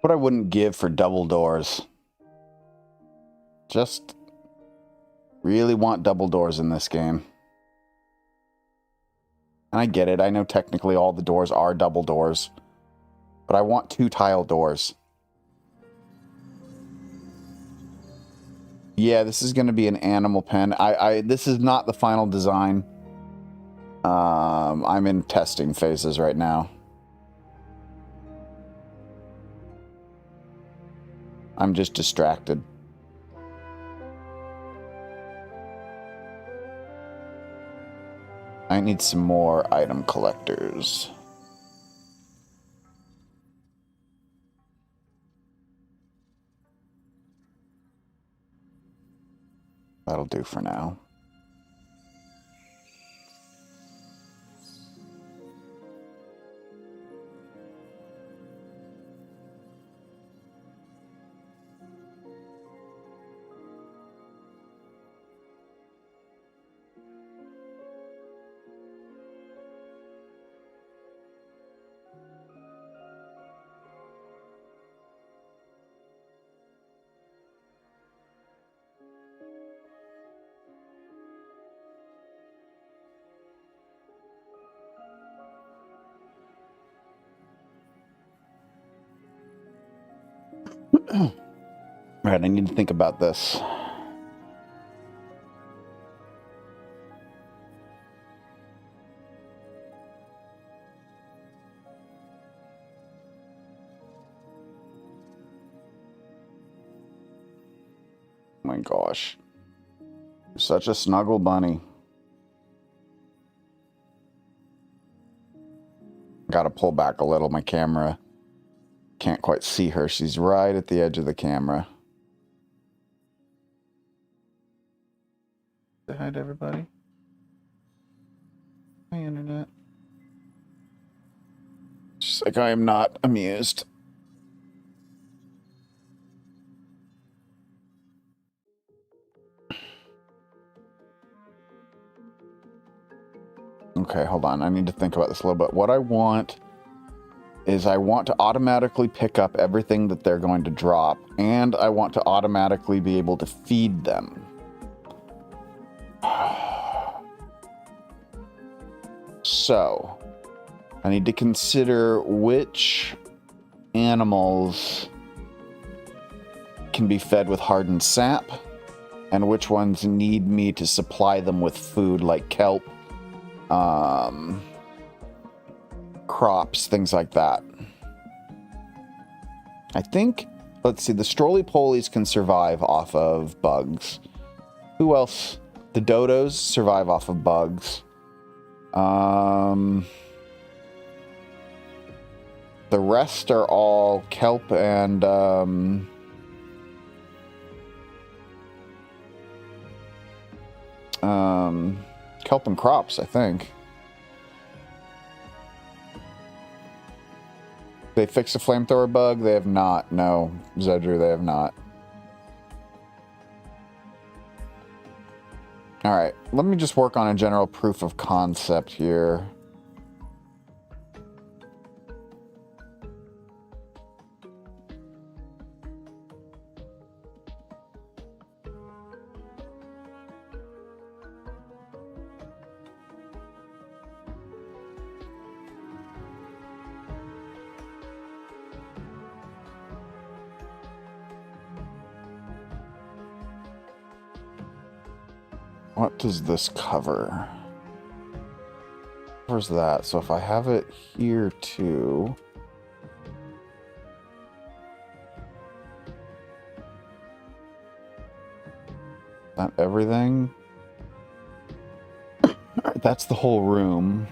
What I wouldn't give for double doors. Just really want double doors in this game. And I get it. I know technically all the doors are double doors. But I want 2 tile doors. Yeah, this is going to be an animal pen. This is not the final design. I'm in testing phases right now. I'm just distracted. I need some more item collectors. That'll do for now. Right, I need to think about this. Oh my gosh. You're such a snuggle bunny. Gotta pull back a little. My camera can't quite see her. She's right at the edge of the camera. Say hi to everybody. Hi, internet. She's like, I am not amused. Okay, hold on. I need to think about this a little bit. What I want is I want to automatically pick up everything that they're going to drop, and I want to automatically be able to feed them. So, I need to consider which animals can be fed with hardened sap, and which ones need me to supply them with food like kelp, crops, things like that. I think, let's see, the Strolley-Polies can survive off of bugs. Who else? The dodos survive off of bugs. The rest are all kelp and kelp and crops, I think. They fixed a flamethrower bug? They have not. No, Zedru, they have not. All right, let me just work on a general proof of concept here. What does this cover? Covers that. So if I have it here too. Not everything. Alright, that's the whole room.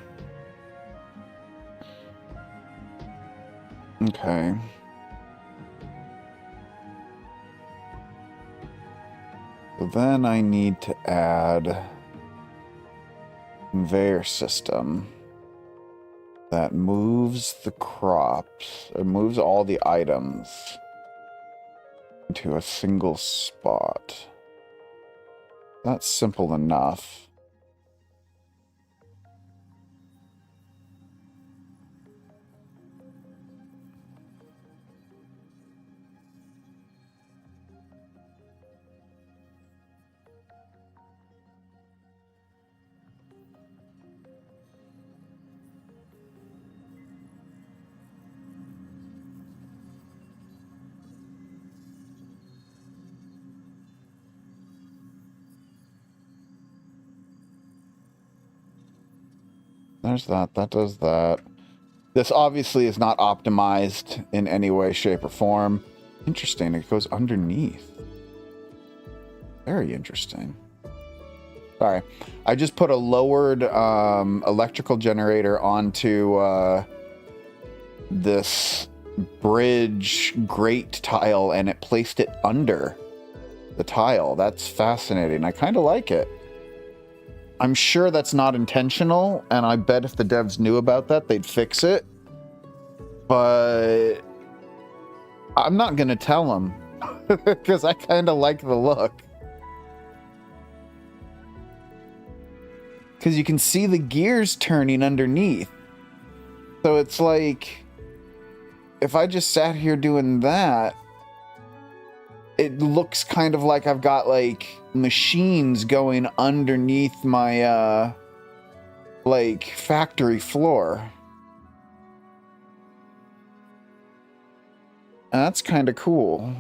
Okay. So then I need to add conveyor system that moves the crops, or moves all the items into a single spot. That's simple enough. There's that. That does that. This obviously is not optimized in any way, shape, or form. Interesting. It goes underneath. Very interesting. Sorry. I just put a lowered electrical generator onto this bridge grate tile, and it placed it under the tile. That's fascinating. I kind of like it. I'm sure that's not intentional, and I bet if the devs knew about that, they'd fix it. But I'm not going to tell them because I kind of like the look. Because you can see the gears turning underneath. So it's like, if I just sat here doing that, it looks kind of like I've got like machines going underneath my like factory floor. And that's kind of cool.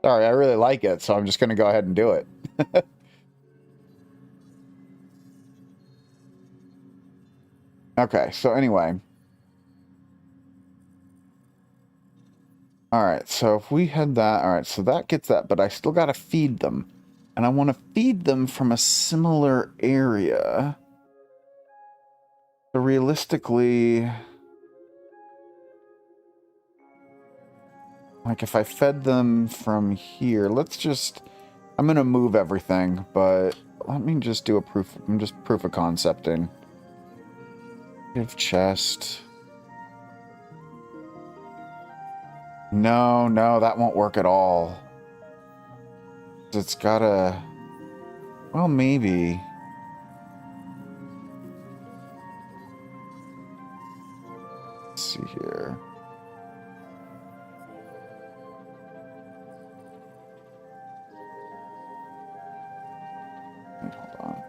Sorry, I really like it, so I'm just going to go ahead and do it. Okay, so anyway. Alright, so if we had that, alright, so that gets that, but I still got to feed them. And I want to feed them from a similar area. So realistically, like if I fed them from here, let's just, I'm going to move everything, but let me just do a proof, I'm just proof of concepting. Give chest. No, that won't work at all. It's gotta, well, maybe. Let's see here. Wait, hold on.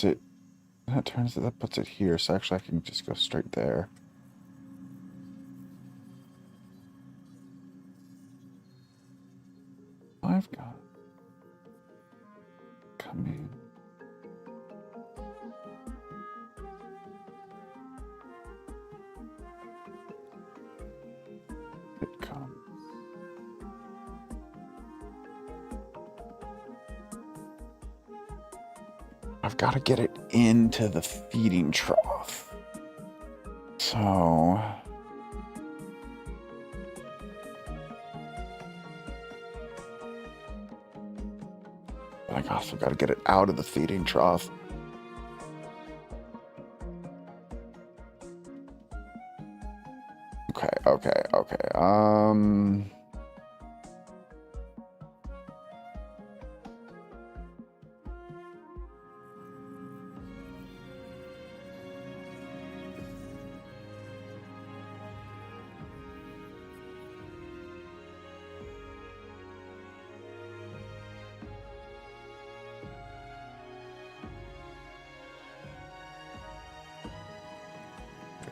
It, that turns it, that puts it here, so actually I can just go straight there. I've got come in. It comes. I've got to get it into the feeding trough. So... I also got to get it out of the feeding trough. Okay.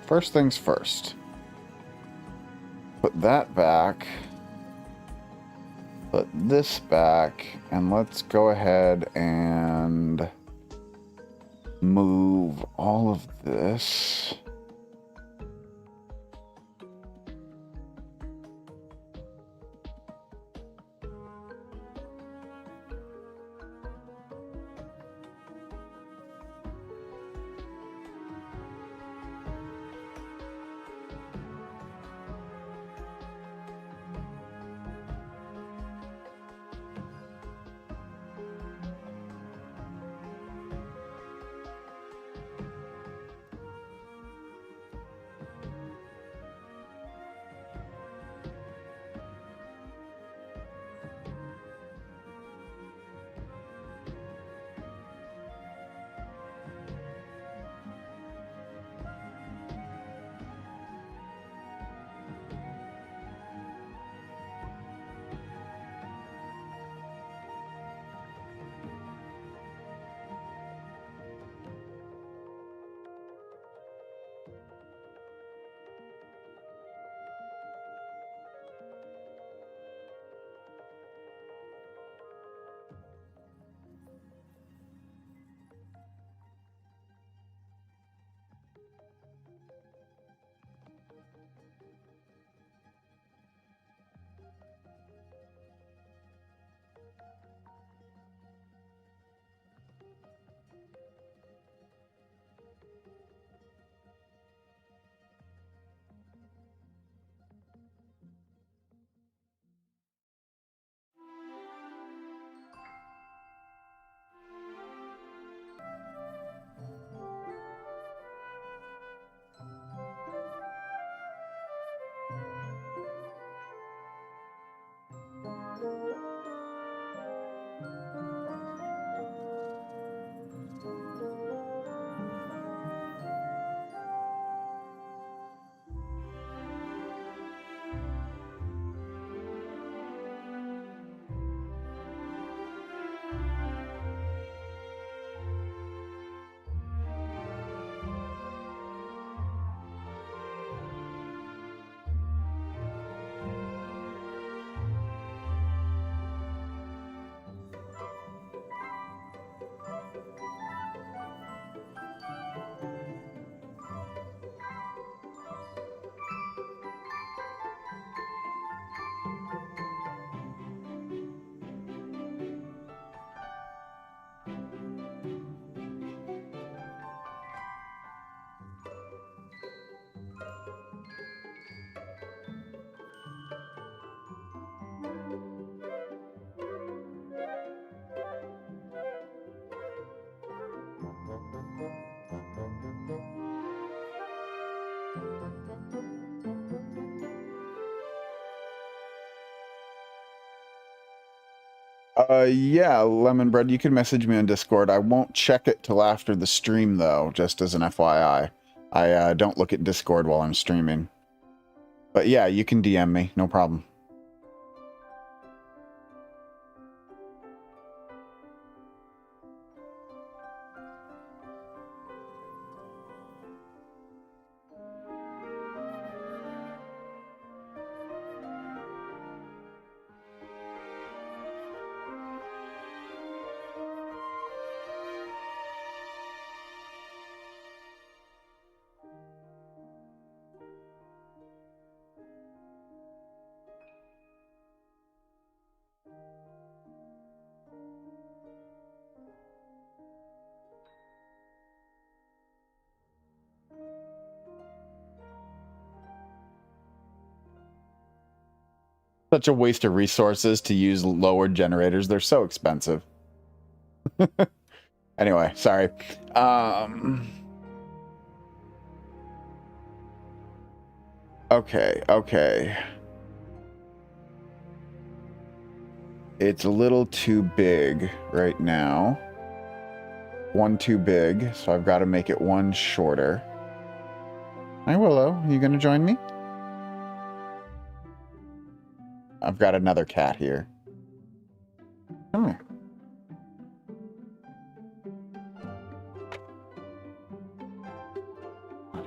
First things first. Put that back. Put this back. And let's go ahead and move all of this. Yeah, Lemon Bread, you can message me on Discord. I won't check it till after the stream, though, just as an FYI. I don't look at Discord while I'm streaming. But yeah, you can DM me, no problem. Such a waste of resources to use lower generators. They're so expensive. Anyway, sorry. Okay. It's a little too big right now. One too big, so I've got to make it one shorter. Hi, Willow. Are you going to join me? I've got another cat here. Come here.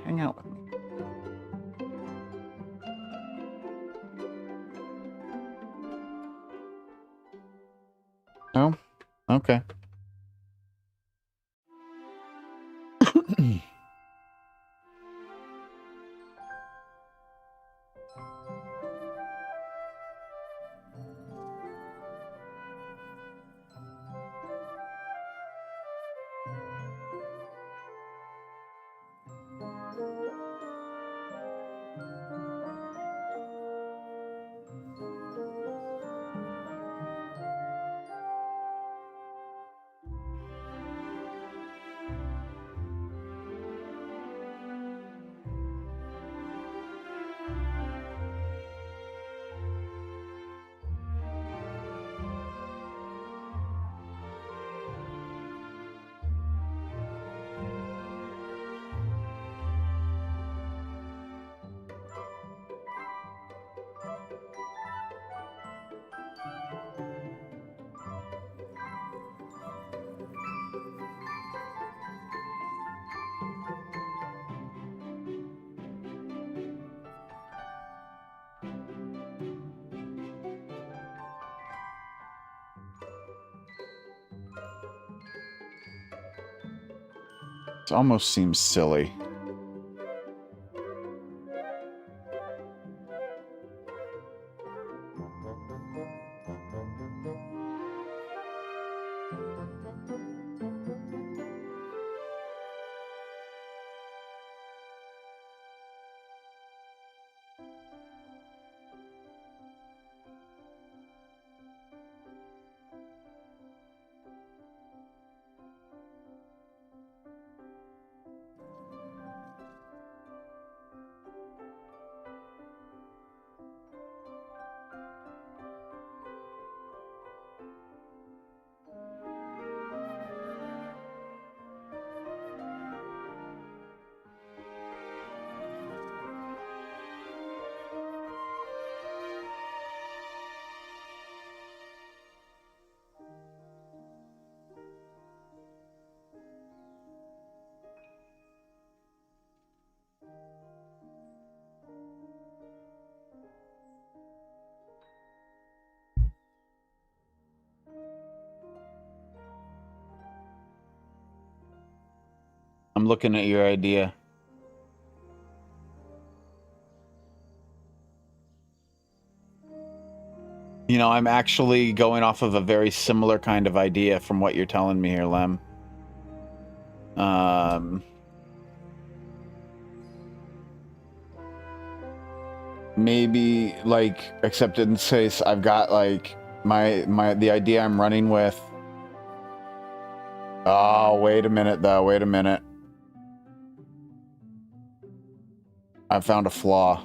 Hang out with me. Oh, okay. It almost seems silly. I'm looking at your idea. You know, I'm actually going off of a very similar kind of idea from what you're telling me here, Lem. Maybe, like, except in this case, I've got, like, the idea I'm running with. Oh, wait a minute, though. Wait a minute. I found a flaw.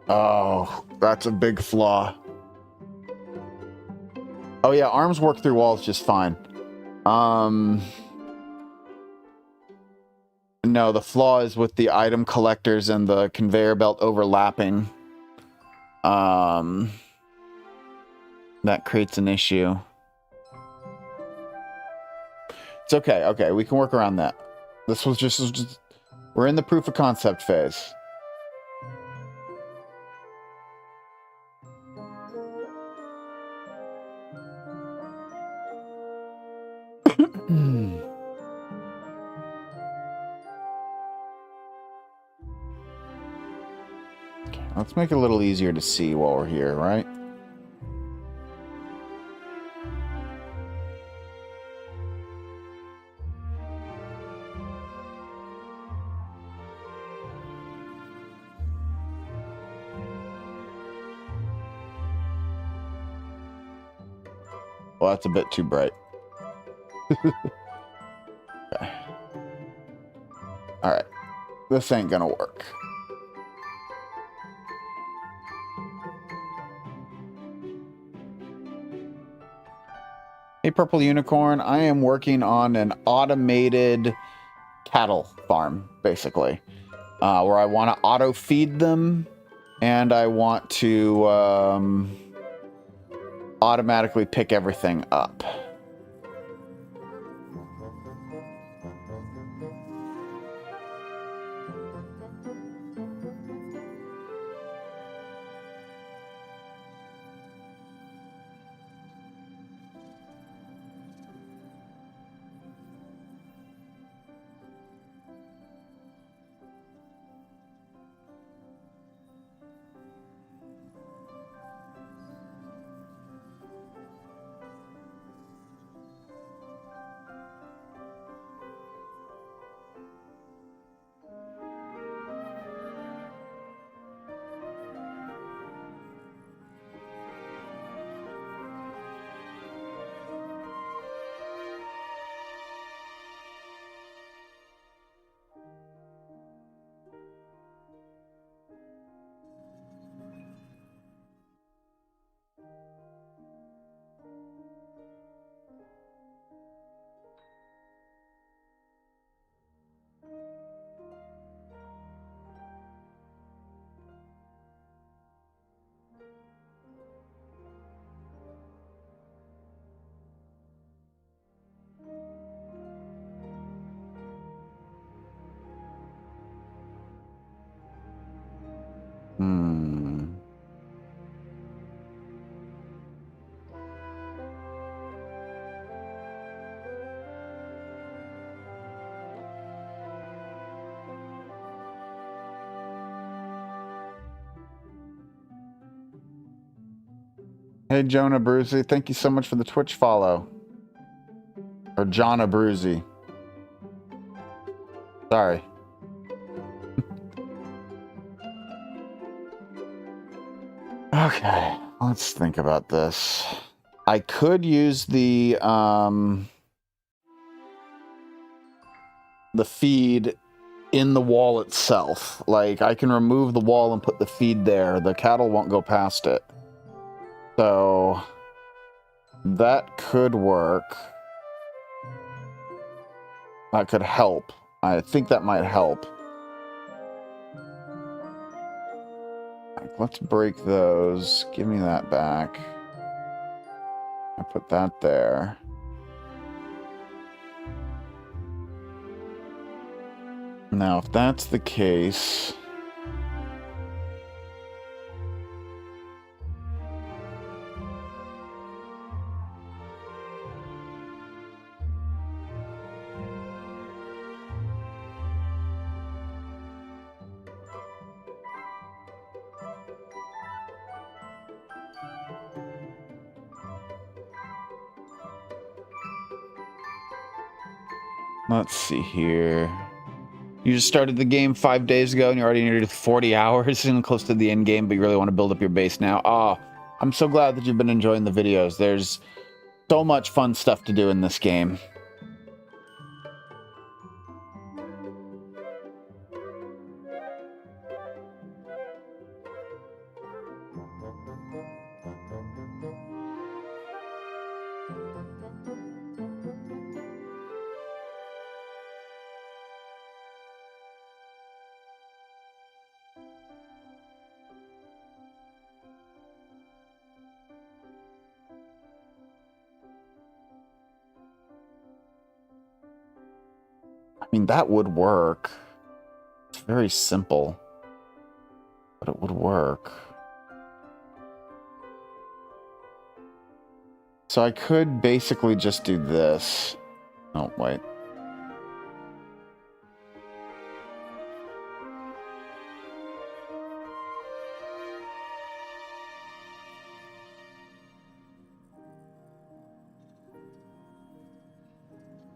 Oh, that's a big flaw. Oh, yeah, arms work through walls just fine. No, the flaw is with the item collectors and the conveyor belt overlapping. That creates an issue. It's okay. Okay, we can work around that. This was just we're in the proof of concept phase. Okay, let's make it a little easier to see while we're here, right? Well, that's a bit too bright. Okay. All right. This ain't gonna work. Hey, Purple Unicorn, I am working on an automated cattle farm, basically, where I want to auto feed them, and I want to automatically pick everything up. Hey, Jonah Bruzy, thank you so much for the Twitch follow. Or Jonna Bruzy. Sorry. Okay, let's think about this. I could use the feed in the wall itself. Like, I can remove the wall and put the feed there. The cattle won't go past it. So that could work. That could help. I think that might help. Let's break those. Give me that back. I put that there. Now, if that's the case... Let's see here. You just started the game 5 days ago and you're already nearly 40 hours and close to the end game, but you really want to build up your base now. Oh, I'm so glad that you've been enjoying the videos. There's so much fun stuff to do in this game. I mean, that would work. It's very simple, but it would work. So I could basically just do this. Oh, wait.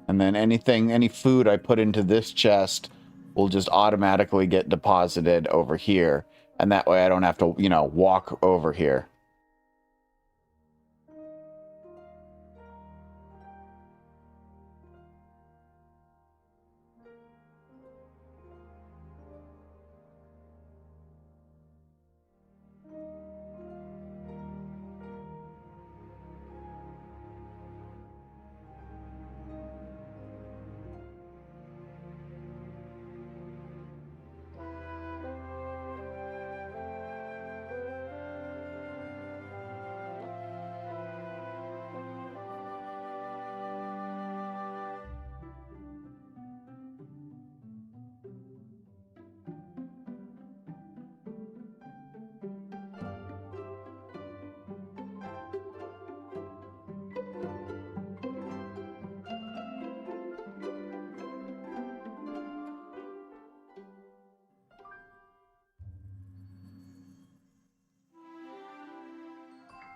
And then any food I put into this chest will just automatically get deposited over here. And that way I don't have to, you know, walk over here.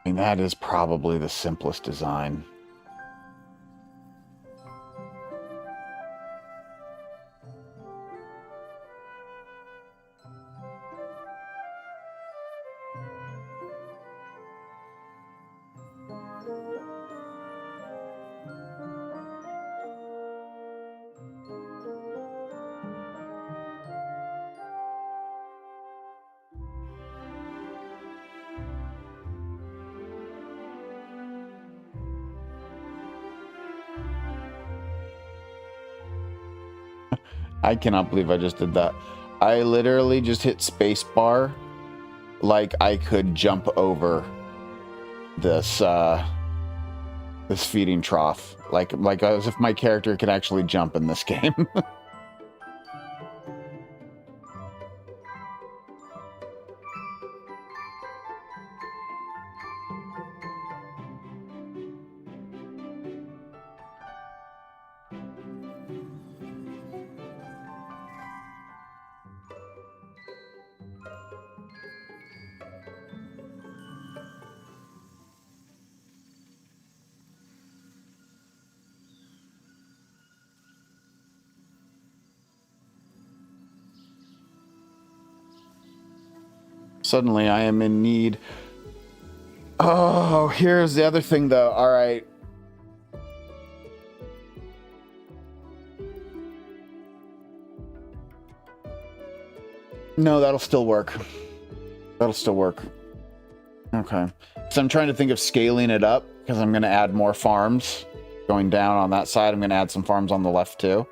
I mean, that is probably the simplest design. I cannot believe I just did that. I literally just hit spacebar like I could jump over this this feeding trough. Like as if my character could actually jump in this game. Suddenly I am in need. Oh, here's the other thing though. All right. No, that'll still work. That'll still work. Okay. So I'm trying to think of scaling it up because I'm going to add more farms going down on that side. I'm going to add some farms on the left too.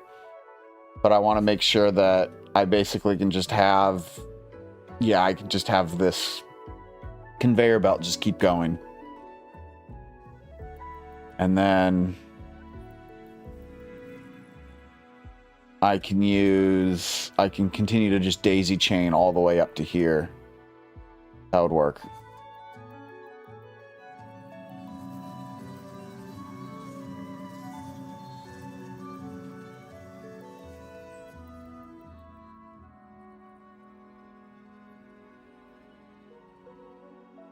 But I want to make sure that I basically can just have, yeah, I can just have this conveyor belt just keep going. And then I can continue to just daisy chain all the way up to here. That would work.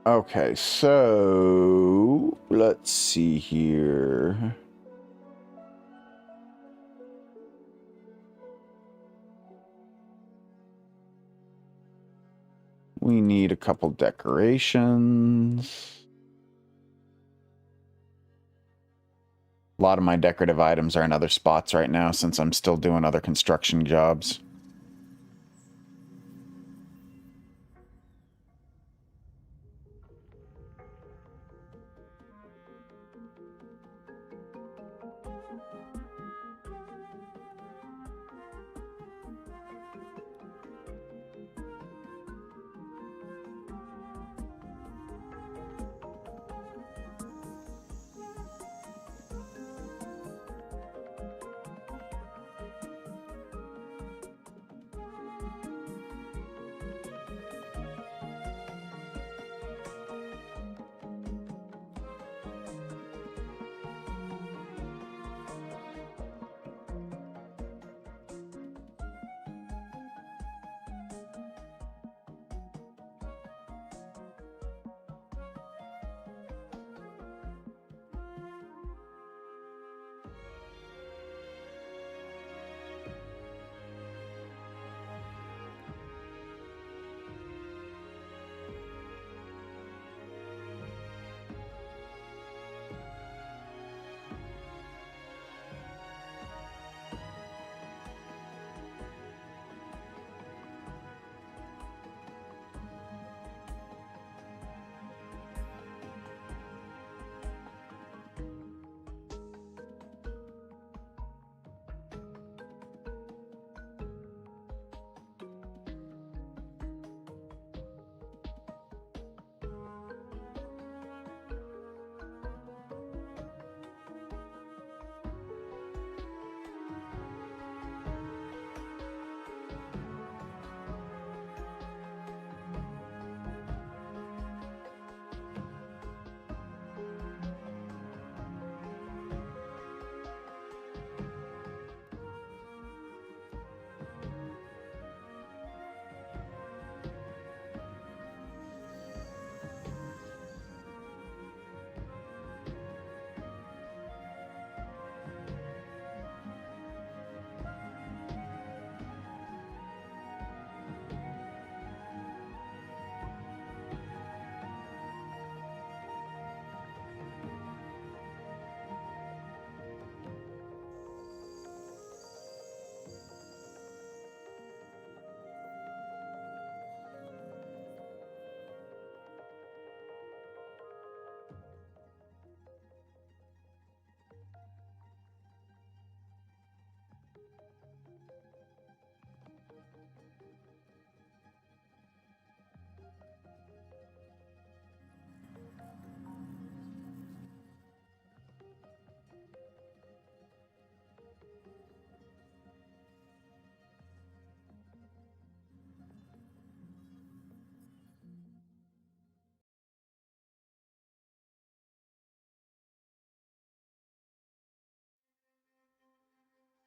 Okay, so let's see here. We need a couple decorations. A lot of my decorative items are in other spots right now since I'm still doing other construction jobs.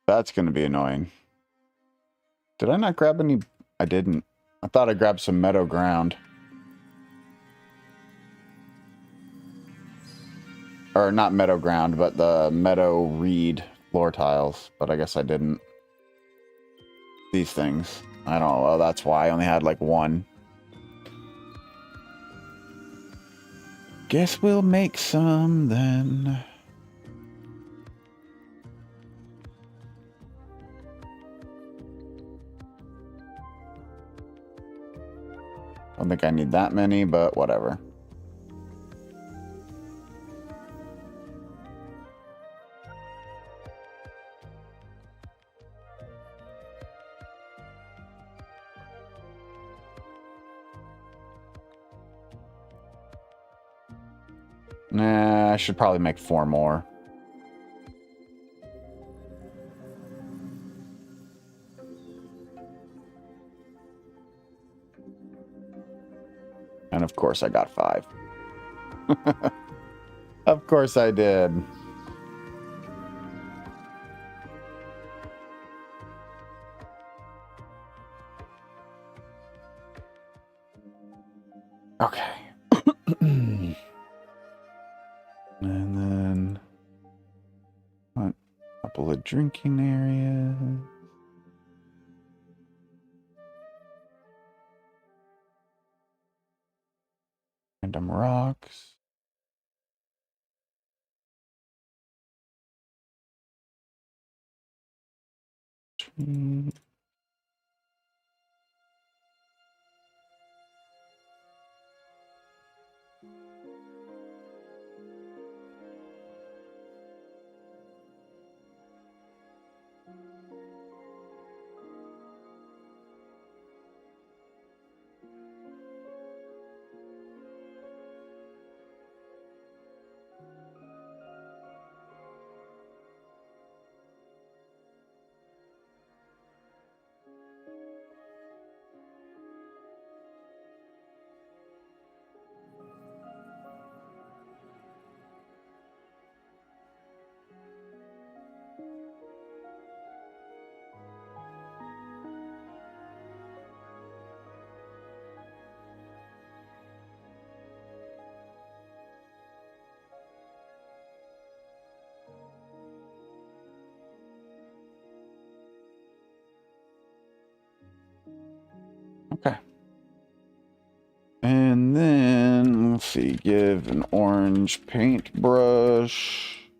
That's going to be annoying. Did I not grab any? I didn't. I thought I grabbed some meadow ground. Or not meadow ground, but the meadow reed floor tiles. But I guess I didn't. These things. I don't know. Well, that's why I only had like one. Guess we'll make some then. Don't think I need that many, but whatever. Nah, I should probably make 4 more. And of course I got 5. Of course I did. Okay. And then a couple of drinking areas. Random rocks. Tree. Okay. And then, let's see, give an orange paintbrush.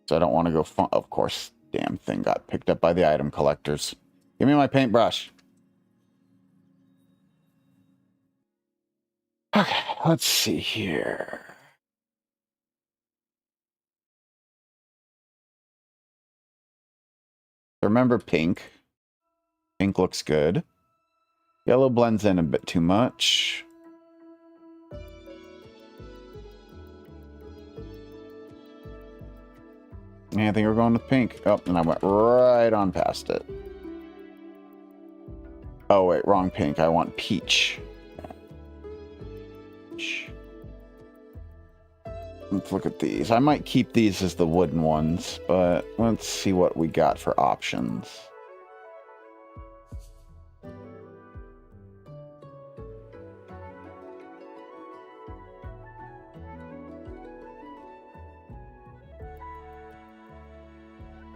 So I don't want to go fun. Of course, damn thing got picked up by the item collectors. Give me my paintbrush. Okay, let's see here. Remember pink. Pink looks good. Yellow blends in a bit too much. Yeah, I think we're going with pink. Oh, and I went right on past it. Oh, wait, wrong pink. I want peach. Peach. Let's look at these. I might keep these as the wooden ones, but let's see what we got for options.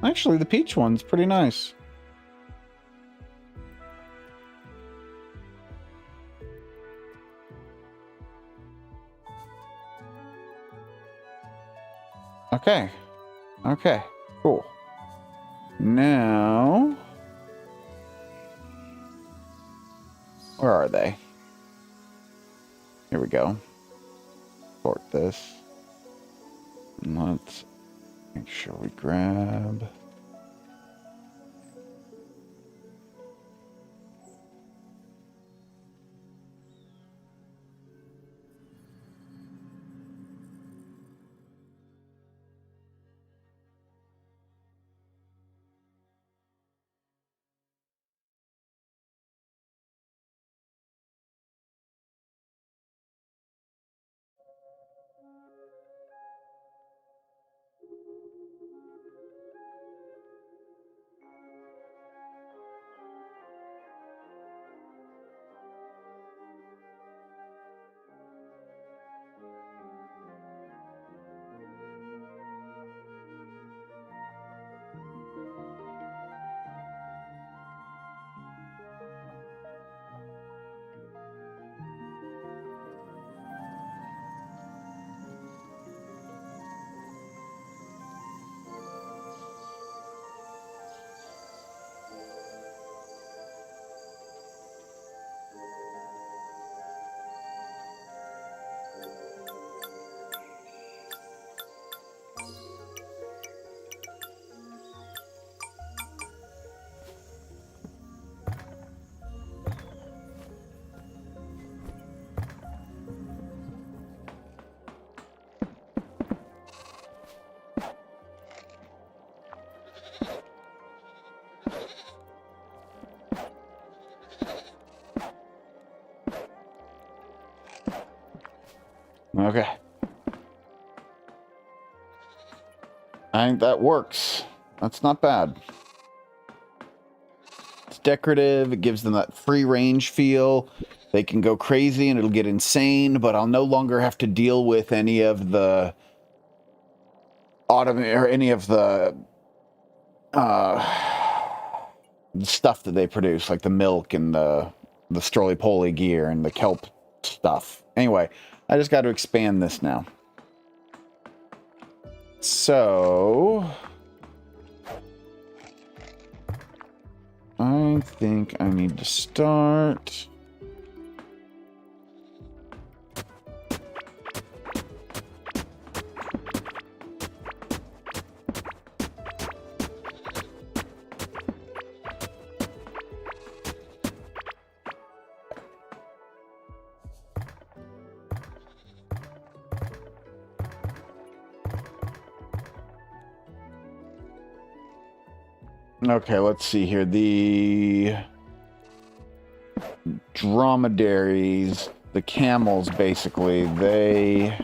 Actually, the peach one's pretty nice. Okay. Okay, cool. Now, where are they? Here we go. Sort this. And let's make sure we grab. Okay. I think that works. That's not bad. It's decorative. It gives them that free range feel. They can go crazy and it'll get insane, but I'll no longer have to deal with any of the stuff that they produce, like the milk and the stroly-poly gear and the kelp stuff. Anyway, I just got to expand this now. So I think I need to start. Okay, let's see here. The dromedaries, the camels, basically, they're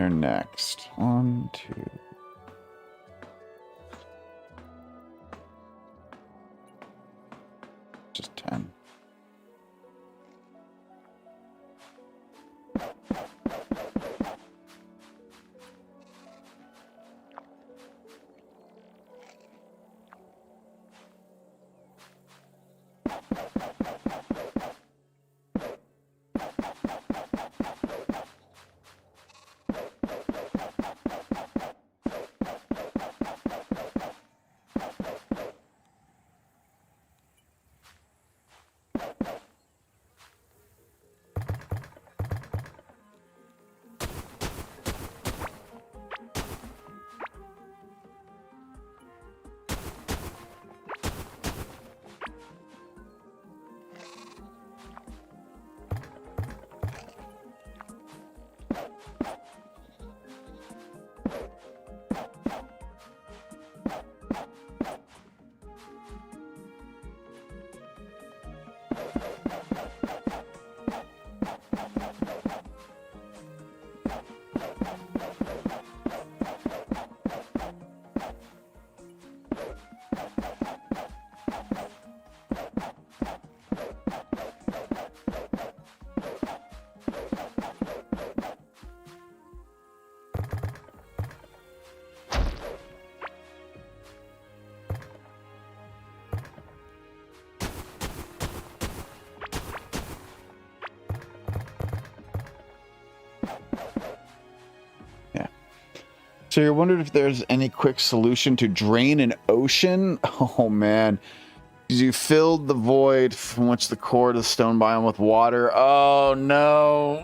next. 1, 2. Just 10. So you're wondering if there's any quick solution to drain an ocean? Oh man. You filled the void from which the core of the stone biome with water. Oh no.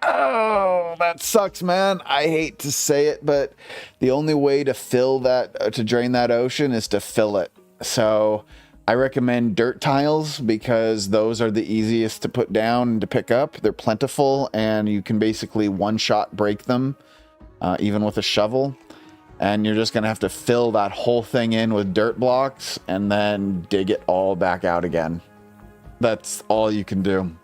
Oh, that sucks, man. I hate to say it, but the only way to fill that, to drain that ocean is to fill it. So I recommend dirt tiles because those are the easiest to put down and to pick up. They're plentiful and you can basically one-shot break them. Even with a shovel, and you're just gonna have to fill that whole thing in with dirt blocks and then dig it all back out again. That's all you can do.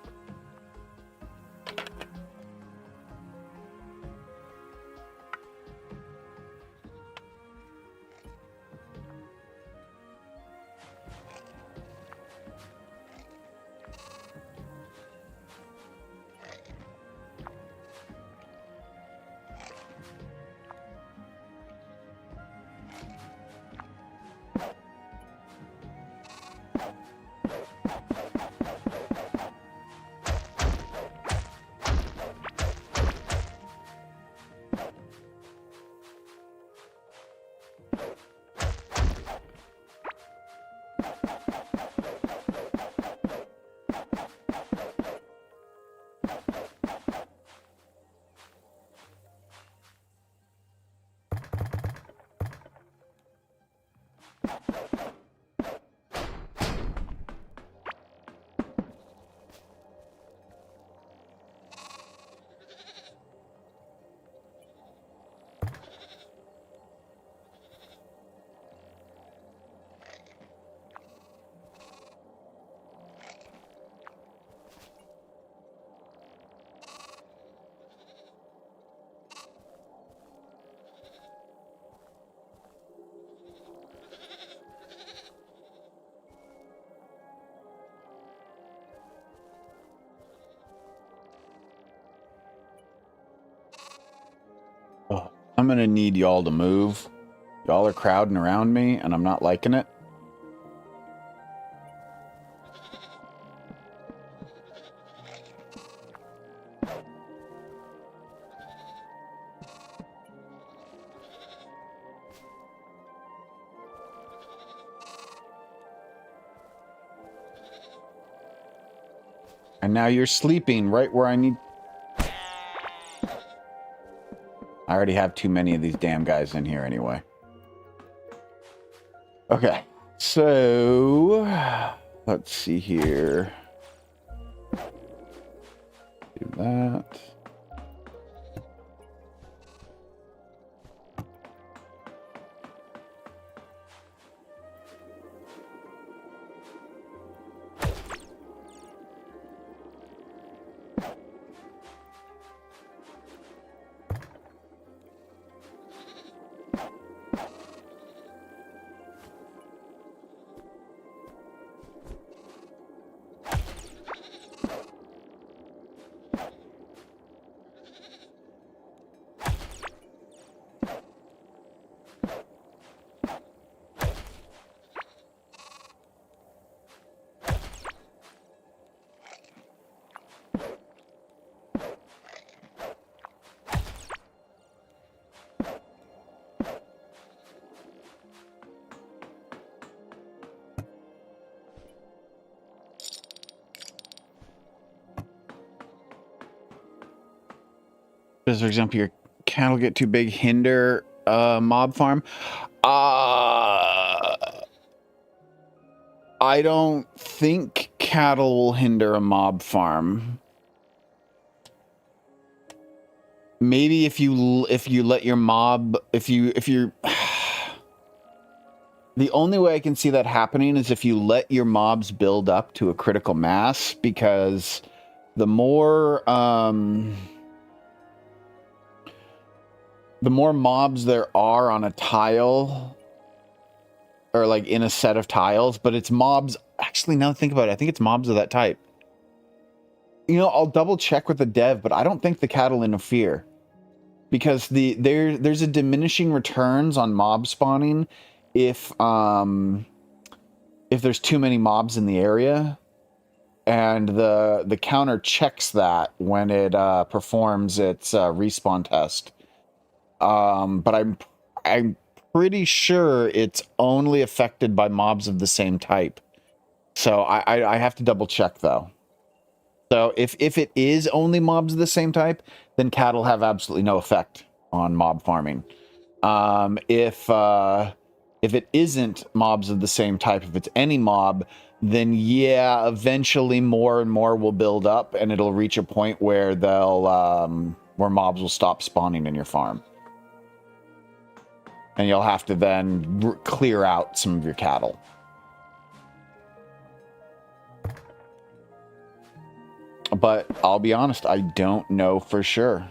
I'm gonna need y'all to move. Y'all are crowding around me, and I'm not liking it. And now you're sleeping right where I need... I already have too many of these damn guys in here anyway. Okay, so let's see here. Do that. Does, for example, your cattle get too big, hinder mob farm? I don't think cattle will hinder a mob farm. Maybe if you let your mob, if you're the only way I can see that happening is if you let your mobs build up to a critical mass, because the more mobs there are on a tile, or like in a set of tiles, but it's mobs. Actually, now that I think about it, I think it's mobs of that type. You know, I'll double check with the dev, but I don't think the cattle interfere, because there's a diminishing returns on mob spawning if there's too many mobs in the area, and the counter checks that when it performs its respawn test. But I'm pretty sure it's only affected by mobs of the same type. So I have to double check though. So if it is only mobs of the same type, then cattle have absolutely no effect on mob farming. If it isn't mobs of the same type, if it's any mob, then yeah, eventually more and more will build up, and it'll reach a point where where mobs will stop spawning in your farm. And you'll have to then clear out some of your cattle. But I'll be honest, I don't know for sure.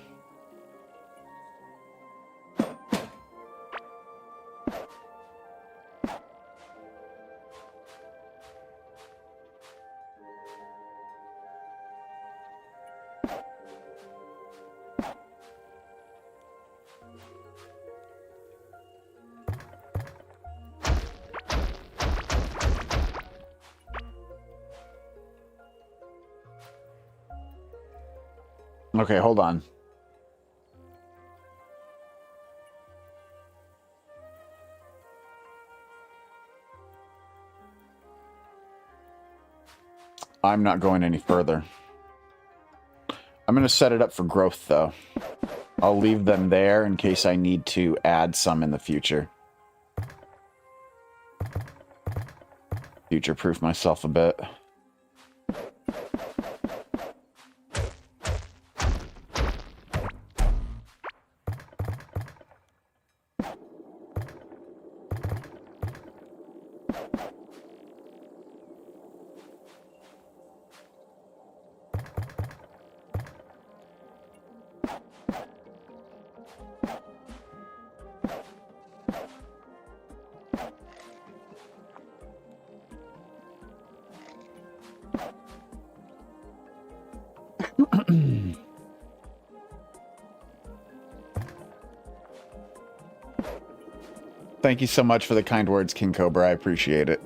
Okay, hold on. I'm not going any further. I'm going to set it up for growth, though. I'll leave them there in case I need to add some in the future. Future-proof myself a bit. Thank you so much for the kind words, King Cobra. I appreciate it.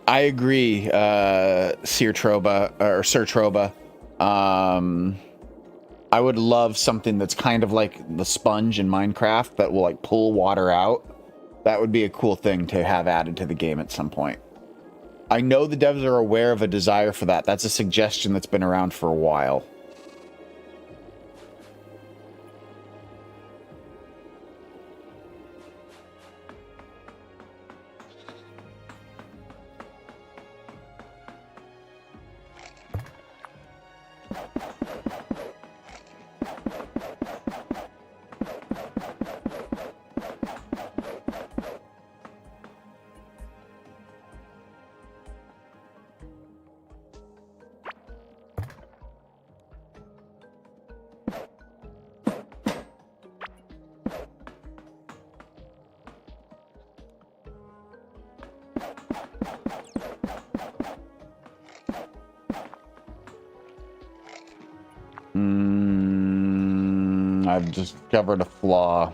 I agree, Sir Troba, or Sir Troba. I would love something that's kind of like the sponge in Minecraft that will like pull water out. That would be a cool thing to have added to the game at some point. I know the devs are aware of a desire for that. That's a suggestion that's been around for a while. I've discovered a flaw.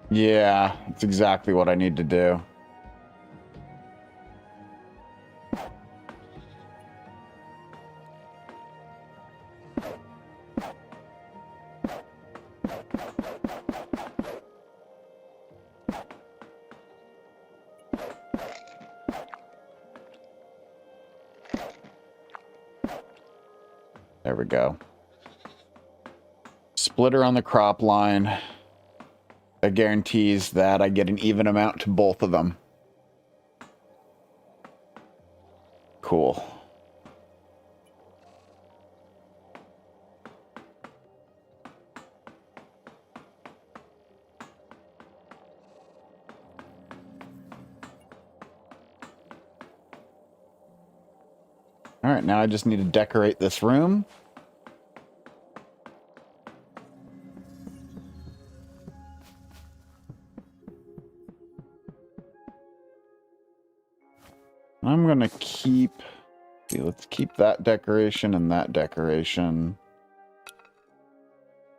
Yeah, that's exactly what I need to do. There we go. Splitter on the crop line. That guarantees that I get an even amount to both of them. Cool. All right, now I just need to decorate this room. I'm gonna keep, let's keep that decoration and that decoration.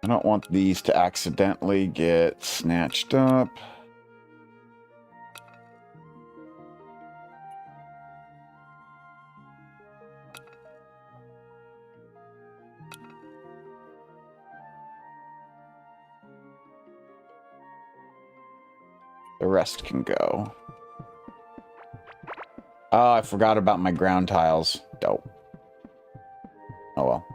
I don't want these to accidentally get snatched up. The rest can go. Oh, I forgot about my ground tiles. Dope. Oh well.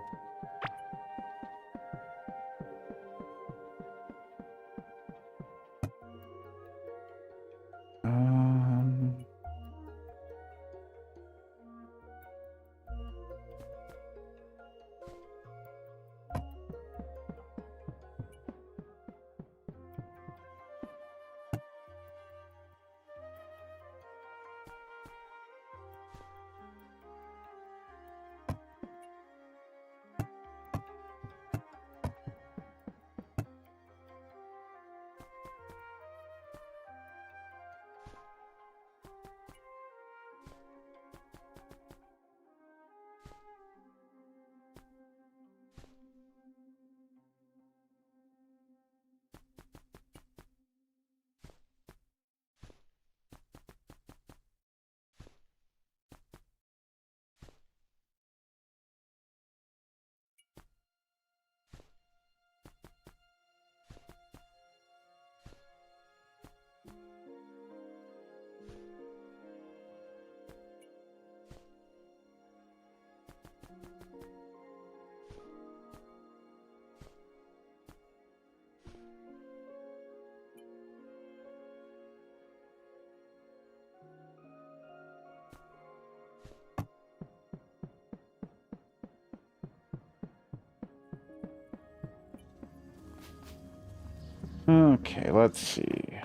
Okay, let's see.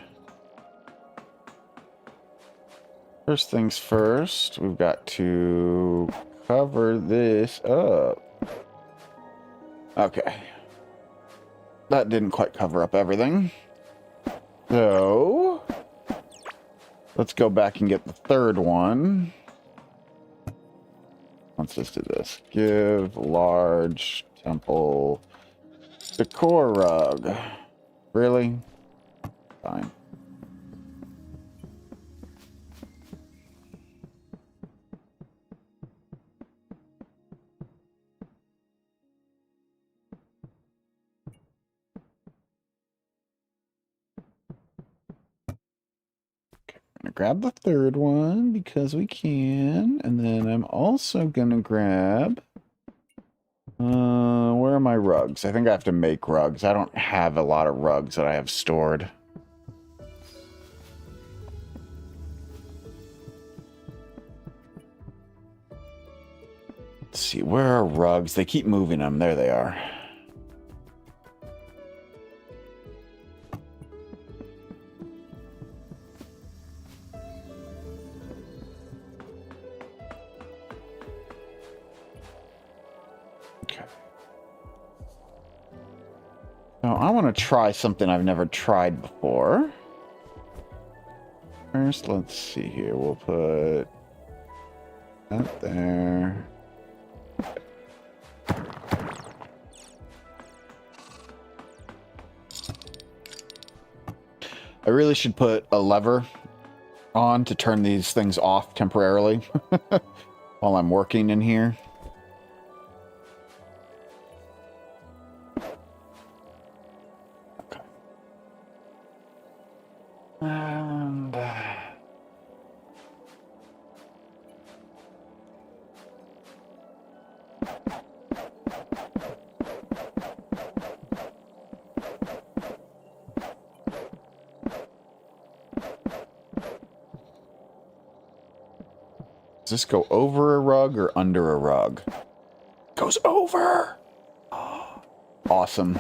First things first, we've got to cover this up. Okay. That didn't quite cover up everything. So, let's go back and get the third one. Let's just do this. Give large temple decor rug. Really? Fine. Gonna grab the third one because we can, and then I'm also gonna grab where are my rugs? I think I have to make rugs. I don't have a lot of rugs that I have stored. Let's see, where are rugs? They keep moving them. There they are. Now, I want to try something I've never tried before. First, let's see here. We'll put that there. I really should put a lever on to turn these things off temporarily while I'm working in here. And does this go over a rug or under a rug? Goes over. Oh, awesome.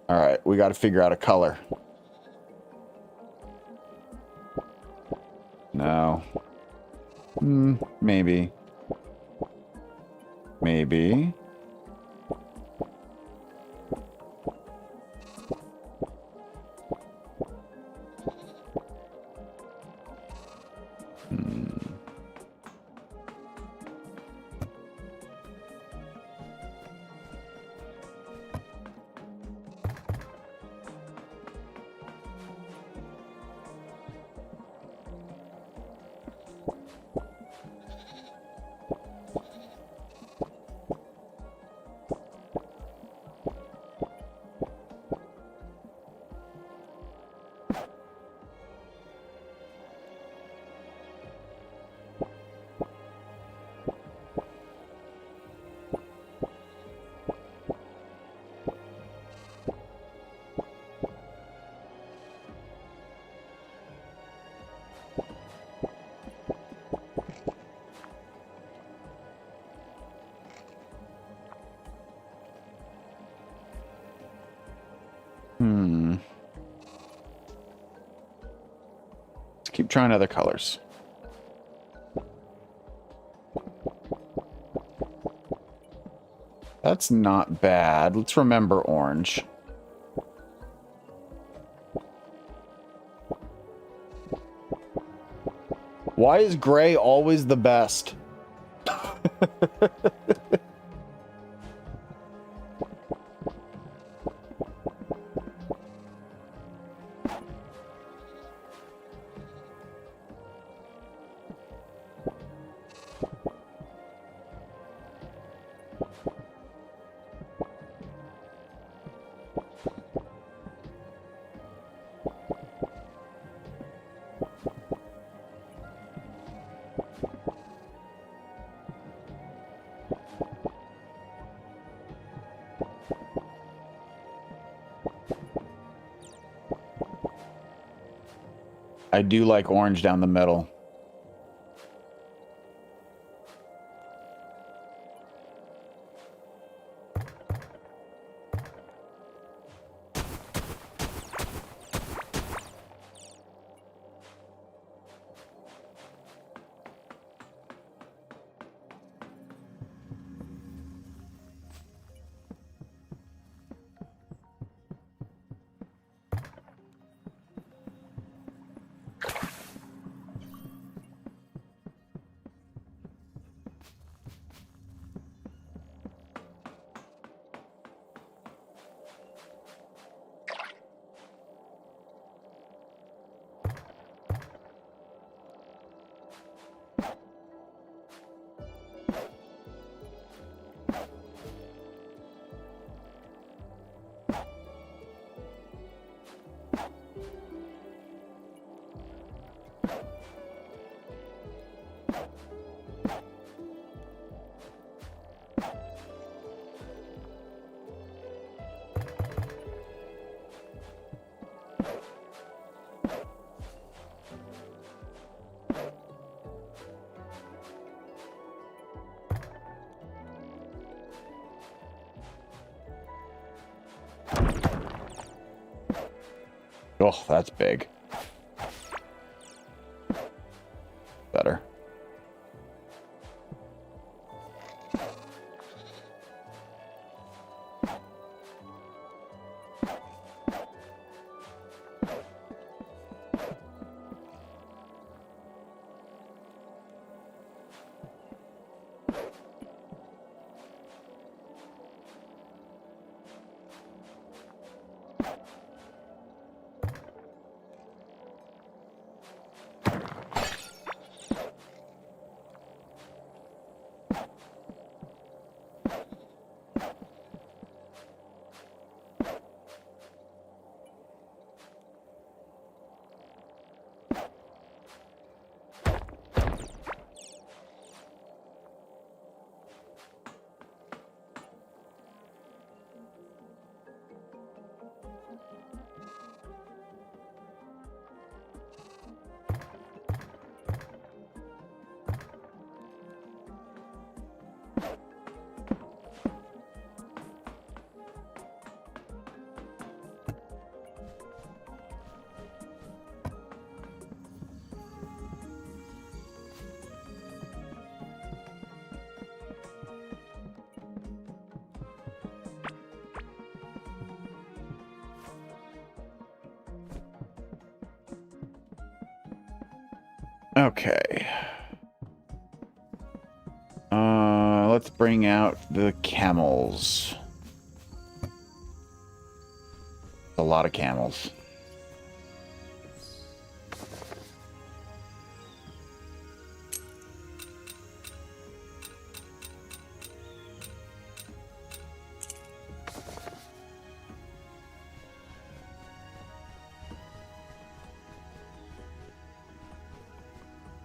All right, we got to figure out a color. No. Maybe. Maybe. Let's keep trying other colors. That's not bad. Let's remember orange. Why is gray always the best? I do like orange down the middle. Oh, that's big. Better. Okay. Let's bring out the camels. A lot of camels.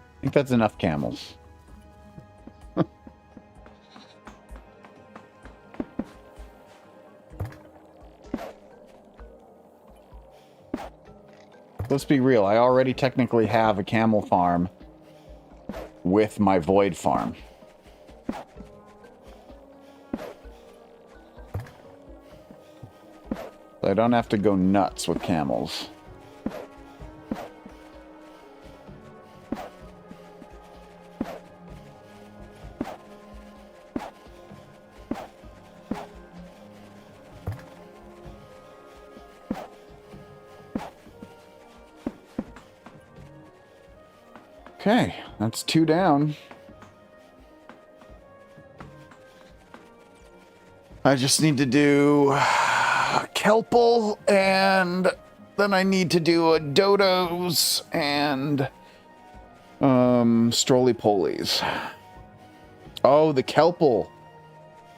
I think that's enough camels. Let's be real. I already technically have a camel farm with my void farm. I don't have to go nuts with camels. Okay, that's 2 down. I just need to do Kelpal, and then I need to do a Dodos and Stroly-Polies. Oh, the Kelpal.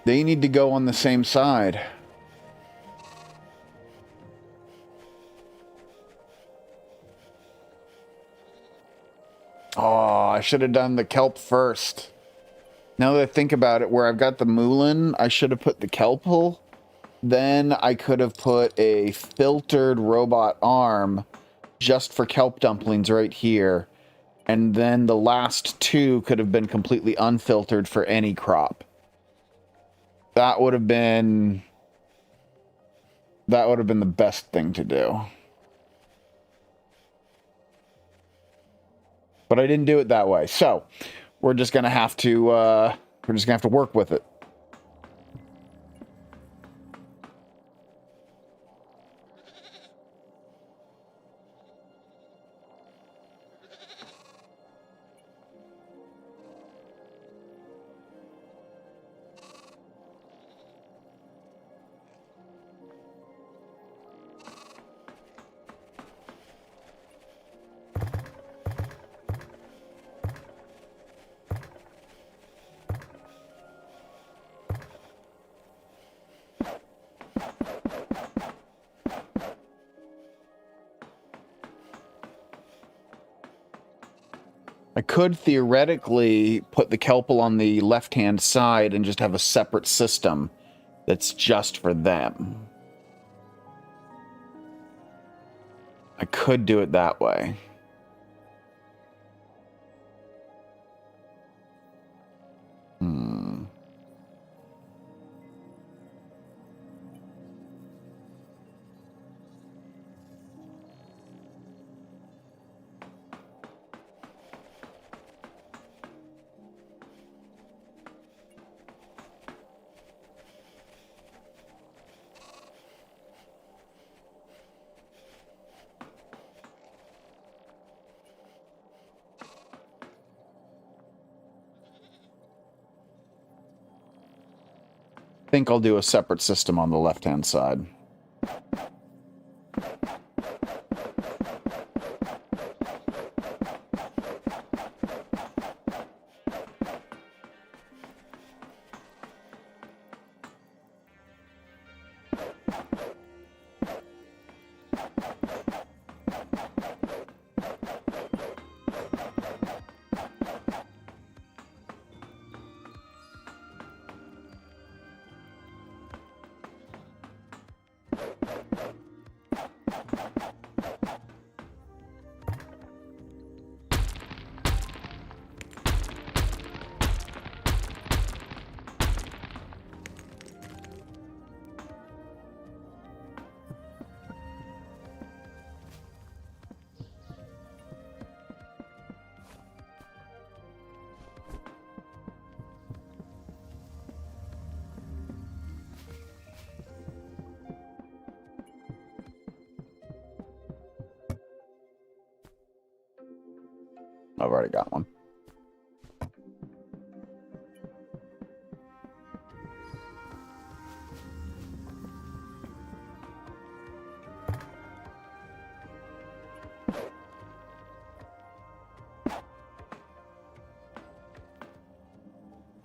They need to go on the same side. Oh, I should have done the kelp first. Now that I think about it, where I've got the Moulin, I should have put the Kelpal. Then I could have put a filtered robot arm just for kelp dumplings right here. And then the last 2 could have been completely unfiltered for any crop. That would have been the best thing to do. But I didn't do it that way. So we're just gonna have to work with it. I could theoretically put the Kelpal on the left-hand side and just have a separate system that's just for them. I could do it that way. think I'll do a separate system on the left-hand side. I've already got one.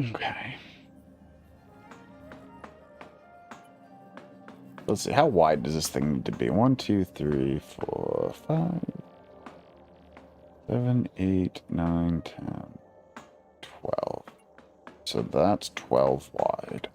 Okay. Let's see, how wide does this thing need to be? 1, 2, 3, 4, 5, 7, 8, 9, 10, 12. So that's 12 wide.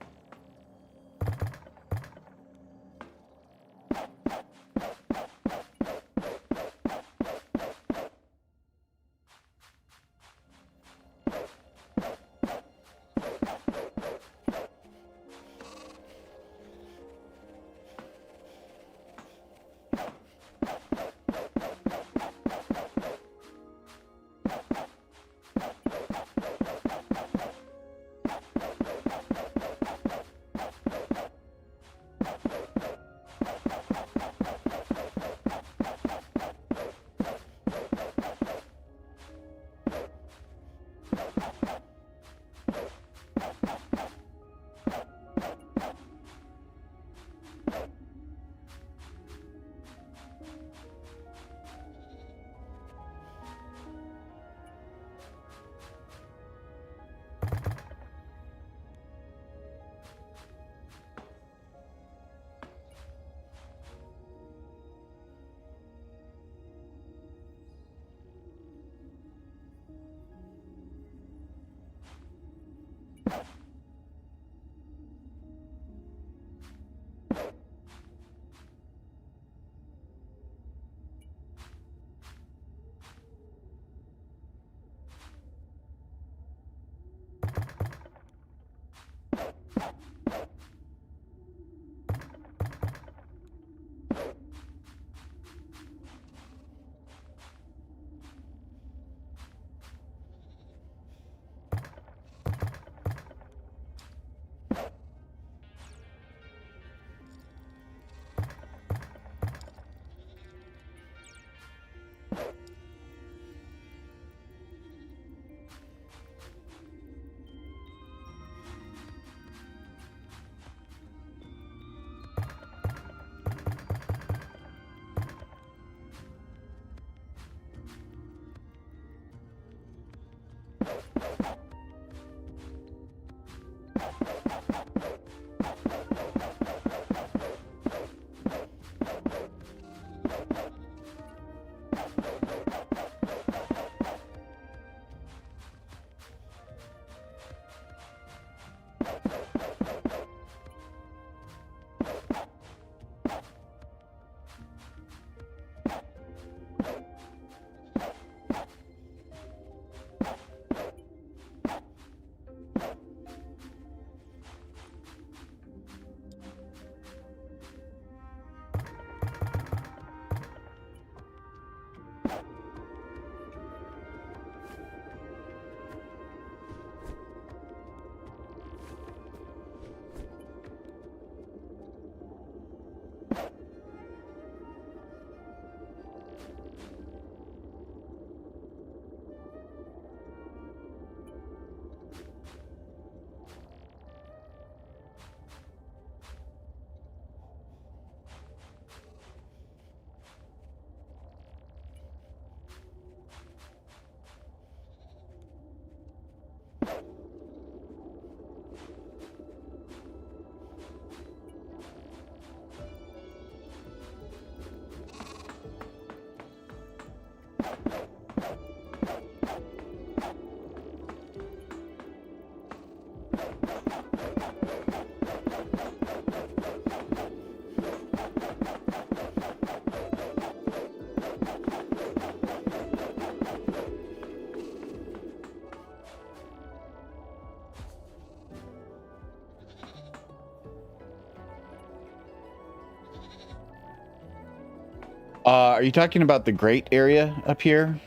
Are you talking about the grate area up here?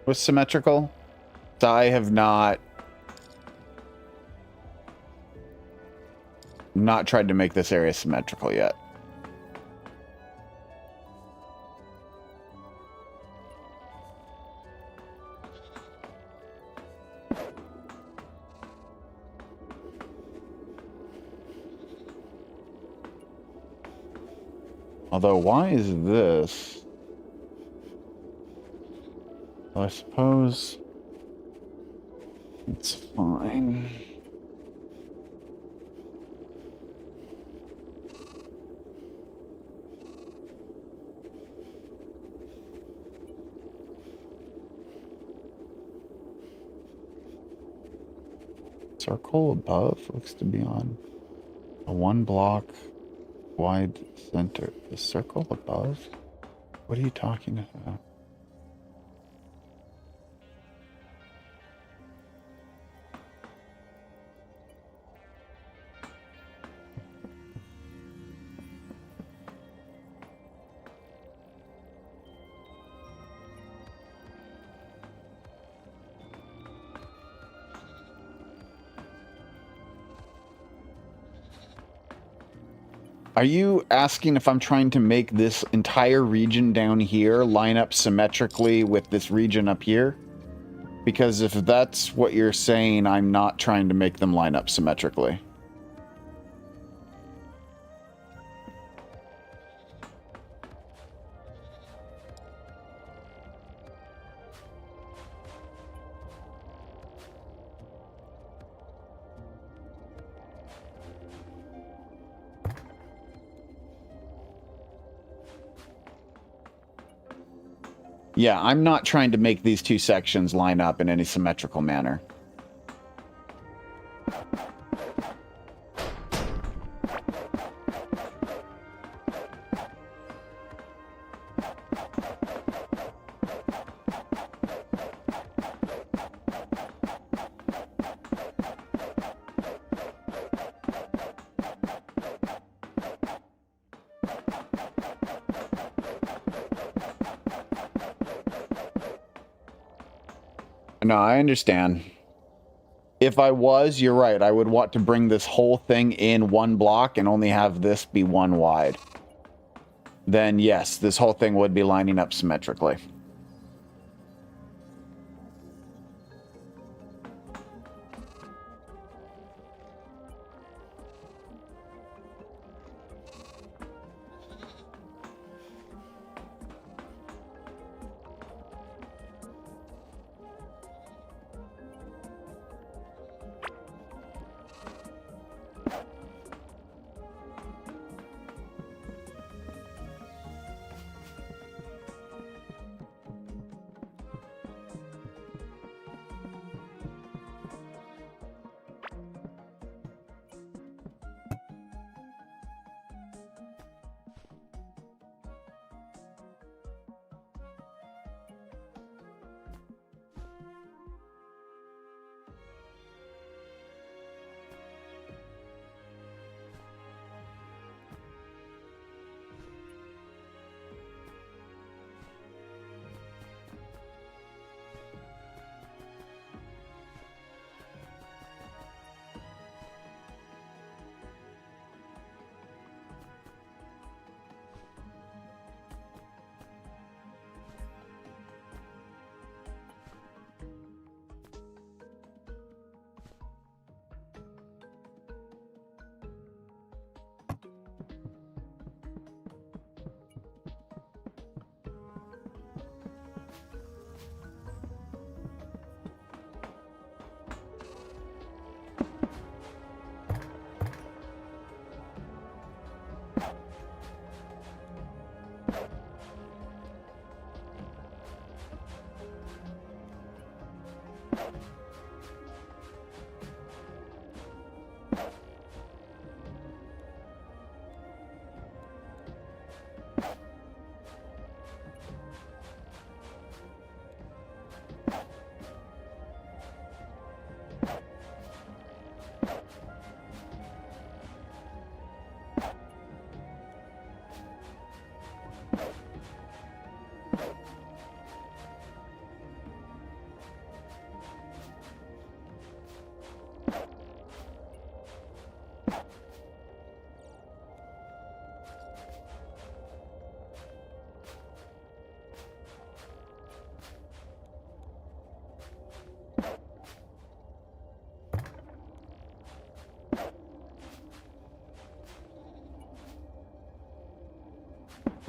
Was symmetrical? So I have not tried to make this area symmetrical yet. Although, why is this? Well, I suppose it's fine. Circle above looks to be on a 1 block wide center. The circle above? What are you talking about? Are you asking if I'm trying to make this entire region down here line up symmetrically with this region up here? Because if that's what you're saying, I'm not trying to make them line up symmetrically. Yeah, I'm not trying to make these two sections line up in any symmetrical manner. No, I understand. If I was, you're right. I would want to bring this whole thing in 1 block and only have this be 1 wide. Then yes, this whole thing would be lining up symmetrically.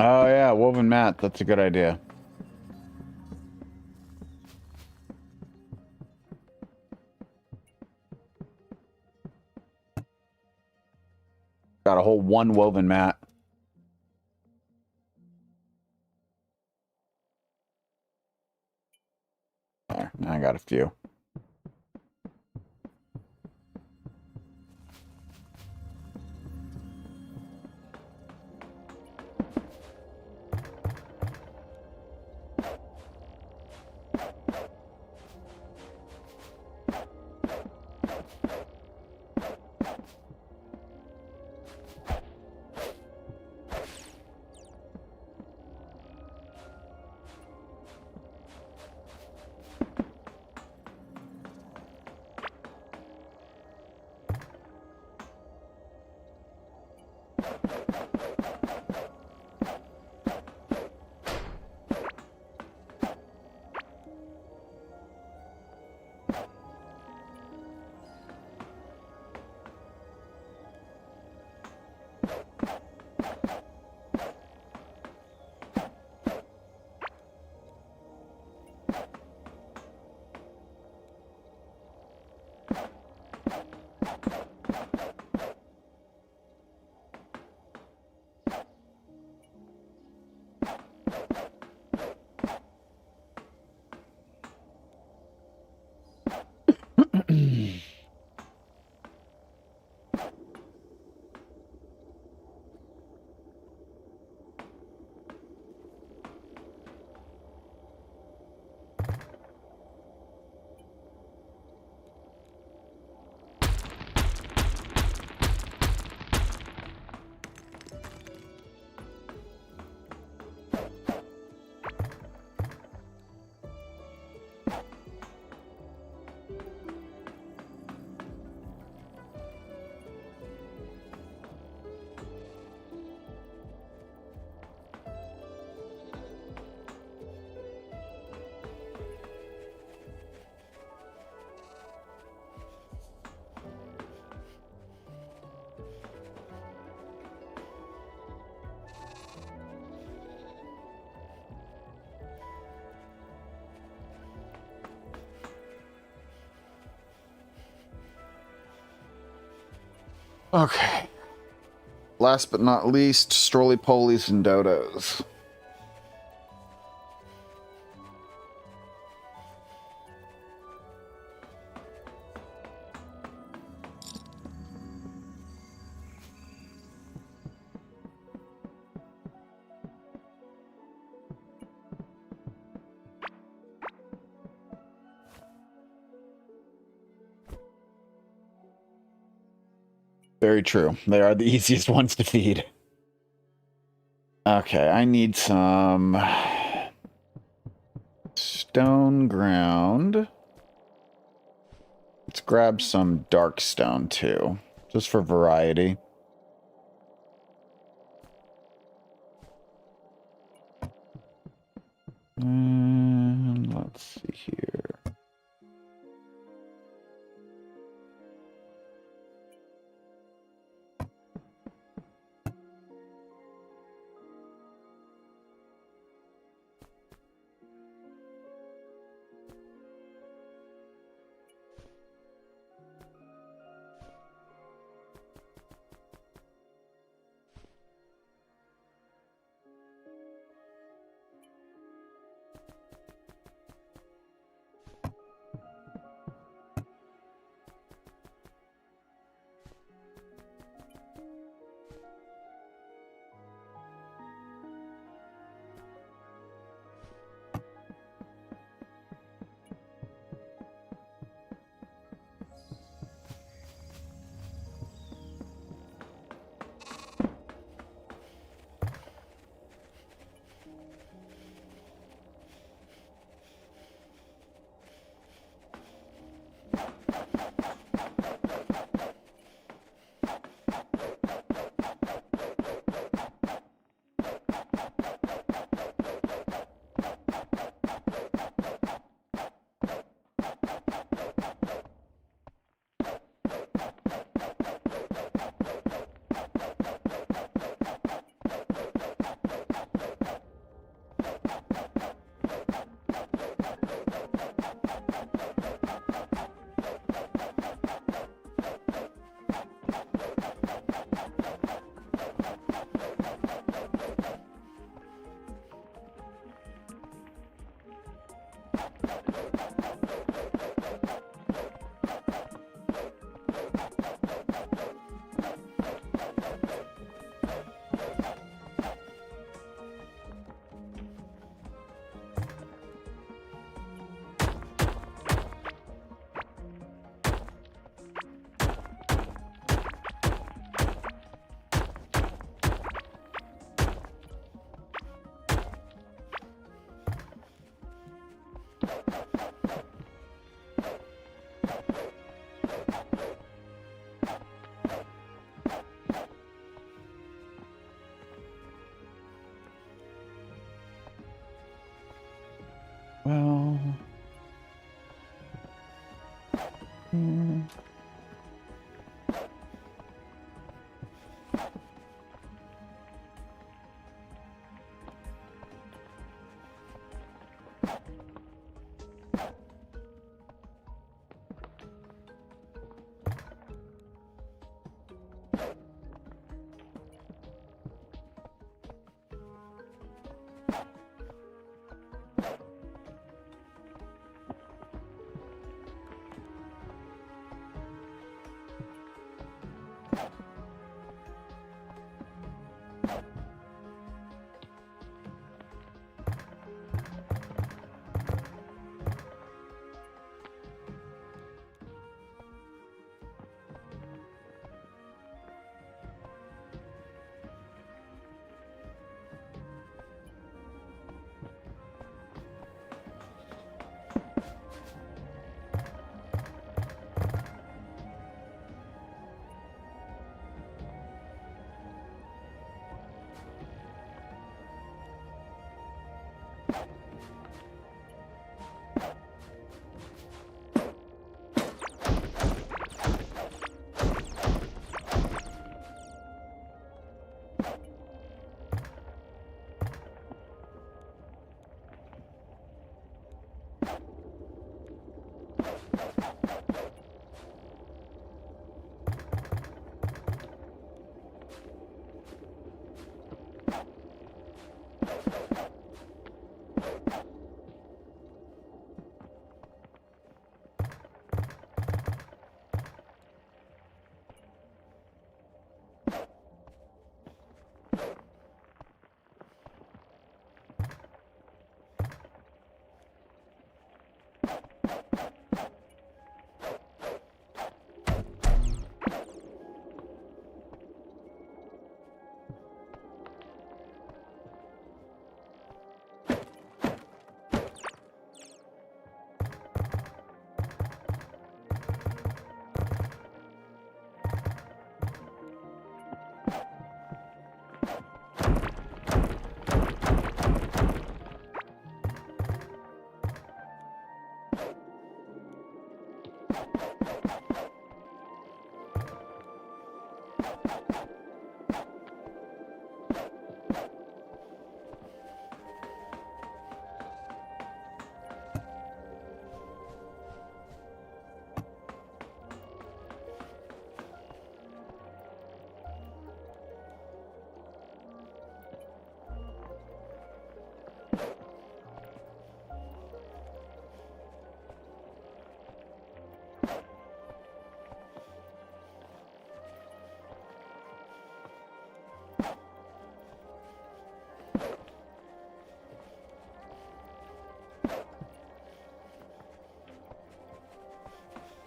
Oh yeah, woven mat. That's a good idea. Got a whole one woven mat. There, now I got a few. Okay. Last but not least, strolley-polies and dodos. Very true. They are the easiest ones to feed. Okay, I need some stone ground. Let's grab some dark stone too, just for variety. Let's see here.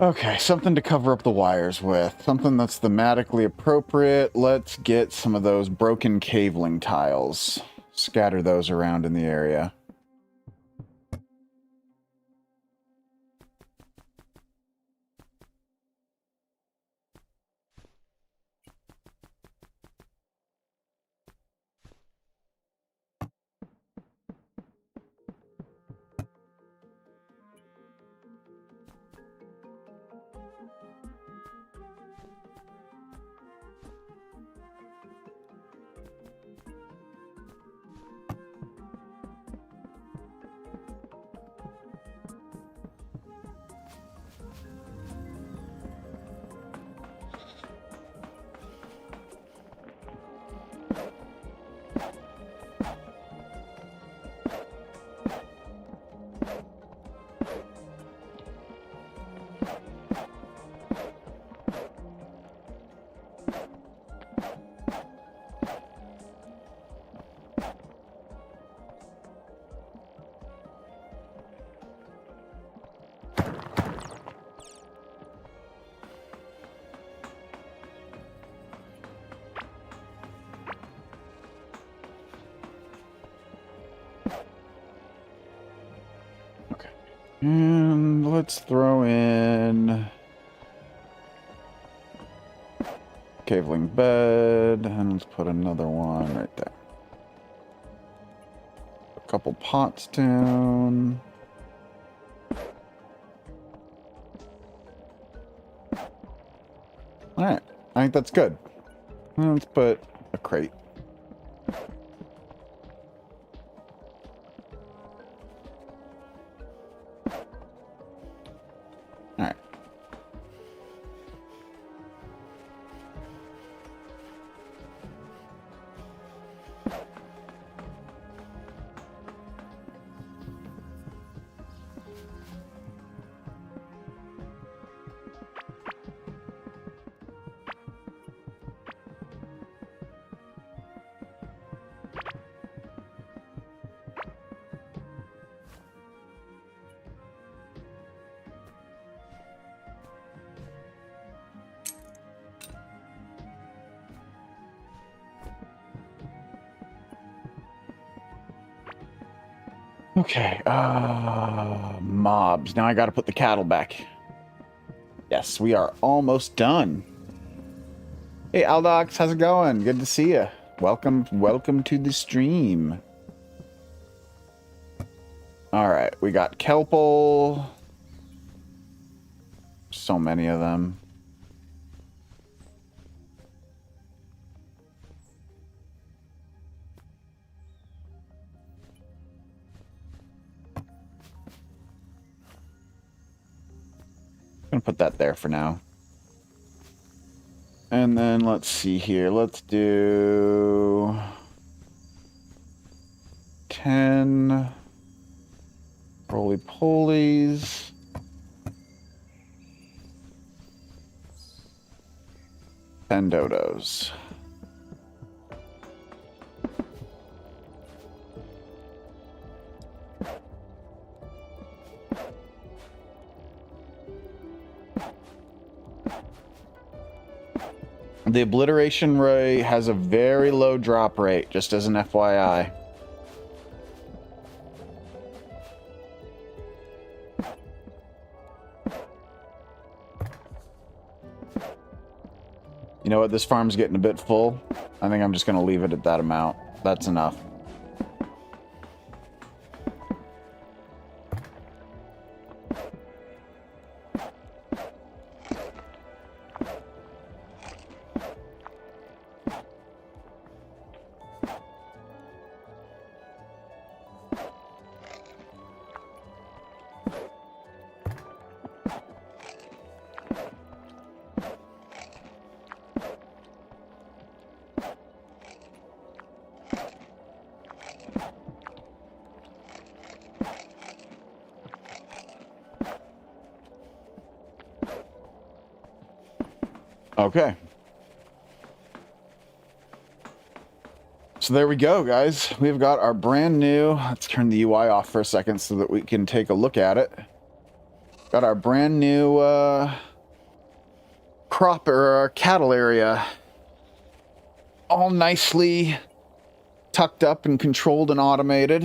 Okay, something to cover up the wires with. Something that's thematically appropriate. Let's get some of those broken caveling tiles. Scatter those around in the area. And let's throw in caveling bed, and let's put another one right there. A couple pots down. think that's good. Let's put a crate. All right. Okay, mobs. Now I gotta put the cattle back. Yes, we are almost done. Hey, Aldox, how's it going? Good to see you. Welcome to the stream. All right, we got Kelpal. So many of them. I'm gonna put that there for now. And then let's see here. Let's do 10 roly-polies. And dodos. The obliteration ray has a very low drop rate, just as an FYI. You know what? This farm's getting a bit full. I think I'm just going to leave it at that amount. That's enough. Okay. So there we go, guys. We've got our brand new... Let's turn the UI off for a second so that we can take a look at it. Got our brand new crop or our cattle area. All nicely tucked up and controlled and automated.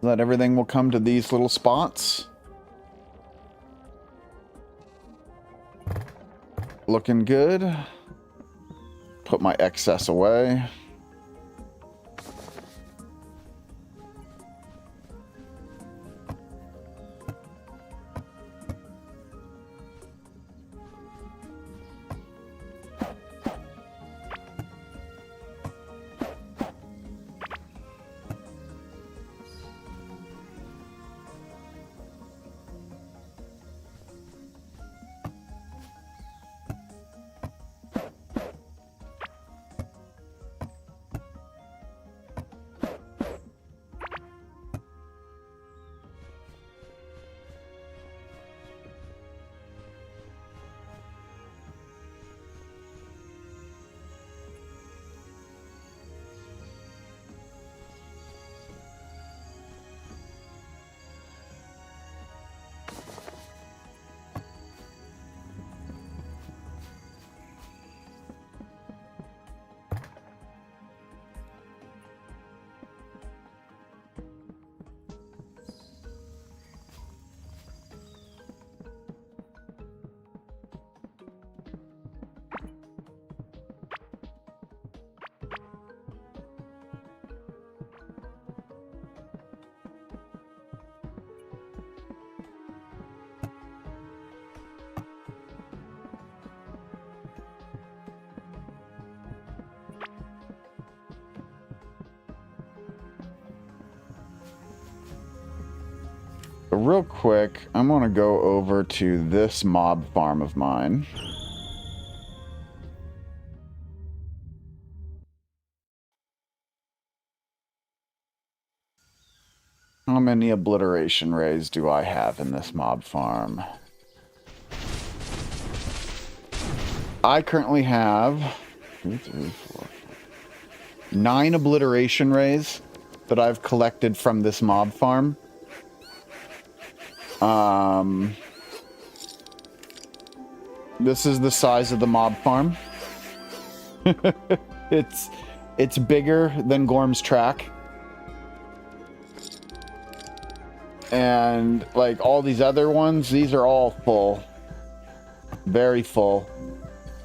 That everything will come to these little spots. Looking good. Put my excess away. But real quick, I'm going to go over to this mob farm of mine. How many obliteration rays do I have in this mob farm? I currently have 2, 3, 4, 9 obliteration rays that I've collected from this mob farm. This is the size of the mob farm. It's bigger than Gorm's Track. And like all these other ones, these are all full. Very full.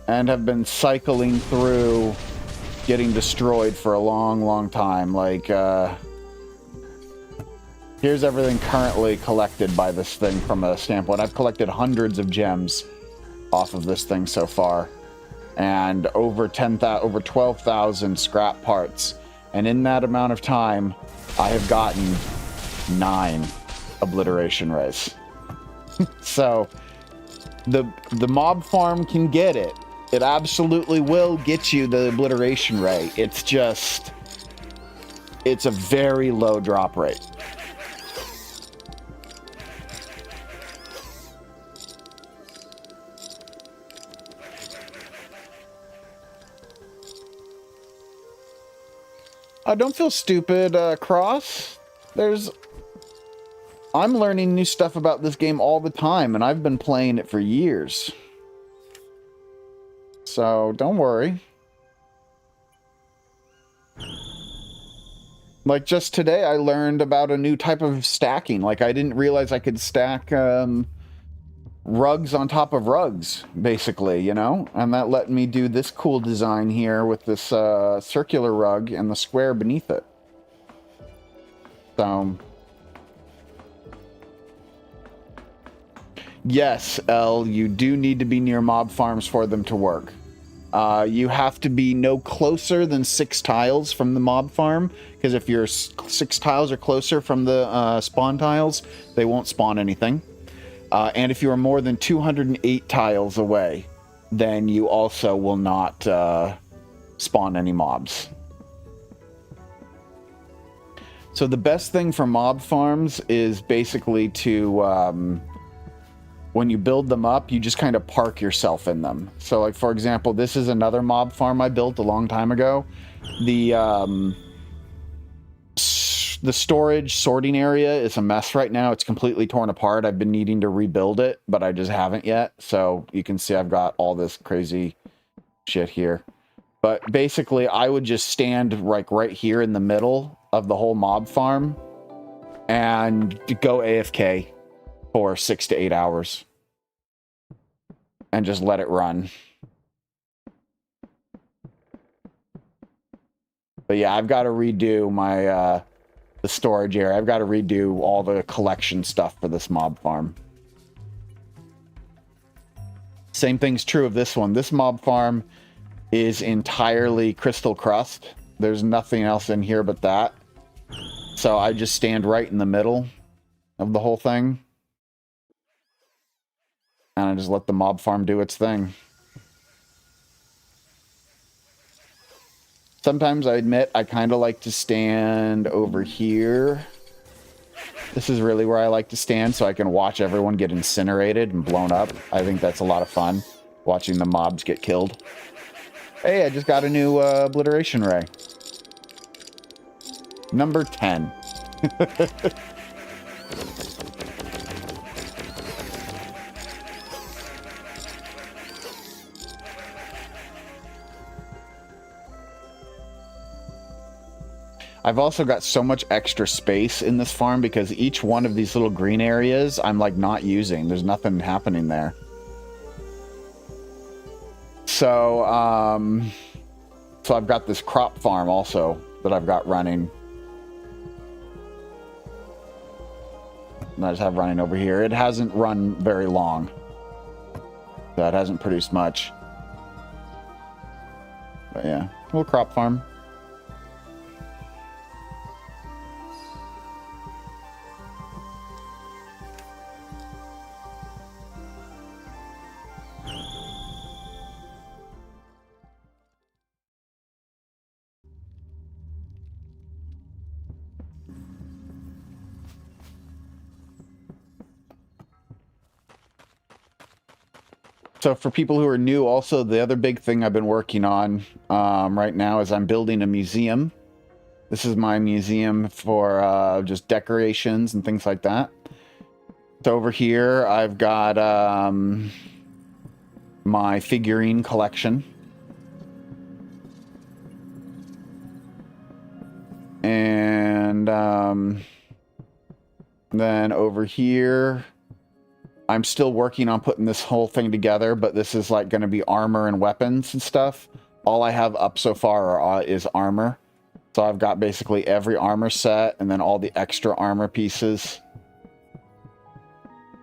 And have been cycling through getting destroyed for a long, long time. Like, here's everything currently collected by this thing from a standpoint. I've collected hundreds of gems off of this thing so far. And over 12,000 scrap parts. And in that amount of time, I have gotten 9 obliteration rays. So the mob farm can get it. It absolutely will get you the obliteration ray. It's just, it's a very low drop rate. Don't feel stupid, Cross. I'm learning new stuff about this game all the time, and I've been playing it for years. So, don't worry. Like, just today, I learned about a new type of stacking. Like, I didn't realize I could stack rugs on top of rugs, basically, you know? And that let me do this cool design here with this circular rug and the square beneath it. So... yes, L, you do need to be near mob farms for them to work. You have to be no closer than 6 tiles from the mob farm, because if you're 6 tiles or closer from the spawn tiles, they won't spawn anything. And if you are more than 208 tiles away, then you also will not spawn any mobs. So the best thing for mob farms is basically to... when you build them up, you just kind of park yourself in them. So, like, for example, this is another mob farm I built a long time ago. The storage sorting area is a mess right now. It's completely torn apart. I've been needing to rebuild it, but I just haven't yet. So you can see I've got all this crazy shit here. But basically, I would just stand like right here in the middle of the whole mob farm and go AFK for 6 to 8 hours and just let it run. But yeah, I've got to redo my the storage area. I've got to redo all the collection stuff for this mob farm. Same thing's true of this one. This mob farm is entirely crystal crust. There's nothing else in here but that. So I just stand right in the middle of the whole thing. And I just let the mob farm do its thing. Sometimes I admit I kind of like to stand over here. This is really where I like to stand so I can watch everyone get incinerated and blown up. I think that's a lot of fun, watching the mobs get killed. Hey, I just got a new obliteration ray. Number 10. I've also got so much extra space in this farm because each one of these little green areas I'm like not using. There's nothing happening there. So, so I've got this crop farm also that I've got running. And I just have running over here. It hasn't run very long. That hasn't produced much. But yeah, little crop farm. So for people who are new, also the other big thing I've been working on right now is I'm building a museum. This is my museum for just decorations and things like that. So over here, I've got my figurine collection. And then over here, I'm still working on putting this whole thing together, but this is like going to be armor and weapons and stuff. All I have up so far is armor. So I've got basically every armor set and then all the extra armor pieces.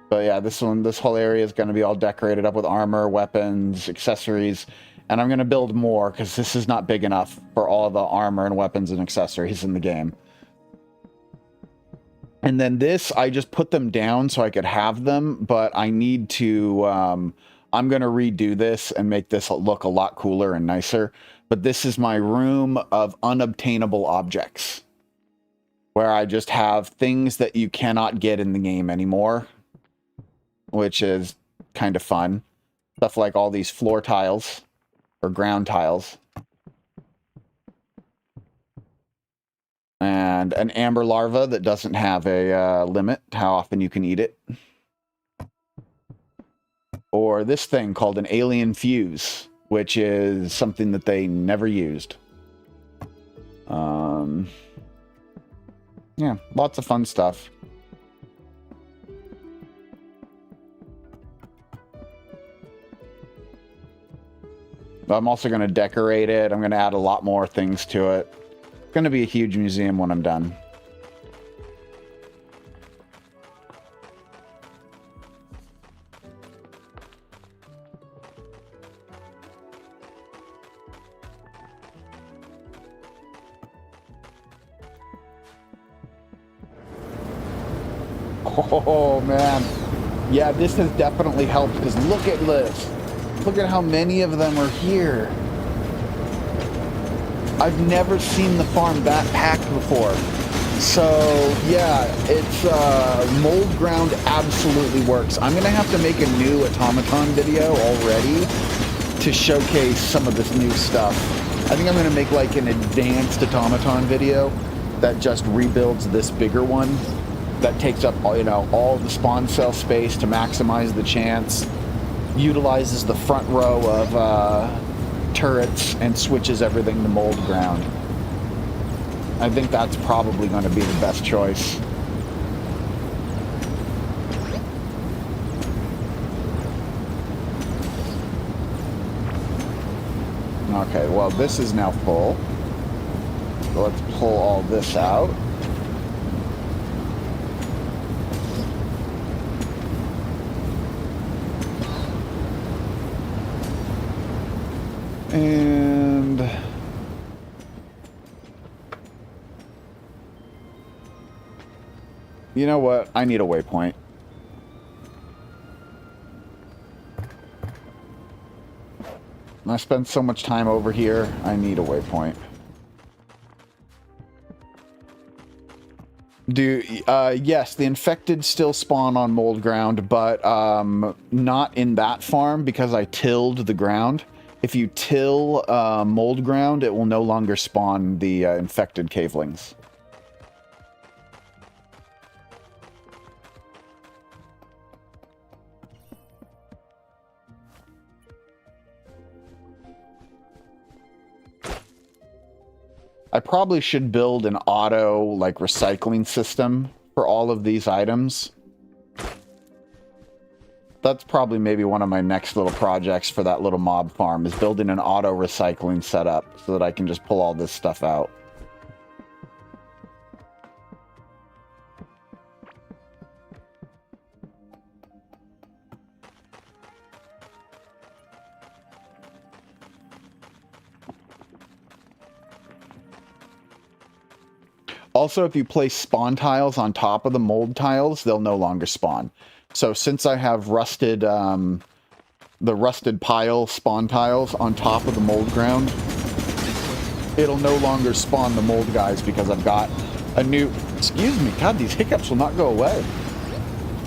But yeah, this whole area is going to be all decorated up with armor, weapons, accessories. And I'm going to build more because this is not big enough for all the armor and weapons and accessories in the game. And then this, I just put them down so I could have them, but I need to, I'm going to redo this and make this look a lot cooler and nicer. But this is my room of unobtainable objects, where I just have things that you cannot get in the game anymore, which is kind of fun. Stuff like all these floor tiles or ground tiles. And an amber larva that doesn't have a limit how often you can eat it. Or this thing called an alien fuse, which is something that they never used. Yeah, lots of fun stuff. I'm also going to decorate it. I'm going to add a lot more things to it. It's going to be a huge museum when I'm done. Oh, man. Yeah, this has definitely helped, because look at this. Look at how many of them are here. I've never seen the farm that packed before. So, yeah, it's, mold ground absolutely works. I'm going to have to make a new automaton video already to showcase some of this new stuff. I think I'm going to make, like, an advanced automaton video that just rebuilds this bigger one. That takes up, you know, all the spawn cell space to maximize the chance, utilizes the front row of turrets, and switches everything to mold ground. I think that's probably going to be the best choice. Okay, well, this is now full. So let's pull all this out. And you know what? I need a waypoint. I spend so much time over here. I need a waypoint. Yes, the infected still spawn on mold ground, but not in that farm because I tilled the ground. If you till mold ground, it will no longer spawn the infected cavelings. I probably should build an auto, like, recycling system for all of these items. That's probably maybe one of my next little projects for that little mob farm, is building an auto recycling setup so that I can just pull all this stuff out. Also, if you place spawn tiles on top of the mold tiles, they'll no longer spawn. So since I have rusted, the rusted pile spawn tiles on top of the mold ground, it'll no longer spawn the mold guys because I've got a new, excuse me, God, these hiccups will not go away.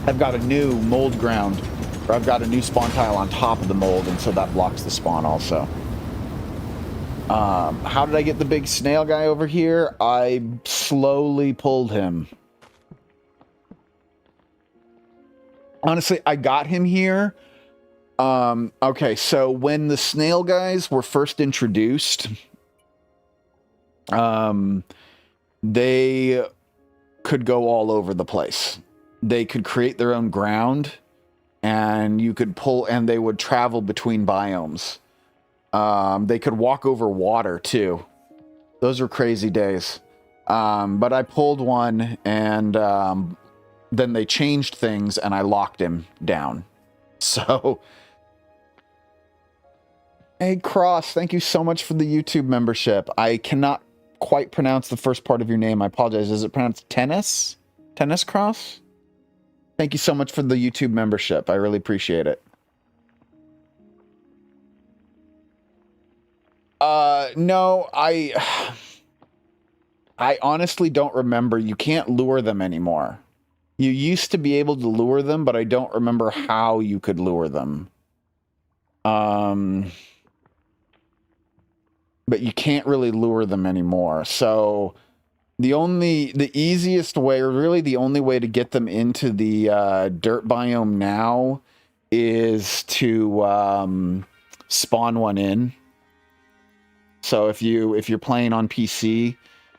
I've got a new mold ground Or I've got a new spawn tile on top of the mold, and so that blocks the spawn also. How did I get the big snail guy over here? I slowly pulled him. Honestly, I got him here. Okay, so when the snail guys were first introduced, they could go all over the place. They could create their own ground, and you could pull, and they would travel between biomes. They could walk over water too. Those were crazy days. But I pulled one, and then they changed things, and I locked him down. So, hey Cross, thank you so much for the YouTube membership. I cannot quite pronounce the first part of your name. I apologize. Is it pronounced tennis? Tennis Cross? Thank you so much for the YouTube membership. I really appreciate it. No, I honestly don't remember. You can't lure them anymore. You used to be able to lure them, but I don't remember how you could lure them. But you can't really lure them anymore. So the easiest way, or really the only way to get them into the dirt biome now is to spawn one in. So if you're playing on PC,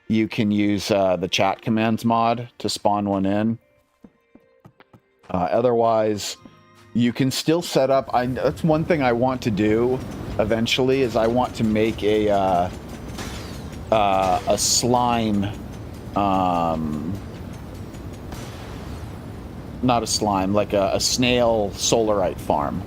you can use the chat commands mod to spawn one in. Otherwise, you can still set up. That's one thing I want to do eventually, is I want to make a slime, not a slime, like a snail solarite farm.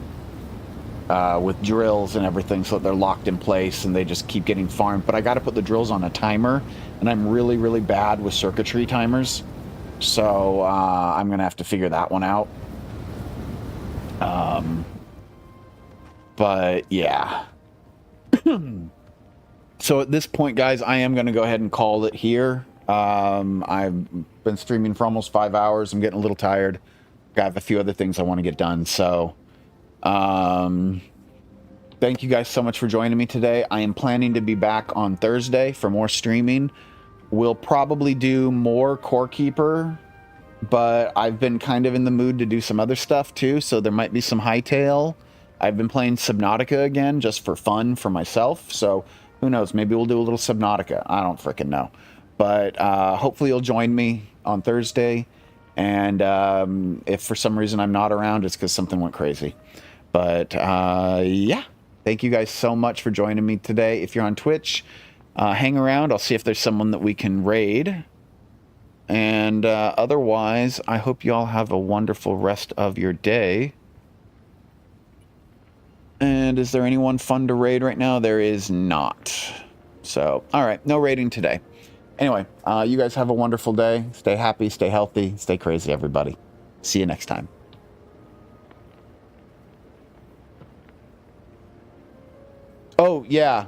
With drills and everything, so that they're locked in place and they just keep getting farmed. But I got to put the drills on a timer, and I'm really, really bad with circuitry timers. So I'm going to have to figure that one out. But yeah. So at this point, guys, I am going to go ahead and call it here. I've been streaming for almost 5 hours. I'm getting a little tired. I have a few other things I want to get done. So thank you guys so much for joining me today. I am planning to be back on Thursday for more streaming. We'll probably do more Core Keeper, but I've been kind of in the mood to do some other stuff too, so there might be some Hightail. I've been playing Subnautica again just for fun for myself, so who knows, maybe we'll do a little Subnautica. I don't freaking know. But hopefully you'll join me on Thursday, and if for some reason I'm not around, it's because something went crazy. But yeah, thank you guys so much for joining me today. If you're on Twitch, hang around. I'll see if there's someone that we can raid. And otherwise, I hope you all have a wonderful rest of your day. And is there anyone fun to raid right now? There is not. So, all right, no raiding today. Anyway, you guys have a wonderful day. Stay happy, stay healthy, stay crazy, everybody. See you next time. Oh yeah,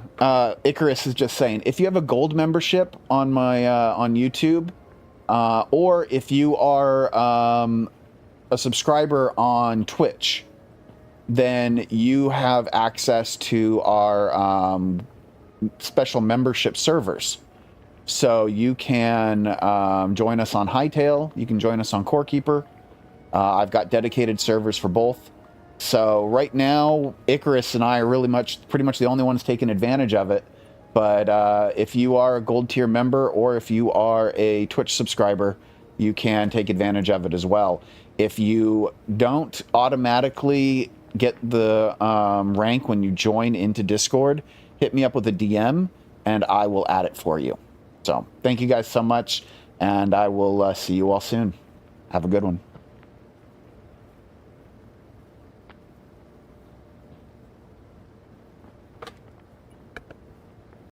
Icarus is just saying, if you have a gold membership on my on YouTube, or if you are a subscriber on Twitch, then you have access to our special membership servers. So you can join us on Hightail, you can join us on Core Keeper. I've got dedicated servers for both. So right now, Icarus and I are pretty much the only ones taking advantage of it. But if you are a gold tier member, or if you are a Twitch subscriber, you can take advantage of it as well. If you don't automatically get the rank when you join into Discord, hit me up with a DM and I will add it for you. So thank you guys so much, and I will see you all soon. Have a good one.